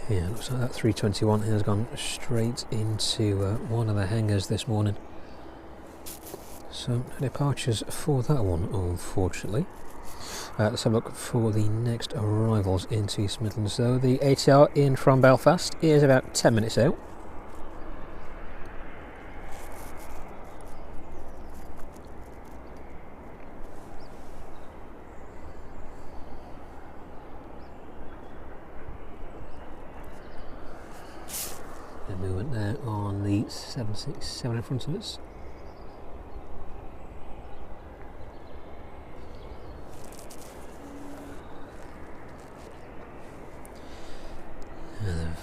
Yeah, looks like that 321 has gone straight into one of the hangars this morning. So departures for that one, unfortunately. Let's have a look for the next arrivals into East Midlands. So the ATR in from Belfast is about 10 minutes out. A movement there on the 767 in front of us.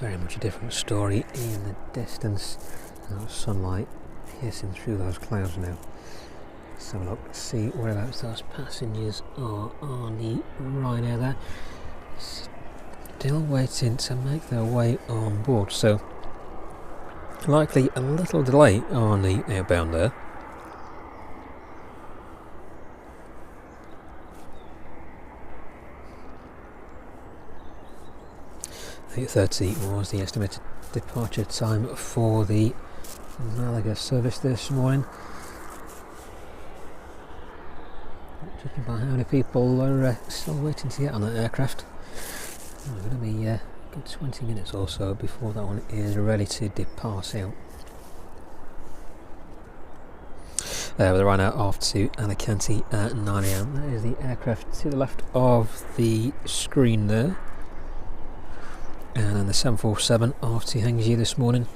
Very much a different story in the distance. Sunlight piercing through those clouds now. Let's have a look, see whereabouts those passengers are on the Ryanair there. Still waiting to make their way on board, so likely a little delay on the outbound there. I think 30 was the estimated departure time for the Malaga service this morning. Judging by how many people are still waiting to get on that aircraft, it's going to be a good 20 minutes or so before that one is ready to depart out. We're right now off to Alicante at 9 AM. That is the aircraft to the left of the screen there. And then the 747 off to Hangzhou this morning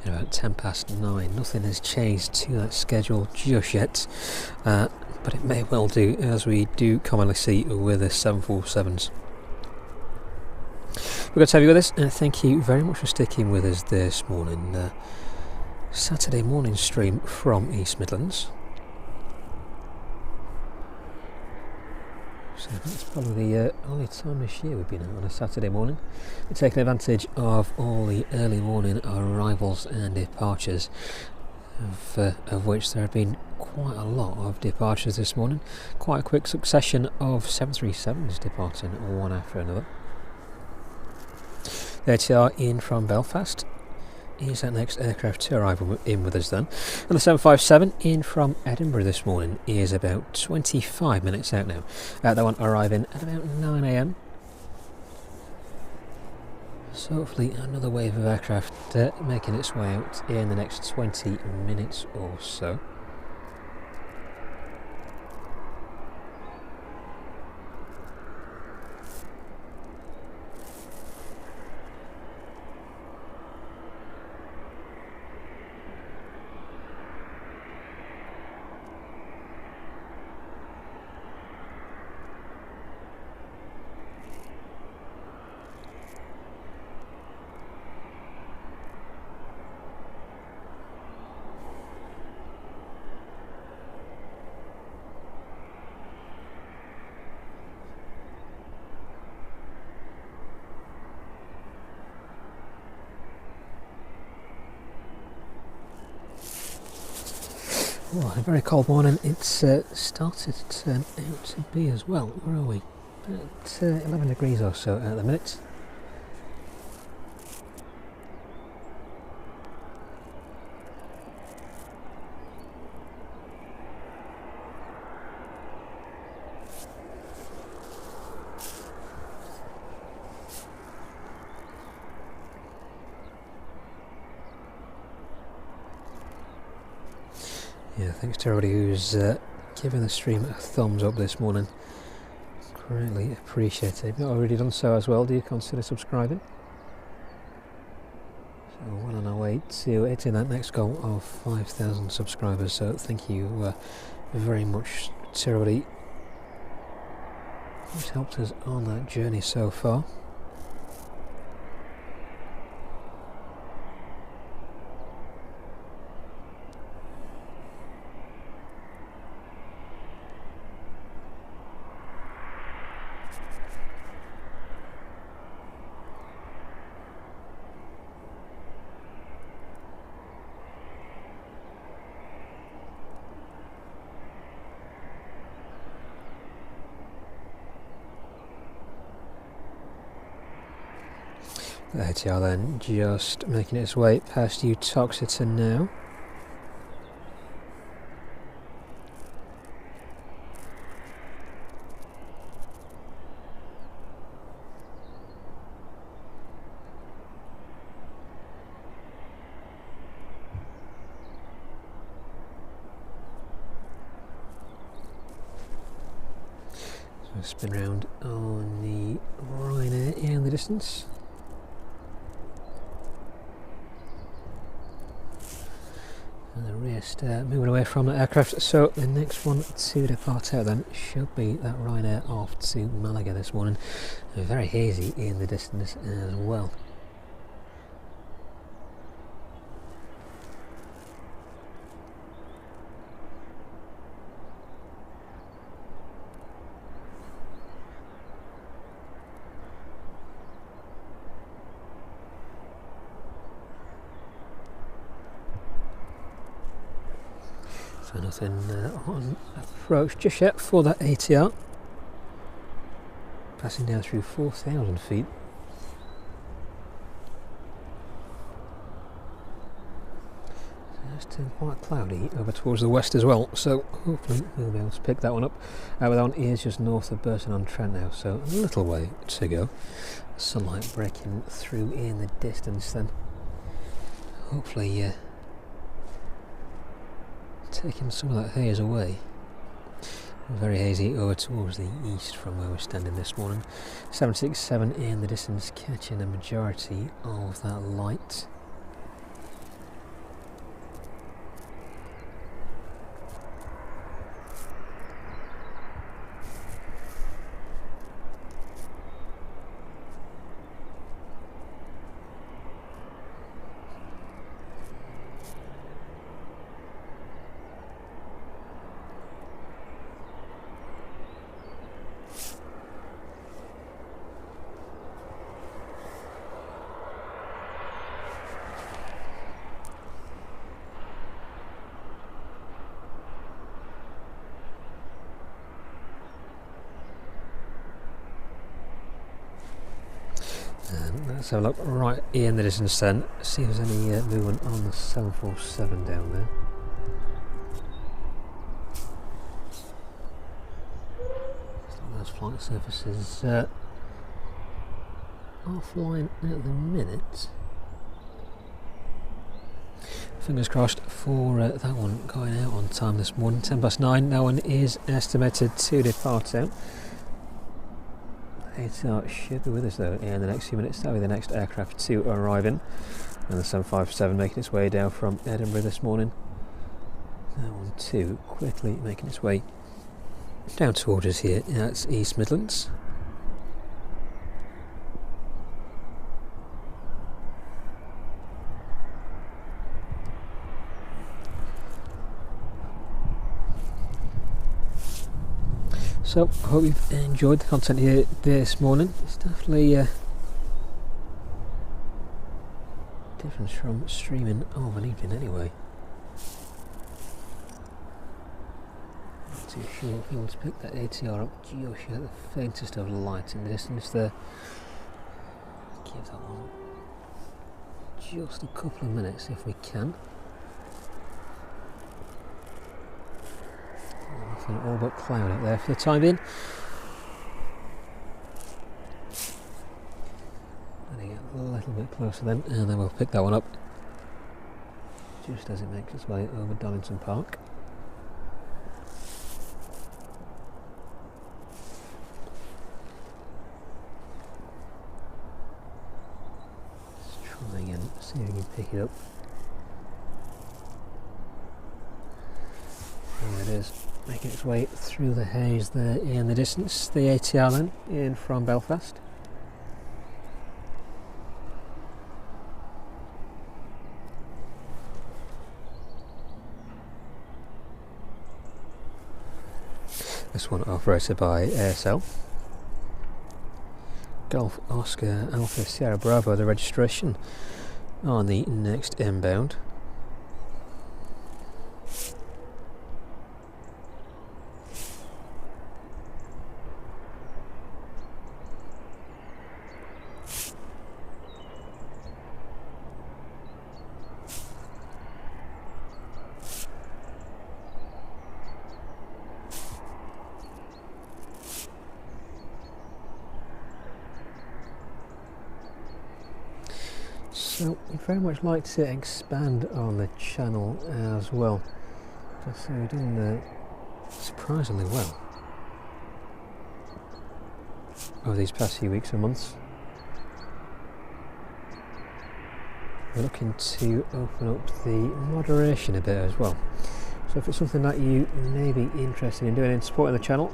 at about 9:10. Nothing has changed to that schedule just yet, but it may well do, as we do commonly see with the 747s. We're going to have you with us, and thank you very much for sticking with us this morning. Saturday morning stream from East Midlands. So that's probably the only time this year we've been out on a Saturday morning. We're taking advantage of all the early morning arrivals and departures, of which there have been quite a lot of departures this morning. Quite a quick succession of 737s departing one after another. The ATR in from Belfast is that next aircraft to arrive in with us then. And the 757 in from Edinburgh this morning is about 25 minutes out now. That one arriving at about 9 AM. So hopefully another wave of aircraft making its way out in the next 20 minutes or so. Oh, a very cold morning. It's started to turn out to be as well. Where are we? At 11 degrees or so at the minute. Yeah, thanks to everybody who's given the stream a thumbs up this morning. Greatly appreciated. If you've not already done so as well, do you consider subscribing? So well on our way to hitting that next goal of 5,000 subscribers. So thank you very much to everybody who's helped us on that journey so far. The ATR then just making its way past Uttoxeter now. So spin round on the Ryanair in the distance. And the rear moving away from the aircraft. So the next one to depart out then should be that Ryanair off to Malaga this morning. Very hazy in the distance as well. So nothing on approach just yet for that ATR. Passing down through 4,000 feet. So it's turned quite cloudy over towards the west as well, so hopefully we'll be able to pick that one up. That one is just north of Burton-on-Trent now, so a little way to go. Sunlight breaking through in the distance then. Hopefully taking some of that haze away. Very hazy over towards the east from where we're standing this morning. 767 in the distance catching a majority of that light. Let's have a look right here in the distance then, see if there's any movement on the 747 down there. Those flight surfaces offline at the minute. Fingers crossed for that one going out on time this morning, 9:10. That one is estimated to depart out. ATR should be with us though in the next few minutes. That'll be the next aircraft to arrive in. And the 757 making its way down from Edinburgh this morning. That one too quickly making its way down towards us here at East Midlands. So, I hope you've enjoyed the content here this morning. It's definitely different from streaming of an evening anyway. Not too sure if you want to pick that ATR up just at the faintest of light in the distance there. Give that one just a couple of minutes if we can. Nothing all but cloud up there for the time being. Letting it a little bit closer then, and then we'll pick that one up just as it makes its way over Donington Park. Let's try and see if we can pick it up. There it is, making its way through the haze there in the distance. The ATR then, in from Belfast. This one operated by ASL. Golf Oscar Alpha Sierra Bravo, the registration on the next inbound. So we'd very much like to expand on the channel as well. So we're doing surprisingly well over these past few weeks and months. We're looking to open up the moderation a bit as well. So if it's something that you may be interested in doing and supporting the channel,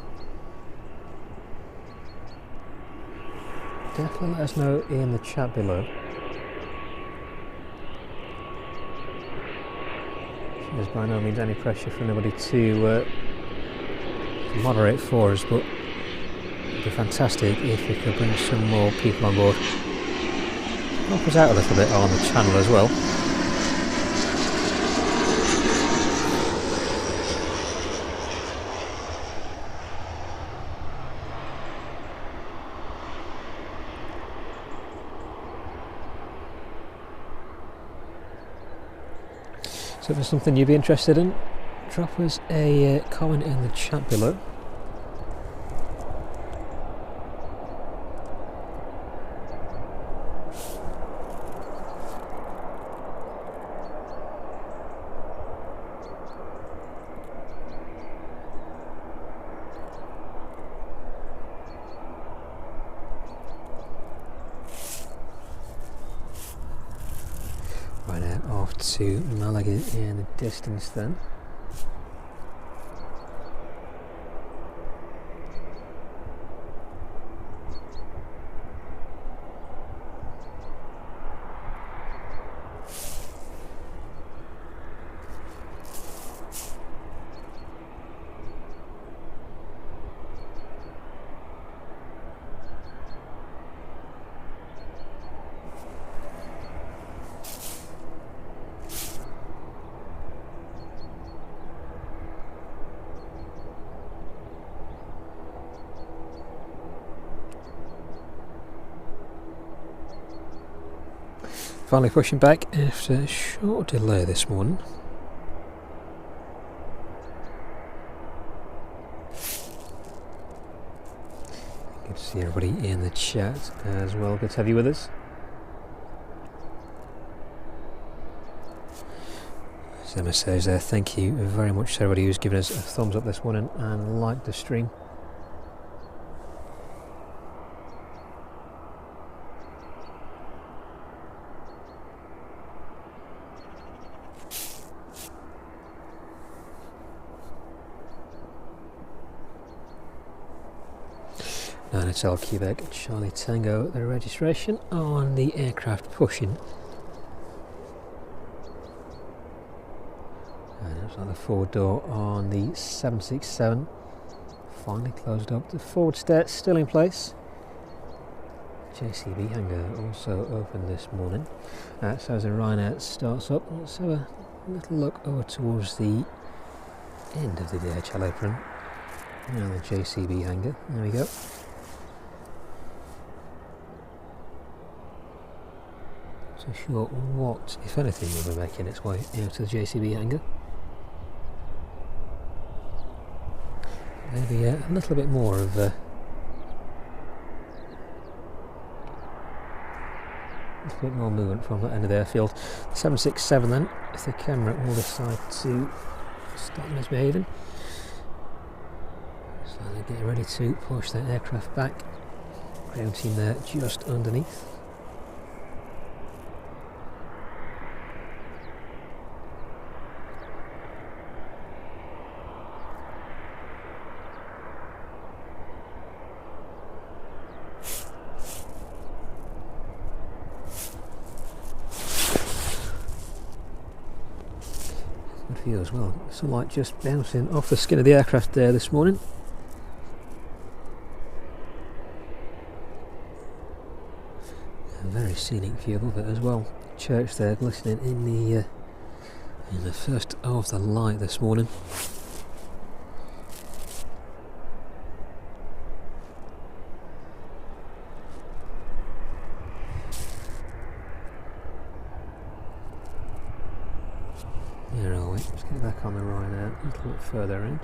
definitely let us know in the chat below. There's by no means any pressure for anybody to moderate for us, but it'd be fantastic if we could bring some more people on board. Help us out a little bit on the channel as well. So if there's something you'd be interested in, drop us a comment in the chat below. Right now, off to Malaga in the distance then. finally pushing back after a short delay this morning. Good to see everybody in the chat as well. Good to have you with us. As Emma says there, thank you very much to everybody who's given us a thumbs up this morning and liked the stream. Hotel Quebec Charlie Tango, the registration on the aircraft pushing. And it's on the forward door on the 767. Finally closed up. The forward stair still in place. JCB hangar also open this morning. So as the Ryanair starts up, let's have a little look over towards the end of the DHL apron. Now the JCB hangar. There we go. So sure what, if anything, will be making its way out of the JCB hangar. Maybe a little bit more of a little bit more movement from that end of the airfield. The 767 then, if the camera will decide to stop misbehaving. So they're getting ready to push their aircraft back. Ground team there just underneath. View as well. Sunlight just bouncing off the skin of the aircraft there this morning. A very scenic view of it as well. Church there glistening in the first of the light this morning. Back on the Ryanair, a little bit further around.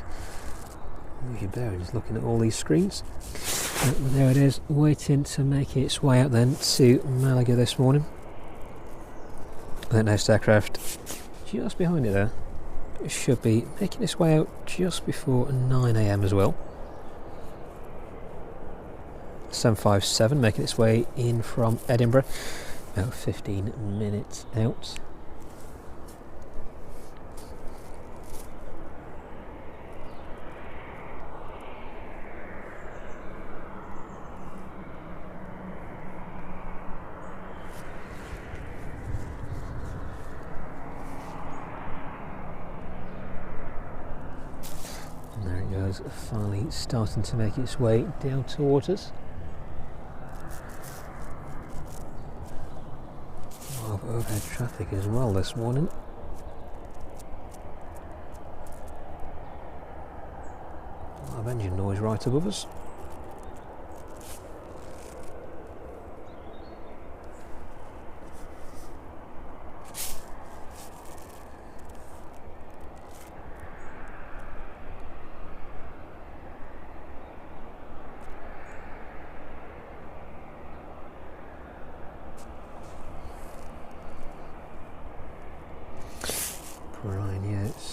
Lose your bearings looking at all these screens. But there it is, waiting to make its way out then to Malaga this morning. That next aircraft just behind it there should be making its way out just before 9 AM as well. 757 making its way in from Edinburgh, about 15 minutes out. Finally starting to make its way down towards us. A lot of overhead traffic as well this morning. A lot of engine noise right above us.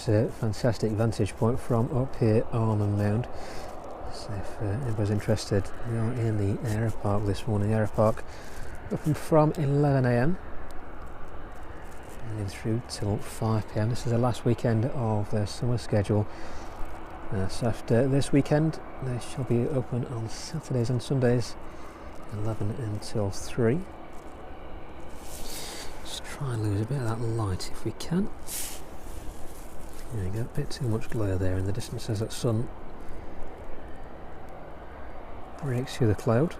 A fantastic vantage point from up here on the mound. So if anybody's interested, we are in the aero park this morning. The aero park open from 11 AM and through till 5 PM. This is the last weekend of their summer schedule. So after this weekend they shall be open on Saturdays and Sundays 11 until 3. Let's try and lose a bit of that light if we can. There we go, a bit too much glare there in the distance as that sun breaks through the cloud.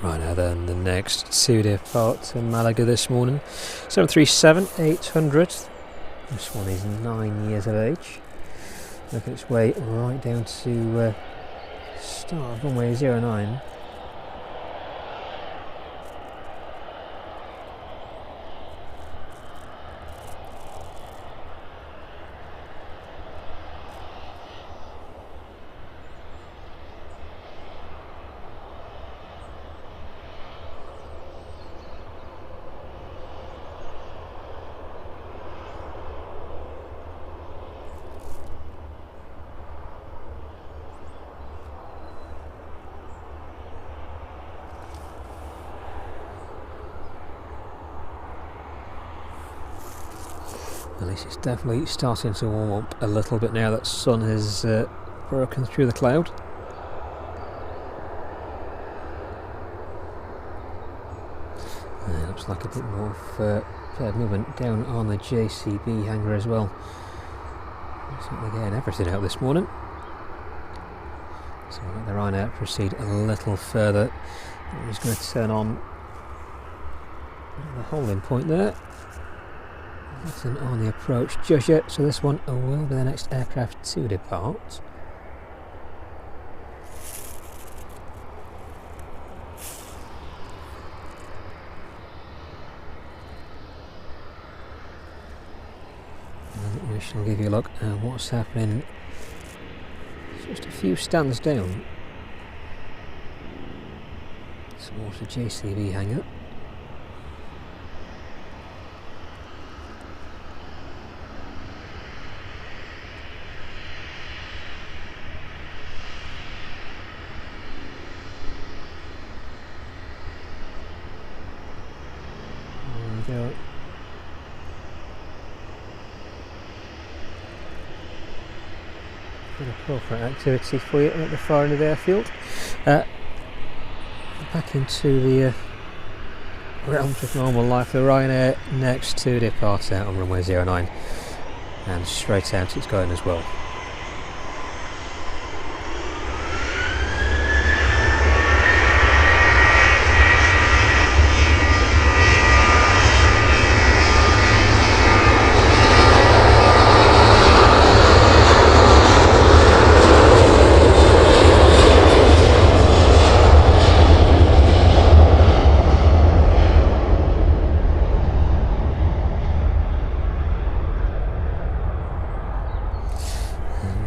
Right now then, the next two depart to Malaga this morning. 737-800. This one is 9 years of age. Making its way right down to start of runway 09. At least it's definitely starting to warm up a little bit now that sun has broken through the cloud. Looks like a bit more of movement down on the JCB hangar as well. Certainly getting everything out this morning. So we'll let the Ryanair proceed a little further. I'm just going to turn on the holding point there. Nothing on the approach just yet, so this one will be the next aircraft to depart. And we shall give you a look at what's happening just a few stands down towards the JCB hangar. Appropriate activity for you at the far end of the airfield. Back into the realms of normal life. The Ryanair next to depart out on runway 09, and straight out it's going as well.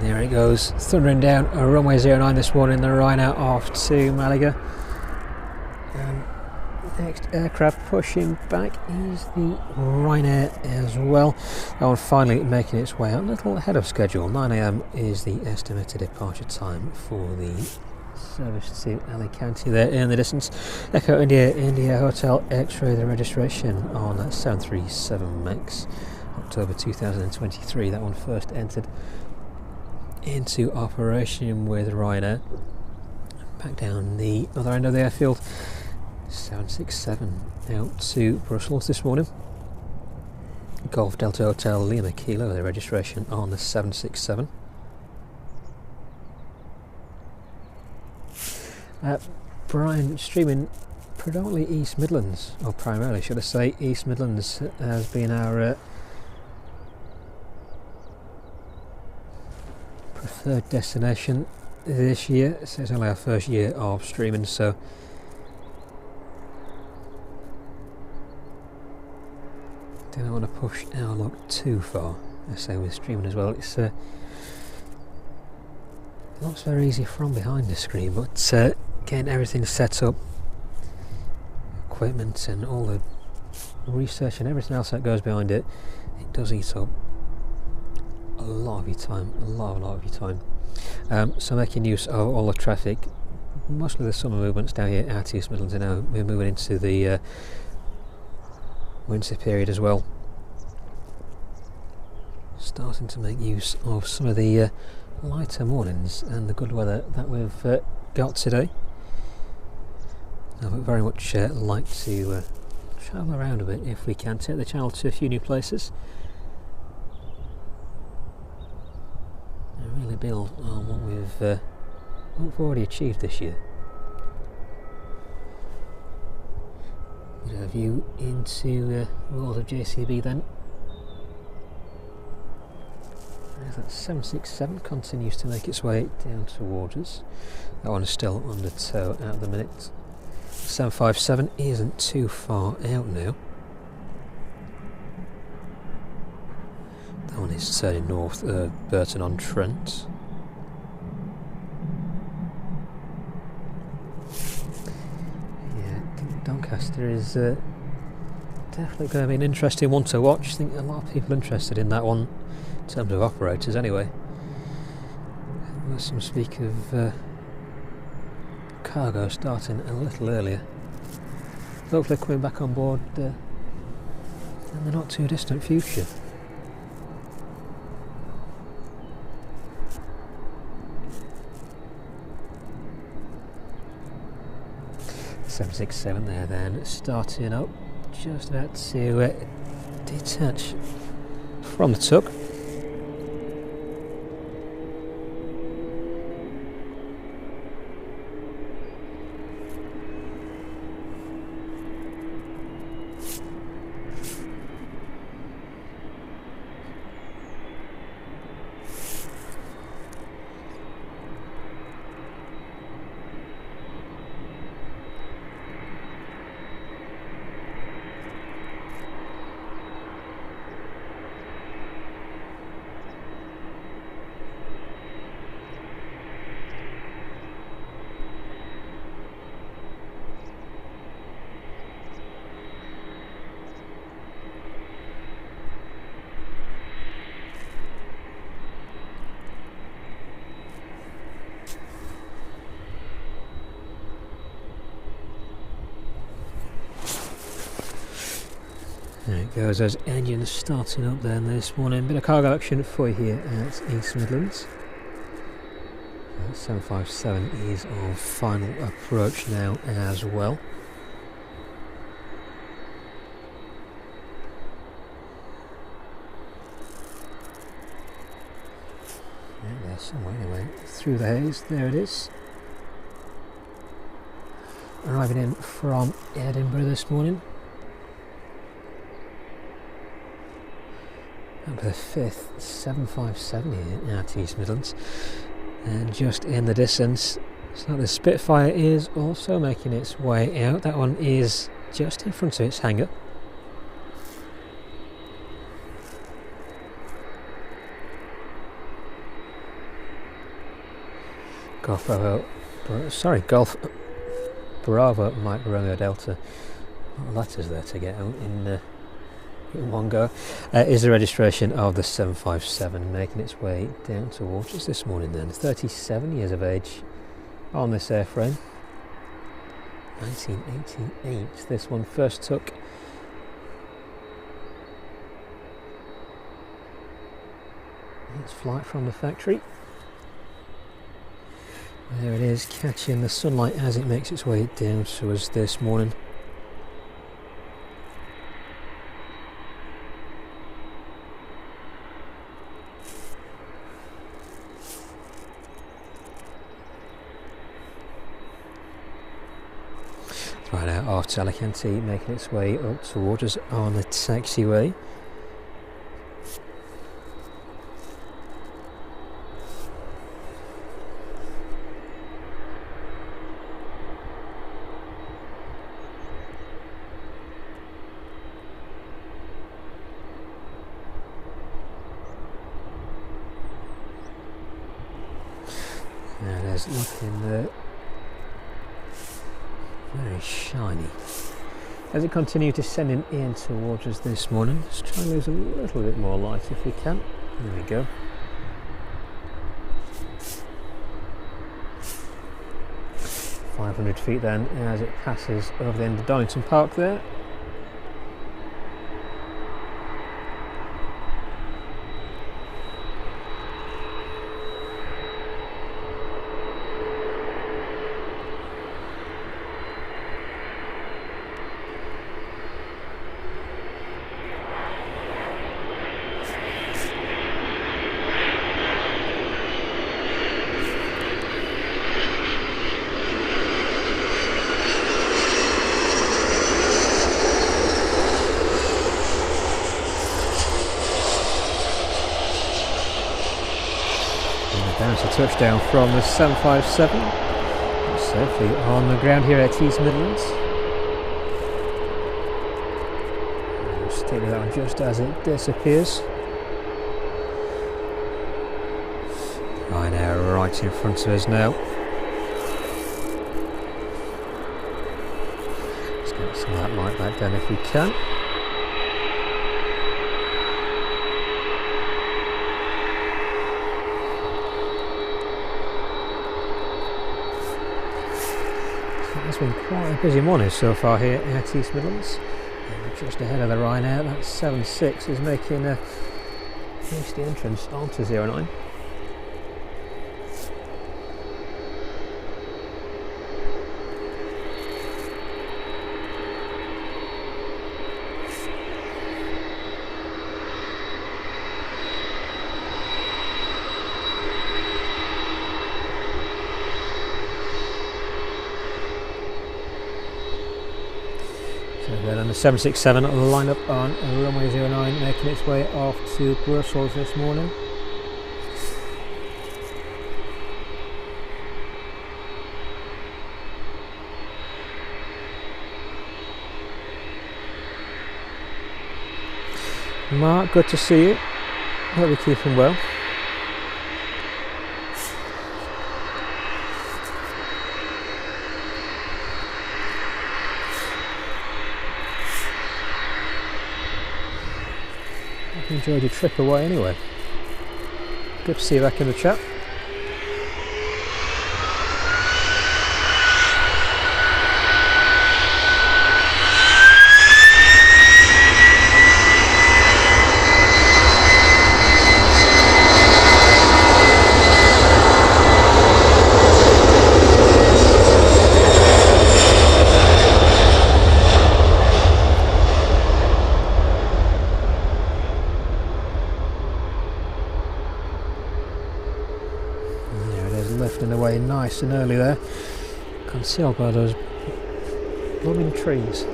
There it goes, thundering down a runway 09 this morning, the Ryanair off to Malaga. Next aircraft pushing back is the Ryanair as well. That one finally making its way out a little ahead of schedule. 9 AM is the estimated departure time for the service to Alicante there in the distance. Echo India Hotel X-ray, the registration on 737 MAX, October 2023. That one first entered into operation with Ryanair. Back down the other end of the airfield, 767 out to Brussels this morning. Golf Delta Hotel Lima Kilo, the registration on the 767. Brian, streaming predominantly East Midlands, or primarily should I say, East Midlands has been our preferred destination this year. So it's only our first year of streaming, so don't want to push our luck too far. I say with streaming as well, it's looks very easy from behind the screen, but getting everything set up, equipment and all the research and everything else that goes behind it, it does eat up a lot of your time, a lot of your time. So making use of all the traffic, mostly the summer movements down here at East Midlands, and now we're moving into the winter period as well. Starting to make use of some of the lighter mornings and the good weather that we've got today. I would very much like to travel around a bit if we can, take the channel to a few new places and really build on what we've already achieved this year. Bit of a view into walls of JCB then. There's that 767 continues to make its way down towards us. That one is still under tow at the minute. 757 isn't too far out now. That one is turning north, Burton-on-Trent. Yeah, Doncaster is definitely going to be an interesting one to watch. I think a lot of people are interested in that one, in terms of operators anyway. There's some speak of cargo starting a little earlier. Hopefully coming back on board in the not too distant future. .767 there then, starting up, just about to detach from the tug. There it goes, those engines starting up then this morning. Bit of cargo action for you here at East Midlands. 757 is on final approach now as well. Yeah, there's somewhere anyway, through the haze, there it is. Arriving in from Edinburgh this morning. Up to the 5th 757 here at East Midlands, and just in the distance, so the Spitfire is also making its way out. That one is just in front of its hangar. Golf Bravo Mike Romeo Delta. A lot of letters there to get out in one go. Is the registration of the 757 making its way down towards us this morning then. 37 years of age on this airframe. 1988 this one first took its flight from the factory. There it is, catching the sunlight as it makes its way down to us this morning. Right out off Alicante, making its way up towards us on the taxiway. There it is, looking very shiny. As it continues descending in towards us this morning, let's try and lose a little bit more light if we can. There we go. .500 feet then as it passes over the end of Donington Park there. touchdown from the 757. Safely on the ground here at East Midlands. Steady that one just as it disappears. Right now, right in front of us now. Let's get some of that light back down if we can. It's been quite a busy morning so far here at East Midlands. And just ahead of the Ryanair, that 76 is making a hasty entrance onto 09. Then the 767 line up on runway 09, making its way off to Brussels this morning. Mark, good to see you. Hope you're keeping well. Enjoyed your trip away anyway. Good to see you back in the chat. Lifting away nice and early there, concealed by those blooming trees.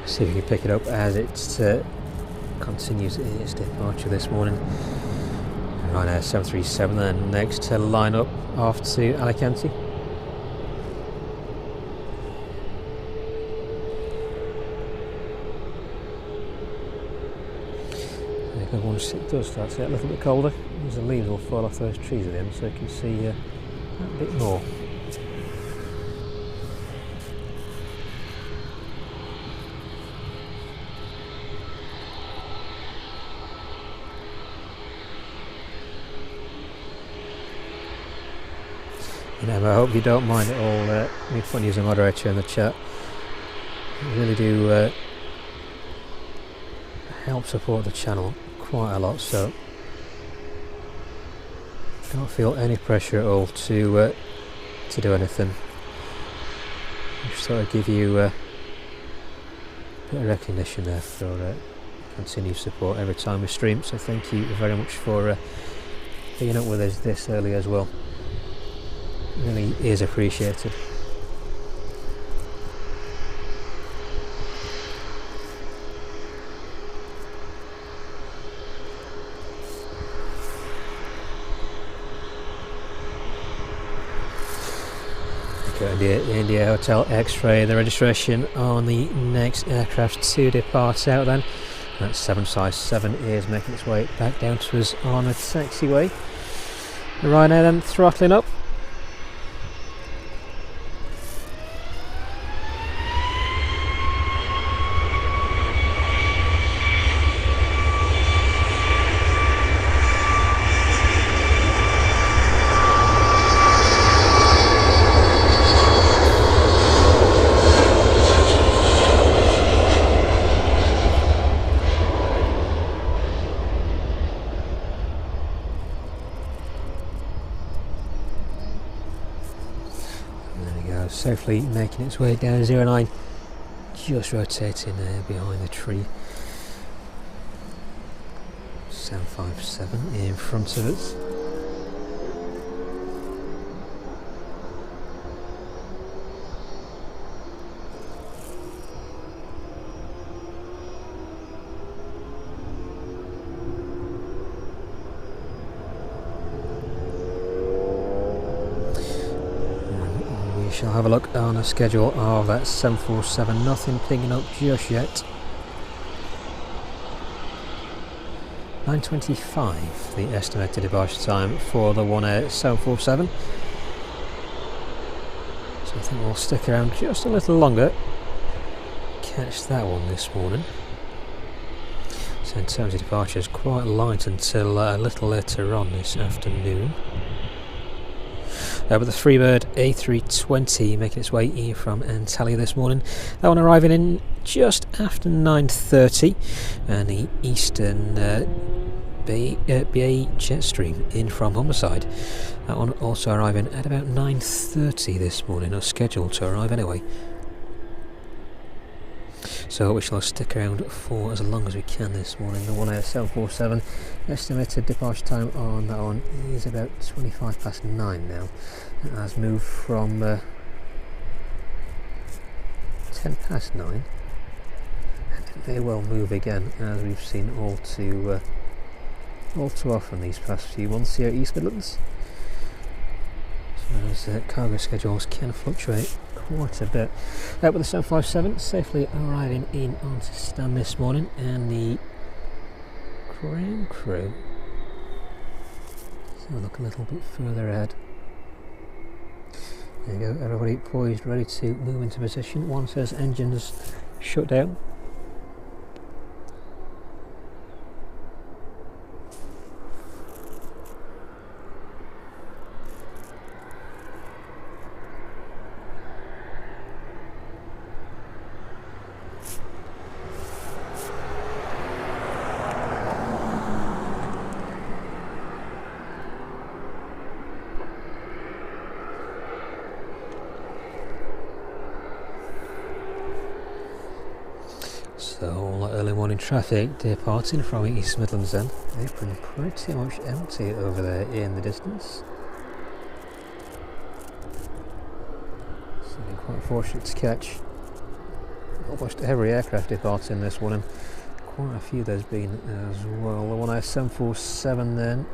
See if we can pick it up as it continues its departure this morning. Ryanair 737 then next to line up off to Alicante. Once it does start to get a little bit colder, the leaves will fall off those trees at the end, so you can see a bit more. You know, I hope you don't mind it all me fun as a moderator in the chat. I really do help support the channel quite a lot, so don't feel any pressure at all to do anything. Just thought I'd give you a bit of recognition there for continued support every time we stream, so thank you very much for being up with us this early as well. It really is appreciated. India Hotel X-ray, the registration on the next aircraft to depart out then. That 757 is making its way back down to us on a taxiway. The Ryanair then throttling up. Safely making its way down 09, just rotating behind the tree. 757 in front of us. shall have a look on the schedule of that 747. Nothing picking up just yet. 9:25 the estimated departure time for the 747. So I think we'll stick around just a little longer. Catch that one this morning. So in terms of departures, quite light until a little later on this afternoon. But the Freebird A320 making its way here from Antalya this morning. That one arriving in just after 9:30, and the Eastern BA Jetstream in from Homicide. That one also arriving at about 9:30 this morning, or scheduled to arrive anyway. So we shall stick around for as long as we can this morning. The 747 estimated departure time on that one is about 25 past 9 now. It has moved from 10 past 9. And it may well move again, as we've seen all too often these past few months here at East Midlands. So those cargo schedules can fluctuate quite a bit. With the 757 safely arriving in onto stand this morning, and the ground crew, so look a little bit further ahead. There you go, everybody poised, ready to move into position. One says engines shut down. So all that early morning traffic departing from East Midlands then. Apron pretty much empty over there in the distance. So been quite fortunate to catch almost every aircraft departing this morning. Quite a few there's been as well. The 747 then.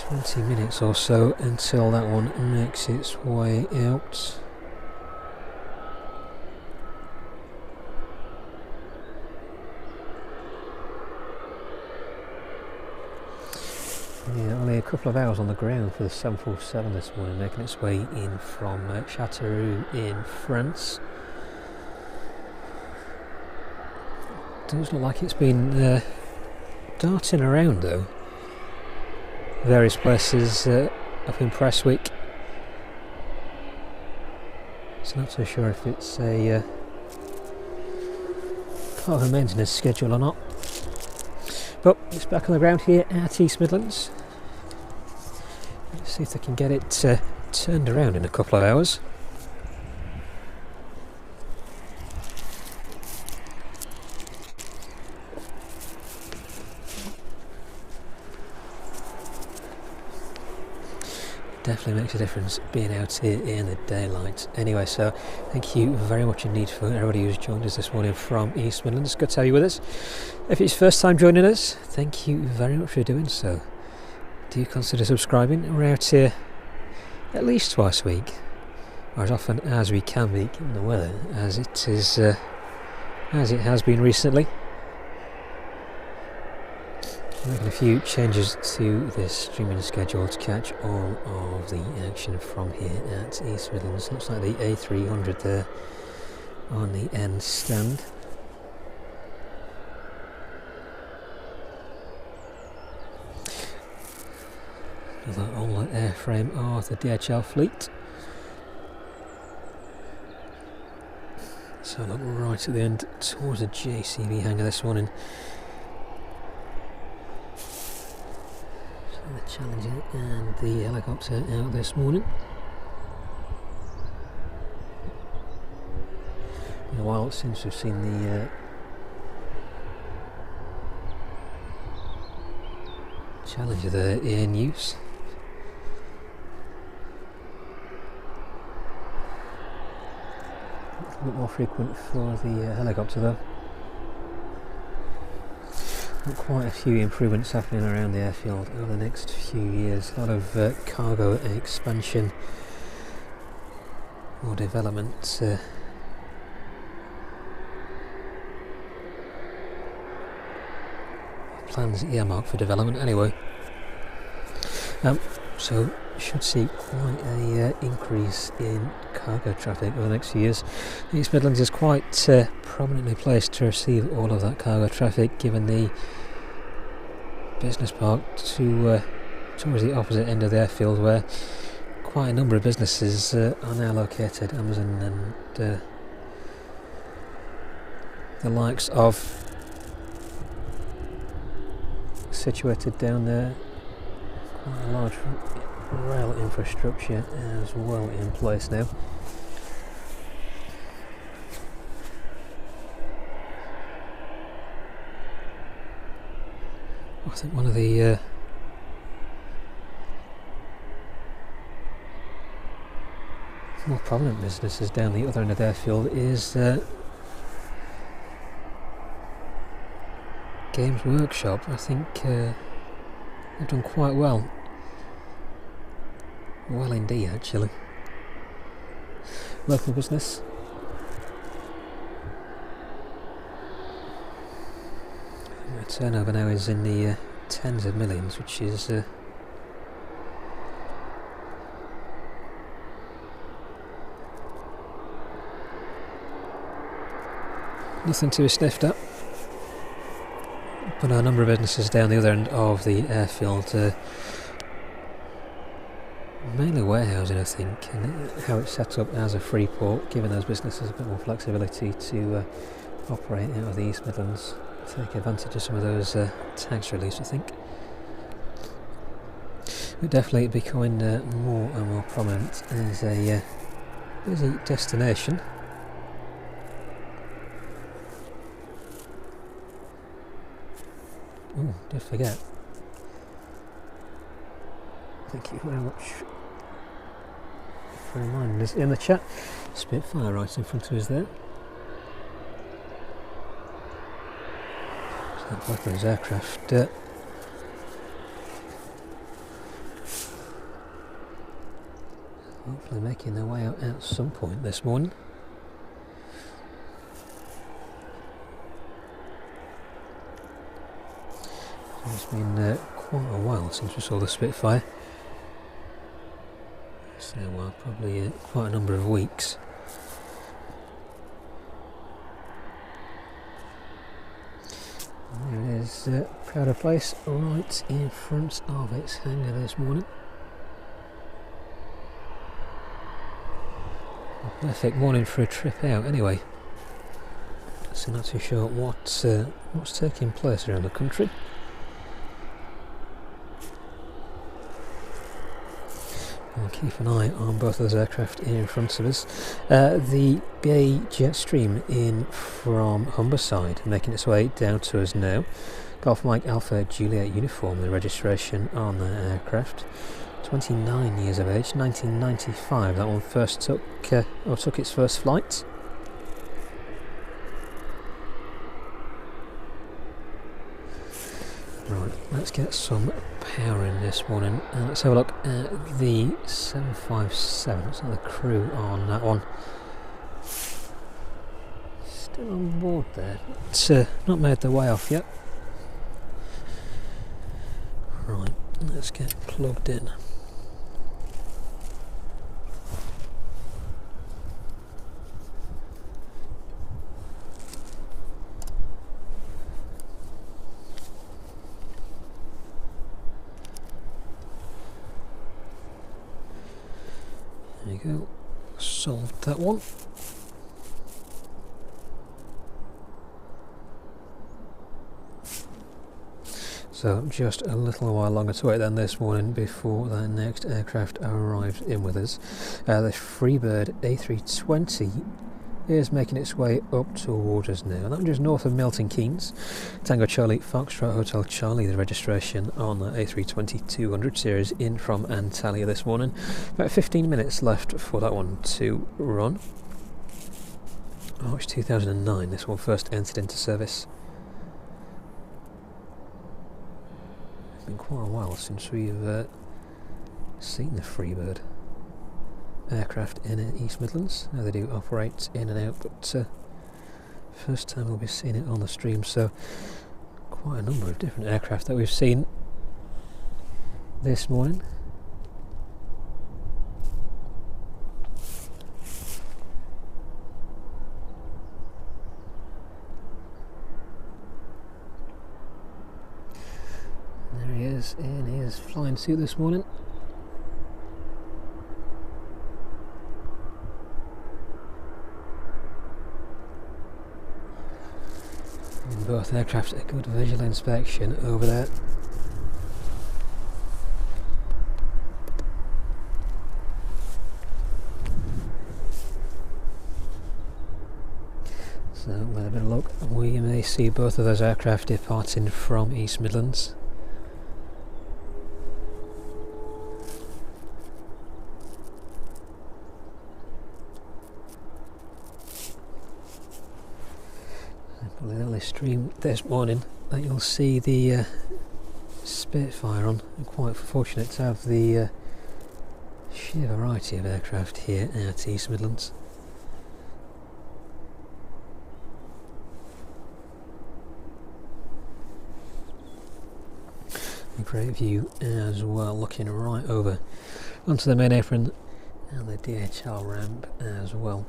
20 minutes or so until that one makes its way out. Yeah, only a couple of hours on the ground for the 747 this morning, making its way in from Châteauroux in France. Does look like it's been darting around though. Various places up in Prestwick. So not so sure if it's a part of a maintenance schedule or not. But it's back on the ground here at East Midlands. Let's see if they can get it turned around in a couple of hours. Definitely makes a difference being out here in the daylight. Anyway, so thank you very much indeed for everybody who's joined us this morning from East Midlands. Good to have you with us. If it's first time joining us, thank you very much for doing so. Do consider subscribing. We're out here at least twice a week, or as often as we can be given the weather, as it is, as it has been recently. Making a few changes to this streaming schedule to catch all of the action from here at East Midlands. Looks like the A300 there on the end stand. Another all airframe of the DHL fleet. So look right at the end towards the JCB hangar this morning. The Challenger and the helicopter out this morning. Been a while since we've seen the Challenger there in use. A bit more frequent for the helicopter though. Got quite a few improvements happening around the airfield over the next few years. A lot of cargo expansion or development. Plans earmarked for development anyway. So should see quite a increase in cargo traffic over the next few years. East Midlands is quite prominently placed to receive all of that cargo traffic, given the business park towards the opposite end of the airfield, where quite a number of businesses are now located. Amazon and the likes of situated down there. Quite a large rail infrastructure as well in place now. I think one of the more prominent businesses down the other end of the airfield is Games Workshop. I think they've done quite well. Well indeed, actually. Local business. Their turnover now is in the tens of millions, which is nothing to be sniffed at. But a number of businesses down the other end of the airfield, mainly warehousing, I think, and how it's set up as a free port, giving those businesses a bit more flexibility to operate out of the East Midlands, take advantage of some of those tax reliefs, I think. But definitely becoming more and more prominent as a busy destination. Oh, did forget. Thank you very much for reminding us in the chat. Spitfire right in front of us there. So both those aircraft hopefully making their way out at some point this morning. It's been quite a while since we saw the Spitfire. So probably quite a number of weeks. There it is, proud of place right in front of its hangar this morning. A perfect morning for a trip out anyway. So not too sure what's taking place around the country. We'll keep an eye on both of those aircraft here in front of us. The BAE Jetstream in from Humberside, making its way down to us now. Golf Mike Alpha Juliet uniform, the registration on the aircraft. 29 years of age, 1995. That one first took its first flight. Right, let's get some power in this morning and let's have a look at the 757. Looks like the crew on that one still on board there, but not made their way off yet. Right, let's get plugged in. There you go, solved that one. So just a little while longer to wait than this morning before that next aircraft arrived in with us. The Freebird A320 is making its way up towards us now. That one just north of Milton Keynes. Tango Charlie Foxtrot Hotel Charlie, the registration on the A320-200 series in from Antalya this morning. About 15 minutes left for that one to run. March 2009 this one first entered into service. been quite a while since we've seen the Freebird aircraft in East Midlands. Now they do operate in and out, but first time we'll be seeing it on the stream, so quite a number of different aircraft that we've seen this morning. There he is in his flying suit this morning. And both aircraft a good visual inspection over there. So with a bit of luck we may see both of those aircraft departing from East Midlands. Probably the only stream this morning that you'll see the Spitfire on. I'm quite fortunate to have the sheer variety of aircraft here at East Midlands. A great view as well, looking right over onto the main apron and the DHL ramp as well.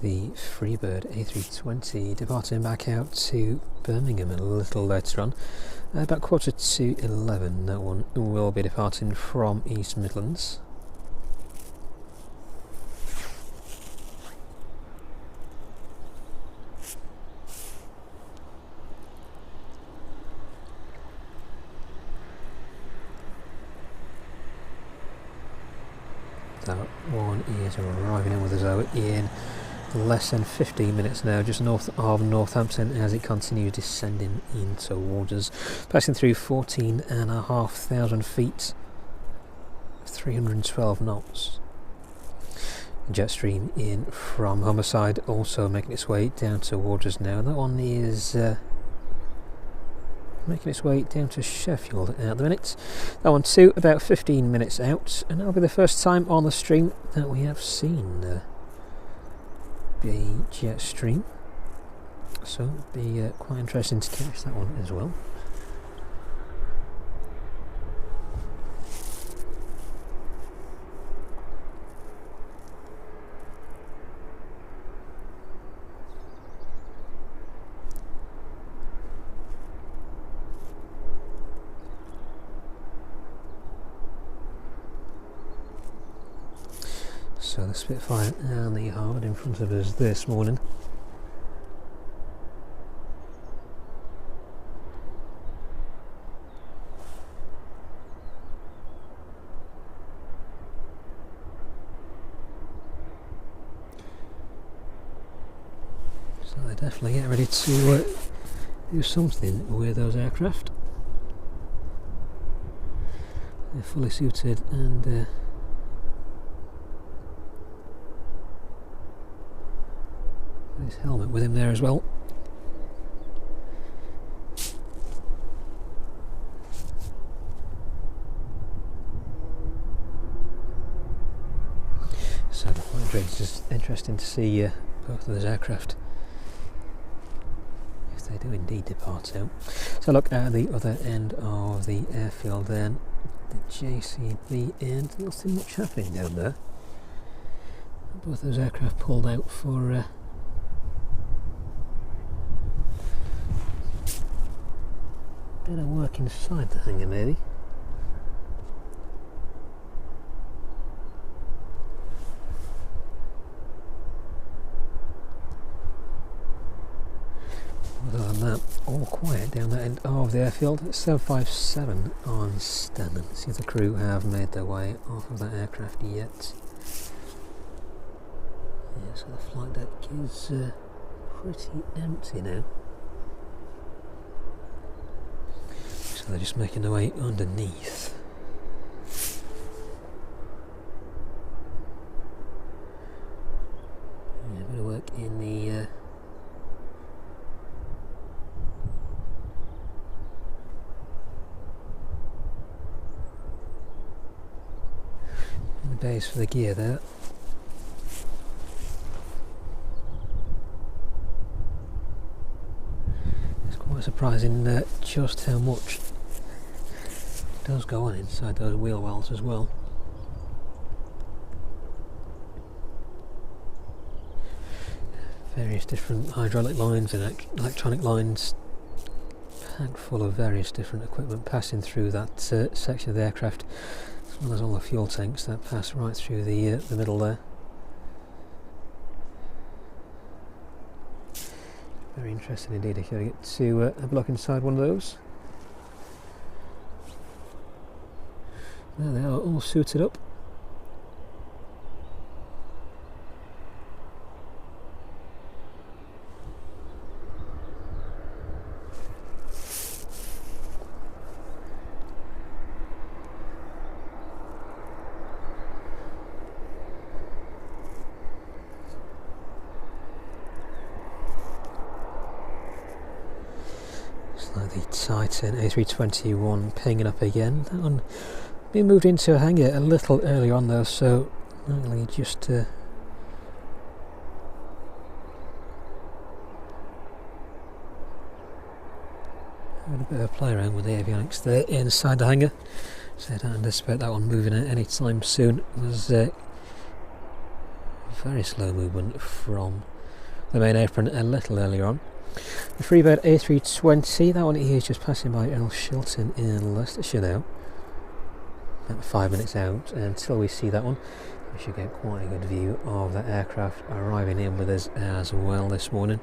The Freebird A320 departing back out to Birmingham a little later on, about 11:15. That one will be departing from East Midlands. That one is arriving in with us in less than 15 minutes now, just north of Northampton, as it continues descending in towards us, passing through 14,500 feet, 312 knots. Jet stream in from Homicide also making its way down towards us now. That one is making its way down to Sheffield at the minute. That one too about 15 minutes out, and that'll be the first time on the stream that we have seen a jet stream, so it'll be quite interesting to catch that one as well. So the Spitfire and the Harvard in front of us this morning. So they're definitely getting ready to do something with those aircraft. They're fully suited and his helmet with him there as well. So the flight range is interesting to see both of those aircraft, if they do indeed depart out. So look at the other end of the airfield then, the JCB end, nothing much happening down there. Both those aircraft pulled out for bit of work inside the hangar maybe. Other than that, all quiet down that end of the airfield. 757 on standing. See if the crew have made their way off of that aircraft yet. Yeah, so the flight deck is pretty empty now. So they're just making their way underneath. Yeah, a bit of work days for the gear there. It's quite surprising just how much does go on inside those wheel wells as well. Various different hydraulic lines and electronic lines, packed full of various different equipment passing through that section of the aircraft, as well as all the fuel tanks that pass right through the middle there. Very interesting indeed if you get to have a look inside one of those. There they are, all suited up. Like the Titan A321 pinging up again. That one being moved into a hangar a little earlier on though, so really just had a bit of a play around with the avionics there inside the hangar. So I don't anticipate that one moving any time soon. It was very slow movement from the main apron a little earlier on. The Freebird A320, that one here is just passing by Earl Shilton in Leicestershire now. About 5 minutes out until we see that one. We should get quite a good view of that aircraft arriving in with us as well this morning.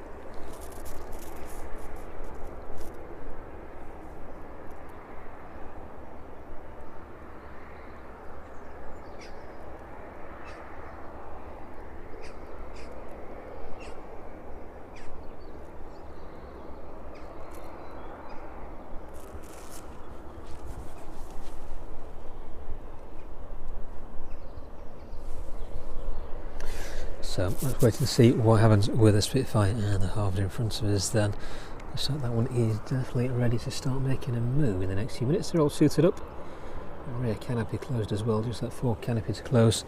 So let's wait and see what happens with the Spitfire and the Harvard in front of us then. Looks like that one is definitely ready to start making a move in the next few minutes. They're all suited up. The rear canopy closed as well, just that fore canopy to close.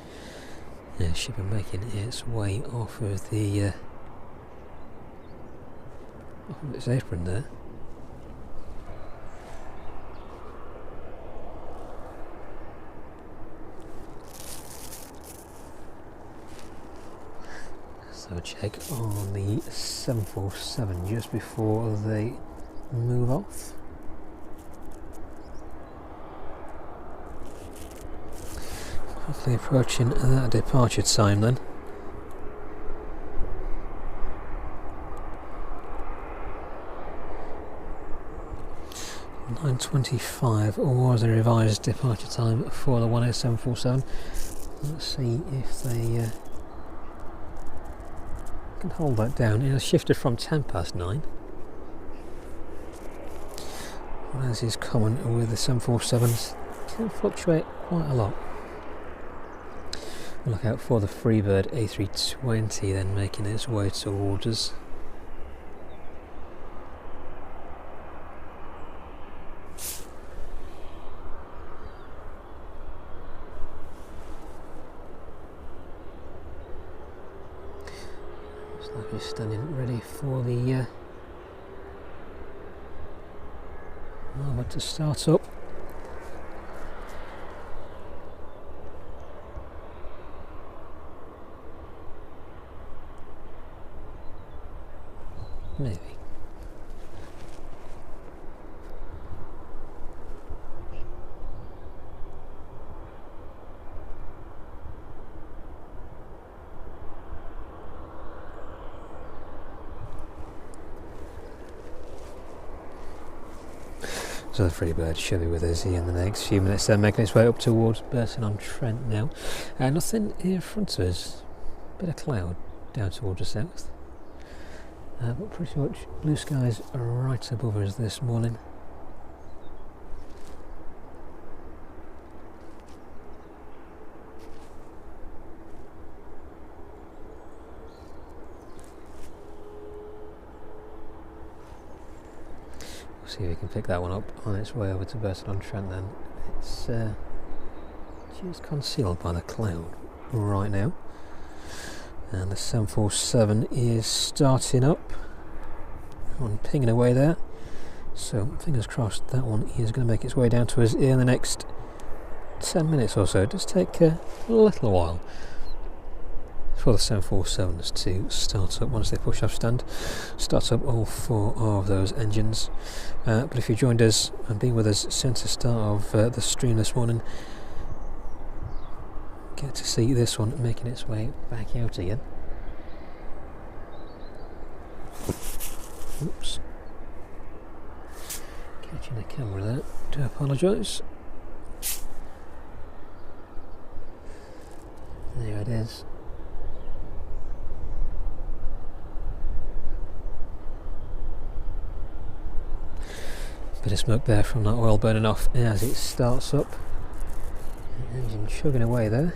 Yeah, should be making its way off of the off of its apron there. So check on the 747 just before they move off. Quickly approaching that departure time then. (9:25) was the revised departure time for the 747. Let's see if they can hold that down. It has shifted from 9:10, as is common with the 747s. Can fluctuate quite a lot. Look out for the Freebird A320 then making its way towards us. Looks like he's standing ready for the moment to start up. Maybe. So the Freebird should be with us here in the next few minutes, then making its way up towards Burton-on-Trent now. Nothing in front of us, bit of cloud down towards the south. But pretty much blue skies are right above us this morning. We'll see if we can pick that one up on its way over to Burton-on-Trent then. It's just concealed by the cloud right now. And the 747 is starting up and pinging away there. So fingers crossed that one is going to make its way down to us in the next 10 minutes or so. It does take a little while for the 747s to start up once they push off stand. Start up all 4 of those engines. But if you joined us and been with us since the start of the stream this morning, get to see this one making its way back out again. Oops. Catching the camera there. Do apologise. There it is. Bit of smoke there from that oil burning off as it starts up. The engine chugging away there.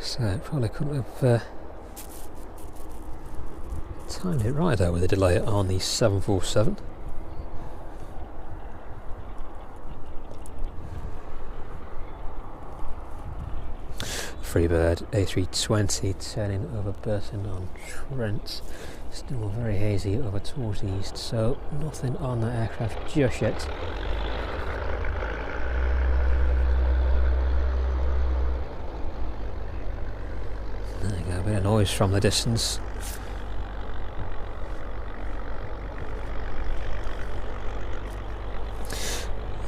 So probably couldn't have timed it right there with the delay on the 747. Freebird A320 turning over Burton on Trent. Still very hazy over towards the east, so nothing on that aircraft just yet. There you go, a bit of noise from the distance.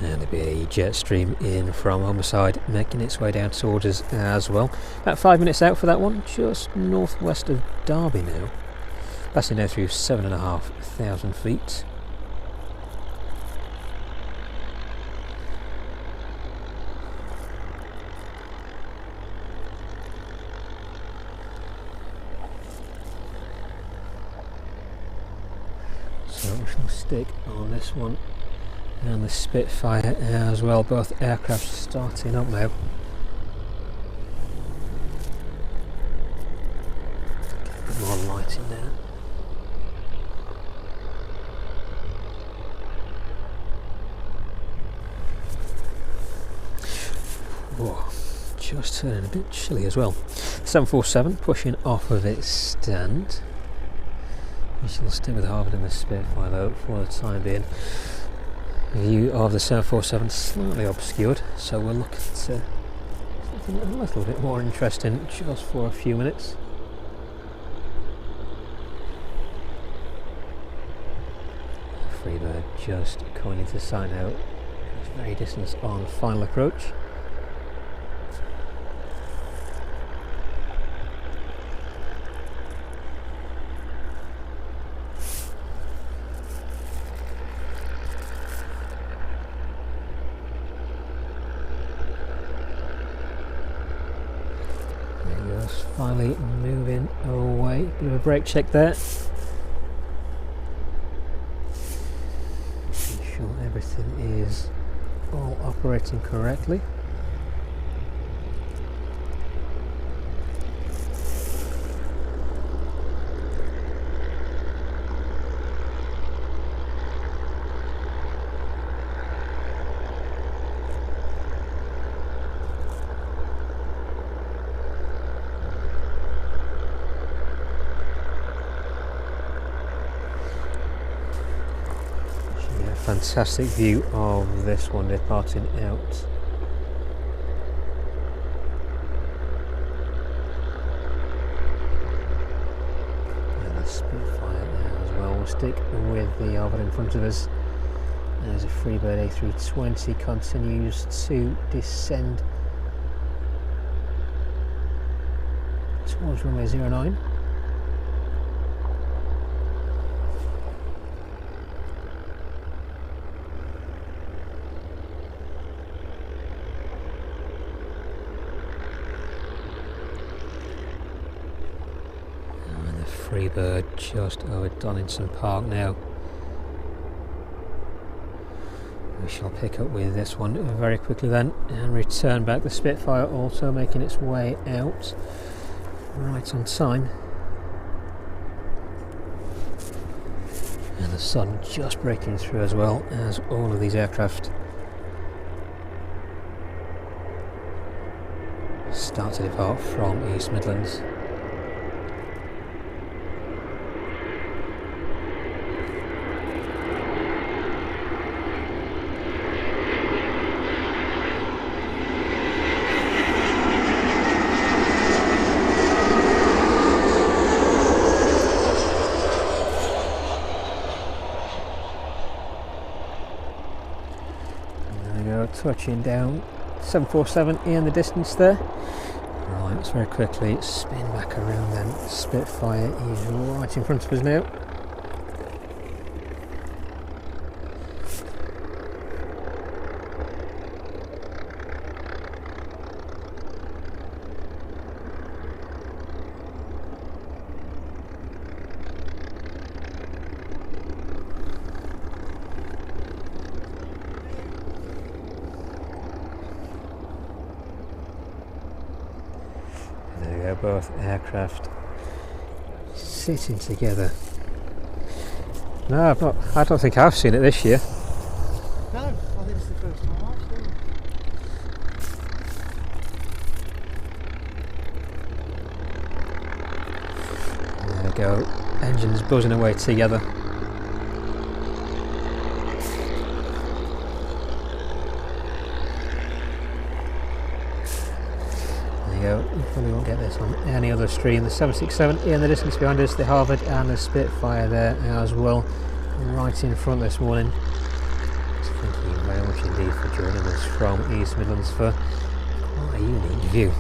And there'll be a jet stream in from Homicide making its way down towards us as well. About 5 minutes out for that one, just northwest of Derby now. Passing down through 7,500 feet. So we shall stick on this one and the Spitfire as well, both aircraft starting up now. Get a bit more light in there. Whoa, just turning a bit chilly as well. 747 pushing off of its stand. We shall stick with Harvard and the Spitfire though for the time being. View of the 747 slightly obscured, so we'll look at something a little bit more interesting just for a few minutes. Freebird just coming into sight now. It's very distant on final approach. Finally moving away. Bit of a brake check there. Making sure everything is all operating correctly. Fantastic view of this one departing out. And the Spitfire now as well. We'll stick with the Arvid in front of us. As a Freebird A320 continues to descend towards runway 09. Freebird just over Donington Park now. We shall pick up with this one very quickly then and return back. The Spitfire also making its way out right on time. And the sun just breaking through as well as all of these aircraft start to depart from East Midlands. Touching down, 747 in the distance there. Right, let's very quickly spin back around then. Spitfire is right in front of us now. Both aircraft sitting together. No, I don't think I've seen it this year. No, I think it's the first time I've seen it. There we go, engines buzzing away together. You probably won't get this on any other stream. The 767 in the distance behind us, the Harvard and the Spitfire there as well, right in front this morning. So thank you very much indeed for joining us from East Midlands for quite a unique view.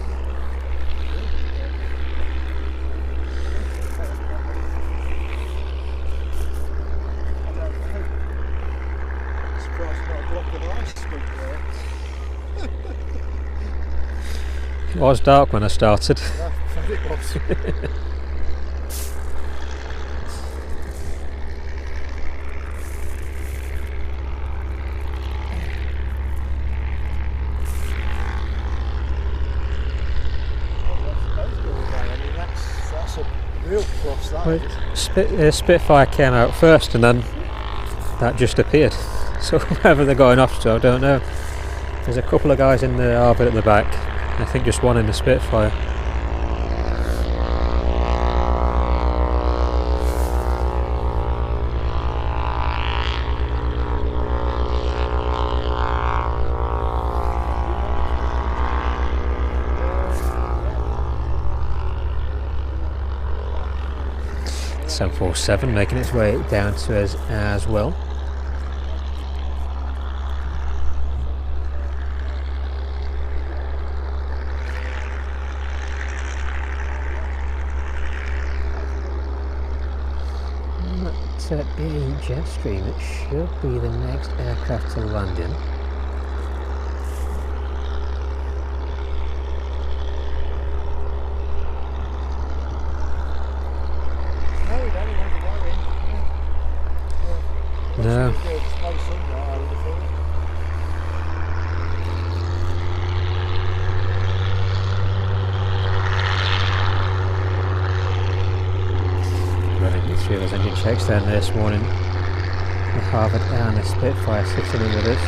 Surprised not a block of ice scoop there. It was dark when I started. Yeah, it was. That's a real plus, that is. Spitfire came out first and then that just appeared. So wherever they're going off to, I don't know. There's a couple of guys in the harbour at the back. I think just one in the Spitfire. The 747 making its way down to us as well. Being Jetstream, it should be the next aircraft to land in. No, we don't want to go in. No. Through those engine checks then this morning. The Harvard and the Spitfire sitting in with us.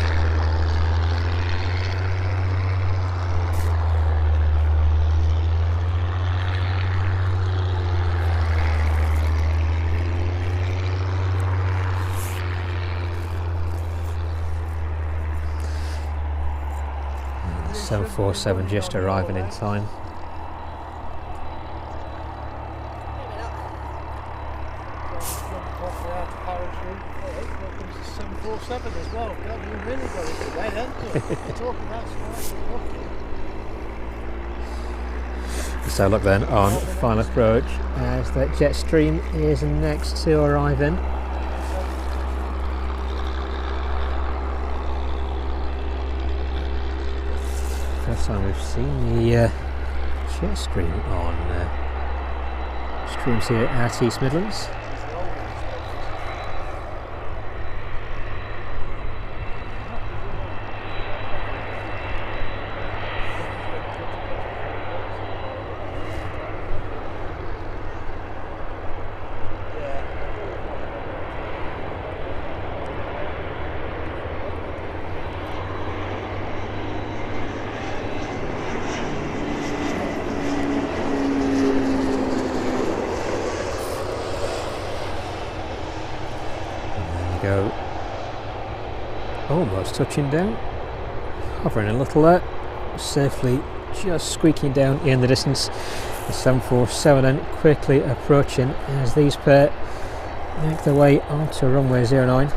And the 747 just arriving in time. As well. You really got it today, haven't you? You're talking about So look then on final approach as that Jetstream is next to arrive in. First time we've seen the Jetstream on streams here at East Midlands. go. Almost touching down. Hovering a little there. Safely just squeaking down in the distance. The 747 then quickly approaching as these pair make their way onto runway 09.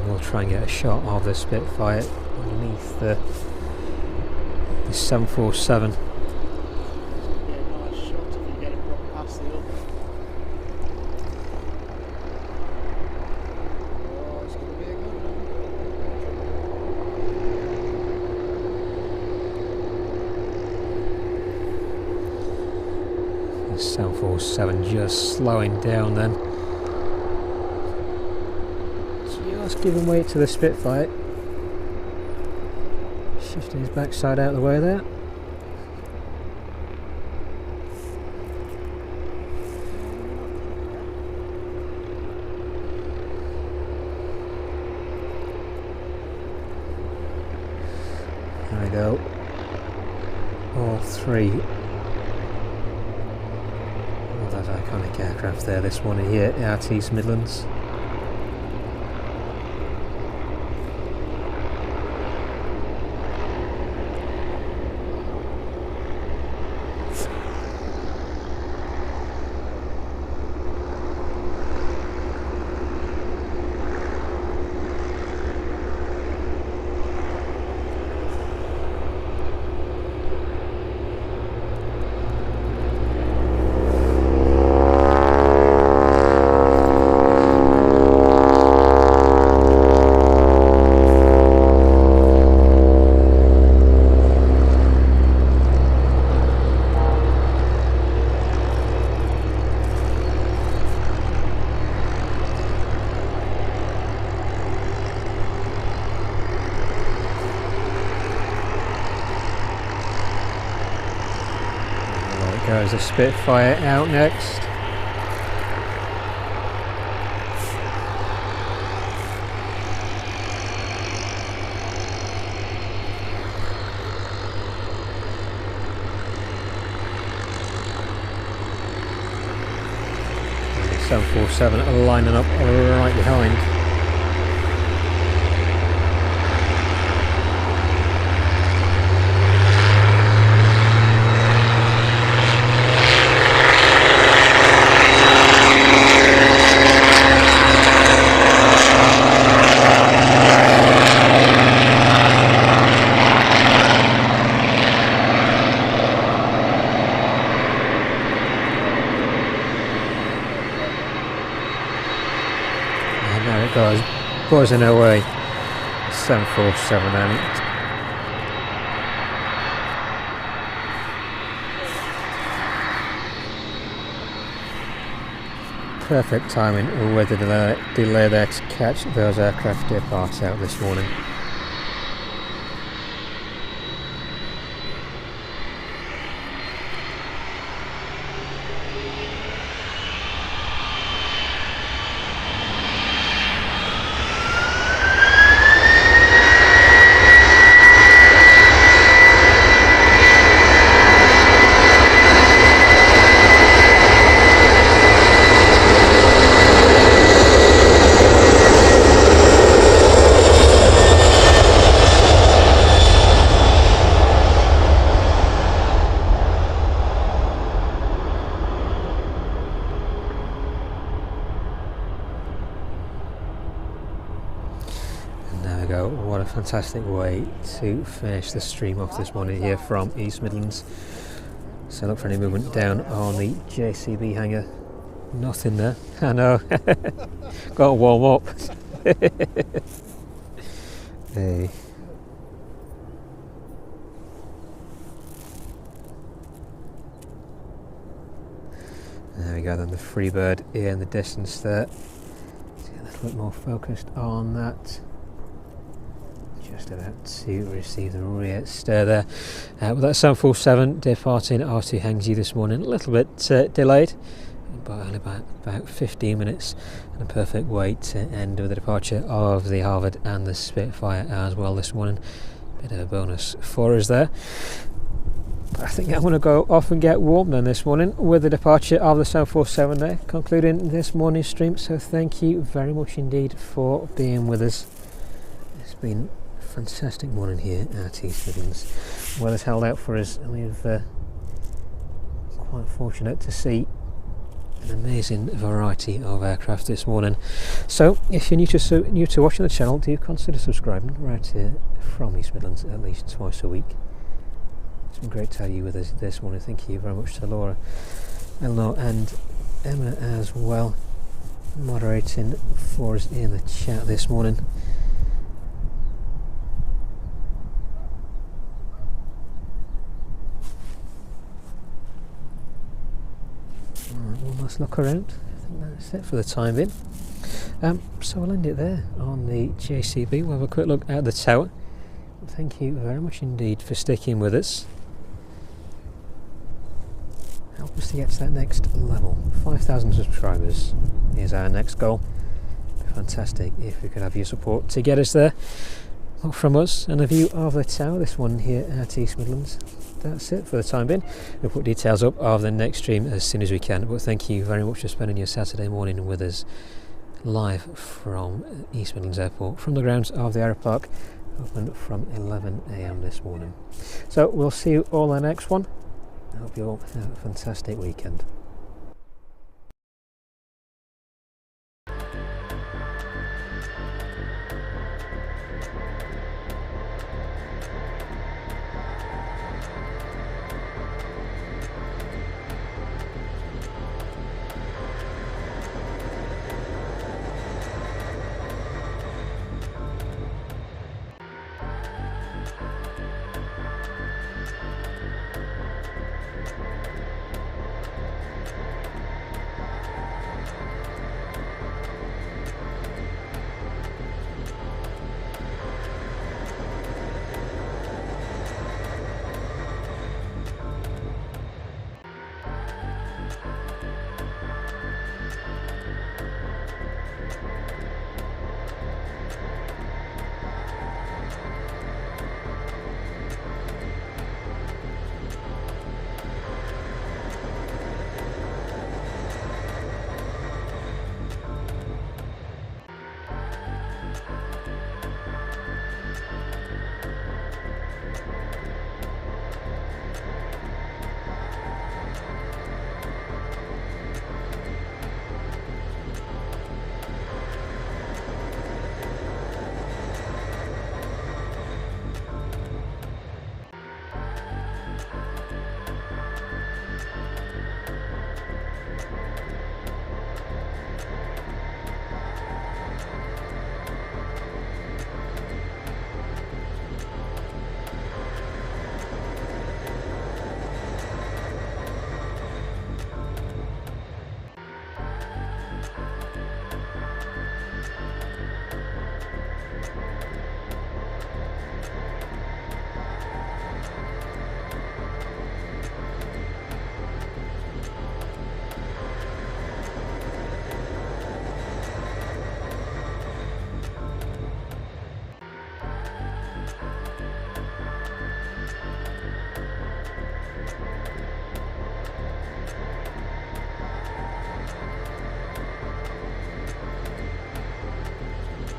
We'll try and get a shot of the Spitfire underneath the 747. Yeah, nice shot if you get it from past the other. Oh, it's going to be a good one. The 747 just slowing down then. Just giving way to the Spitfire. Shifting his backside out of the way there. There we go. All three of those iconic aircraft there this morning here at East Midlands. Goes the Spitfire out next. And the 747 are lining up right behind. There it goes, buzzing away. 747 and perfect timing with the delay there to catch those aircraft depart out this morning. What a fantastic way to finish the stream off this morning here from East Midlands. So look for any movement down on the JCB hangar. Nothing there. I know. Got to warm up. Hey. There we go, then the Freebird in the distance there. Let's get a little bit more focused on that. Just about to receive the rear stair there. With that 747 departing R2 Hangzhou this morning, a little bit delayed. by only about 15 minutes, and a perfect way to end with the departure of the Harvard and the Spitfire as well this morning. Bit of a bonus for us there. But I think I'm going to go off and get warm then this morning with the departure of the 747 there, concluding this morning's stream. So thank you very much indeed for being with us. It's been a fantastic morning here at East Midlands. Weather's held out for us, and we've quite fortunate to see an amazing variety of aircraft this morning. So if you're new to watching the channel, do consider subscribing right here from East Midlands at least twice a week. It's been great to have you with us this morning. Thank you very much to Laura, Eleanor and Emma as well, moderating for us in the chat this morning. One last look around. I think that's it for the time being. So we'll end it there on the JCB. We'll have a quick look at the tower. Thank you very much indeed for sticking with us. Help us to get to that next level. 5,000 subscribers is our next goal. Fantastic if we could have your support to get us there. Well, from us and a view of the tower, this one here at East Midlands. That's it for the time being. We'll put details up of the next stream as soon as we can, but thank you very much for spending your Saturday morning with us live from East Midlands Airport, from the grounds of the aeropark, opened from 11 AM this morning. So we'll see you all on the next one. I hope you all have a fantastic weekend.